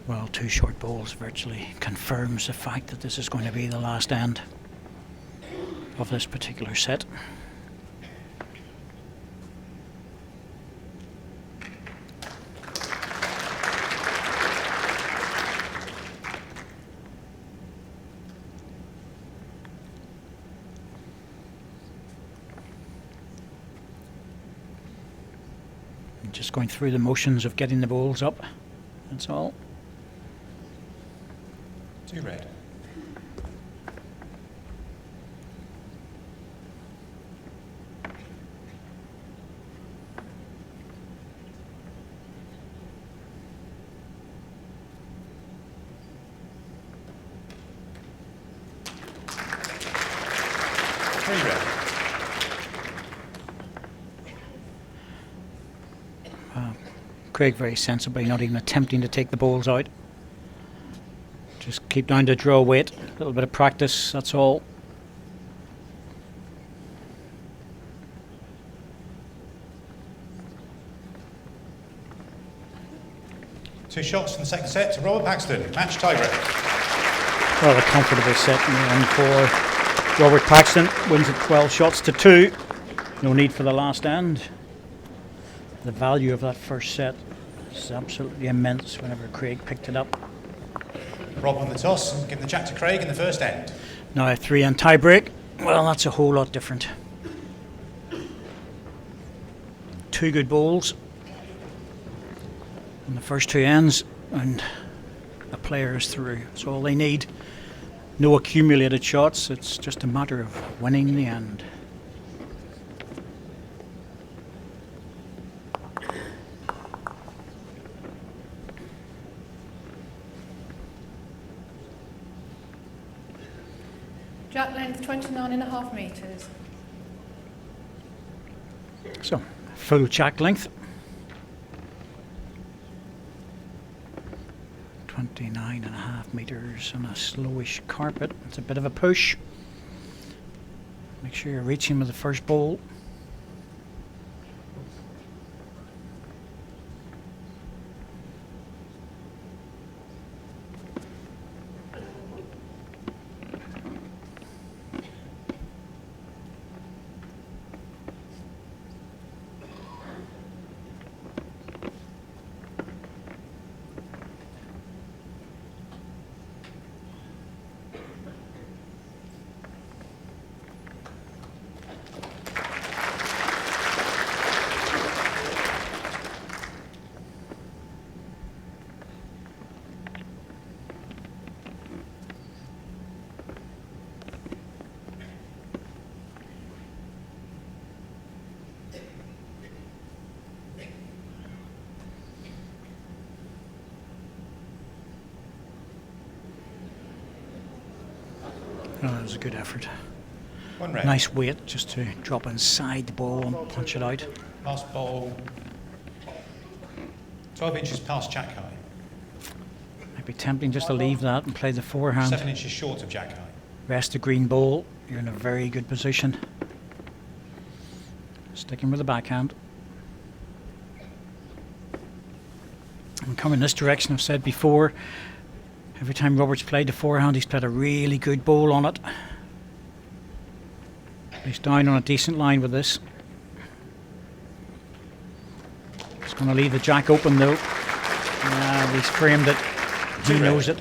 Well, 2 short balls virtually confirms the fact that this is going to be the last end of this particular set. And just going through the motions of getting the balls up, that's all. 2 red. Craig very sensibly not even attempting to take the balls out. Just keep down to draw weight, a little bit of practice, that's all. Two shots in the second set to Robert Paxton, match tiebreak. Well, a comfortable set in the end for Robert Paxton. Wins it 12 shots to 2. No need for the last end. The value of that first set is absolutely immense whenever Craig picked it up. Rob won the toss and giving the jack to Craig in the first end. Now a 3-end tiebreak. Well, that's a whole lot different. 2 good balls in the first 2 ends, and the player is through. That's all they need. No accumulated shots. It's just a matter of winning the end. Jack length 29.5 metres. So, full jack length. 29.5 metres on a slowish carpet. It's a bit of a push. Make sure you're reaching with the first ball. Oh, that was a good effort. 1 red. Nice weight just to drop inside the ball and punch it out. Last ball, 12 inches past jack high. Might be tempting just to leave that and play the forehand. 7 inches short of jack high. Rest the green ball. You're in a very good position. Sticking with the backhand. And coming this direction, I've said before, every time Robert's played the forehand, he's played a really good ball on it. He's down on a decent line with this. He's going to leave the jack open though. He's framed it. He knows it.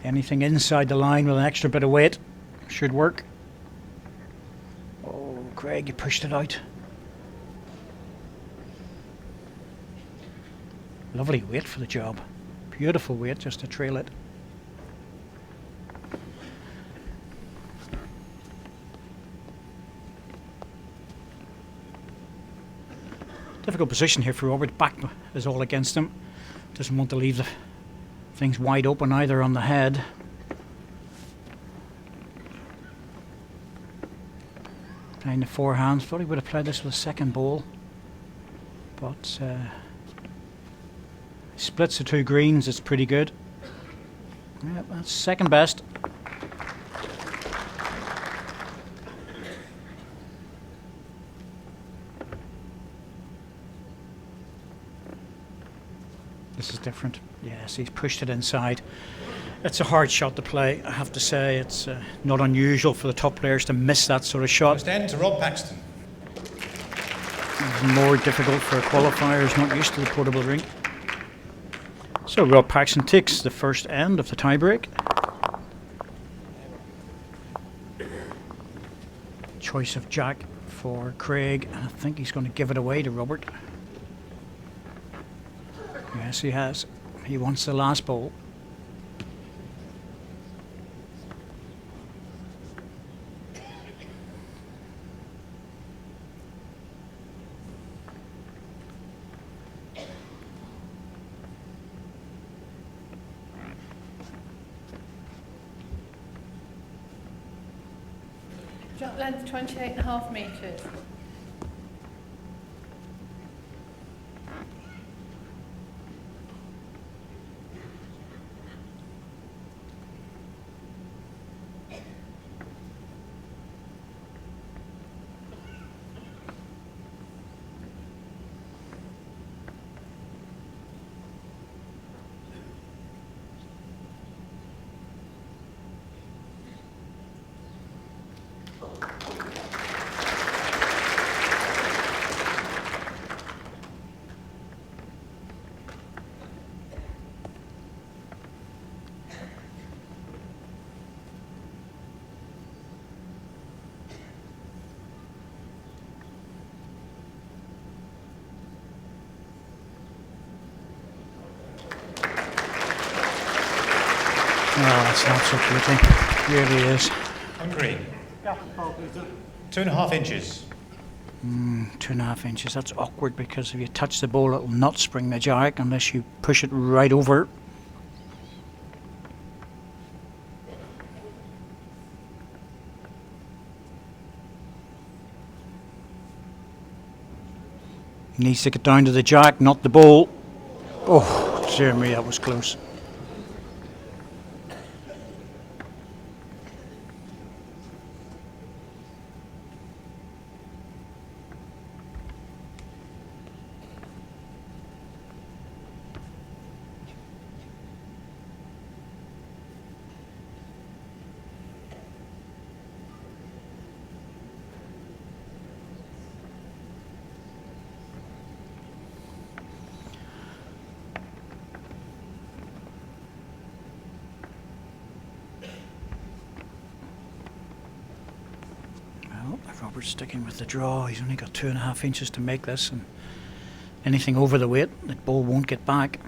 Anything inside the line with an extra bit of weight should work. Oh, Craig, you pushed it out. Lovely weight for the job. Beautiful weight just to trail it. Difficult position here for Robert. Back is all against him. Doesn't want to leave the things wide open either on the head. Playing the forehands. Thought he would have played this with a second ball. But splits the two greens. It's pretty good. Yeah, that's second best. This is different. Yes, he's pushed it inside. It's a hard shot to play, I have to say. It's not unusual for the top players to miss that sort of shot. First end to Rob Paxton. It's more difficult for a qualifier who's not used to the portable rink. So Rob Paxton takes the first end of the tiebreak. Choice of jack for Craig, and I think he's going to give it away to Robert. Yes, he has. He wants the last ball. Shot length 28.5 metres. Oh, that's not so pretty. Really is. On green. 2.5 inches. 2.5 inches. That's awkward because if you touch the ball, it will not spring the jack unless you push it right over. Needs to get down to the jack, not the ball. Oh, dear me, that was close. Robert's sticking with the draw. He's only got 2.5 inches to make this, and anything over the weight, the ball won't get back.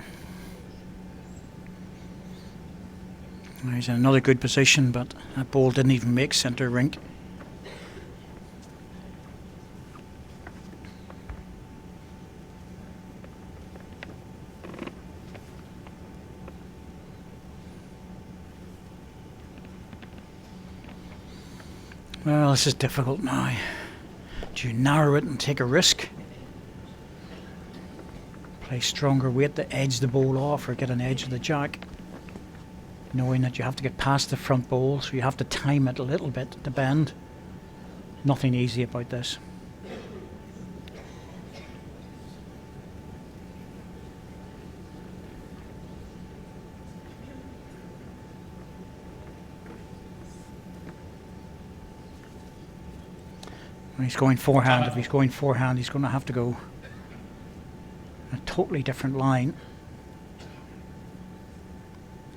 And he's in another good position, but that ball didn't even make centre rink. Well, this is difficult now. Do you narrow it and take a risk? Play stronger weight to edge the ball off or get an edge of the jack, knowing that you have to get past the front ball, so you have to time it a little bit to bend. Nothing easy about this. When he's going forehand, if he's going forehand, he's going to have to go a totally different line.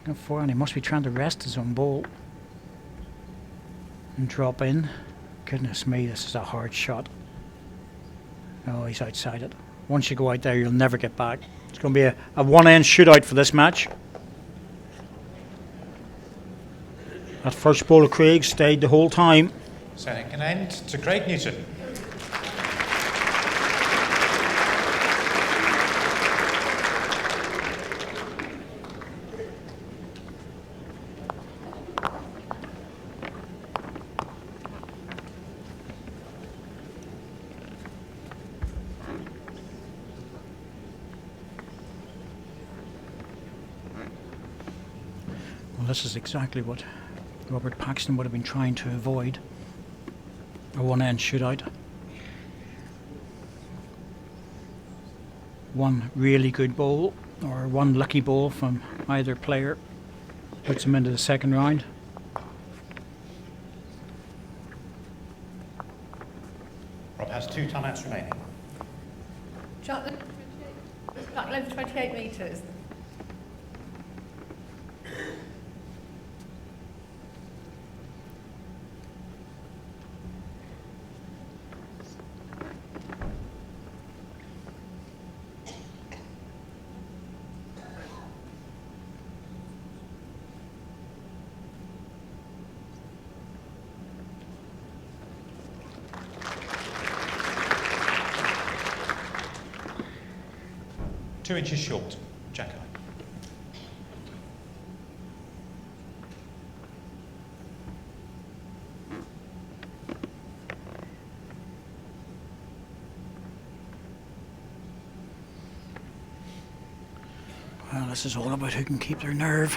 Go forehand, he must be trying to rest his own ball and drop in. Goodness me, this is a hard shot. Oh, he's outside it. Once you go out there, you'll never get back. It's going to be a one-end shootout for this match. That first ball of Craig stayed the whole time. So it can end to Craig Newton. Well, this is exactly what Robert Paxton would have been trying to avoid. A one-end shootout. One really good ball or one lucky ball from either player puts him into the second round. Rob has 2 timeouts remaining. Jack length 28 metres. Two inches short, Jack High. Well, this is all about who can keep their nerve.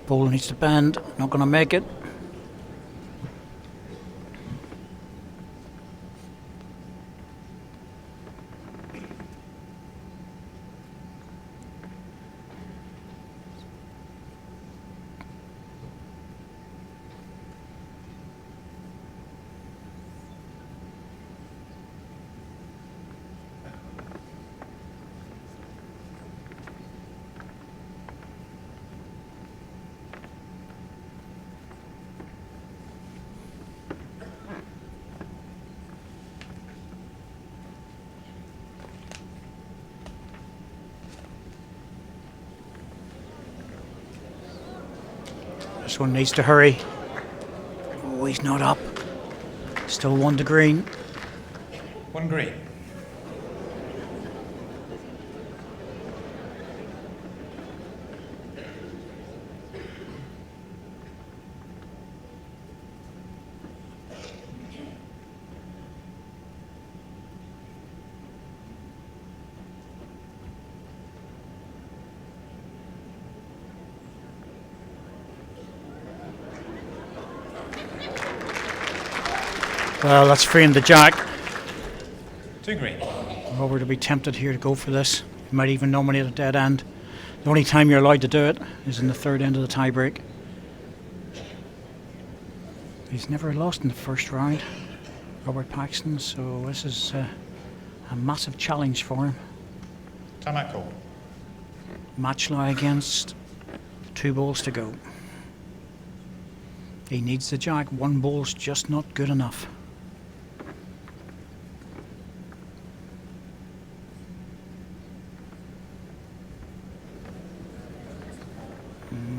Ball needs to bend, not going to make it. This one needs to hurry. Oh, he's not up. Still 1 to green. 1 green. Well, that's freeing the jack. 2 green. Robert will be tempted here to go for this. He might even nominate a dead end. The only time you're allowed to do it is in the third end of the tiebreak. He's never lost in the first round, Robert Paxton, so this is a massive challenge for him. Timeout call. Match lie against 2 balls to go. He needs the jack. 1 ball's just not good enough.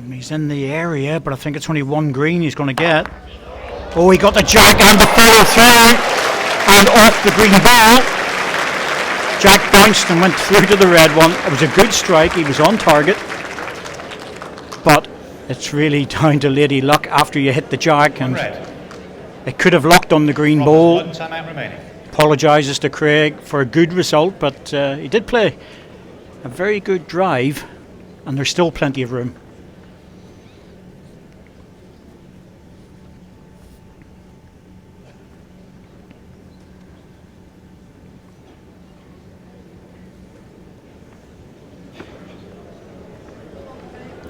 He's in the area, but I think it's only 1 green he's going to get. Oh, he got the jack and the follow through and off the green ball. Jack bounced and went through to the red one. It was a good strike. He was on target, but it's really down to lady luck after you hit the jack. And red. It could have locked on the green Roberts, ball. one timeout remaining. Apologises to Craig for a good result, but he did play a very good drive, and there's still plenty of room.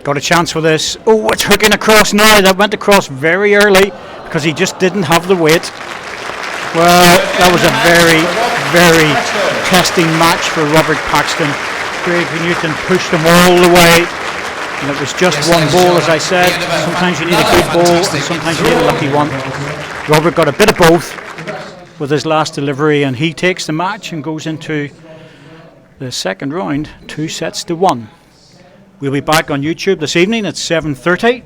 Got a chance for this. Oh, it's hooking across now. That went across very early because he just didn't have the weight. Well, that was a very, very testing match for Robert Paxton. Craig Newton pushed him all the way, and it was just one ball, as I said. Sometimes you need a good ball, and sometimes you need a lucky one. Robert got a bit of both with his last delivery, and he takes the match and goes into the second round 2-1. We'll be back on YouTube this evening at 7:30.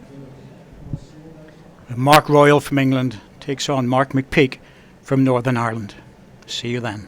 Mark Royal from England takes on Mark McPeak from Northern Ireland. See you then.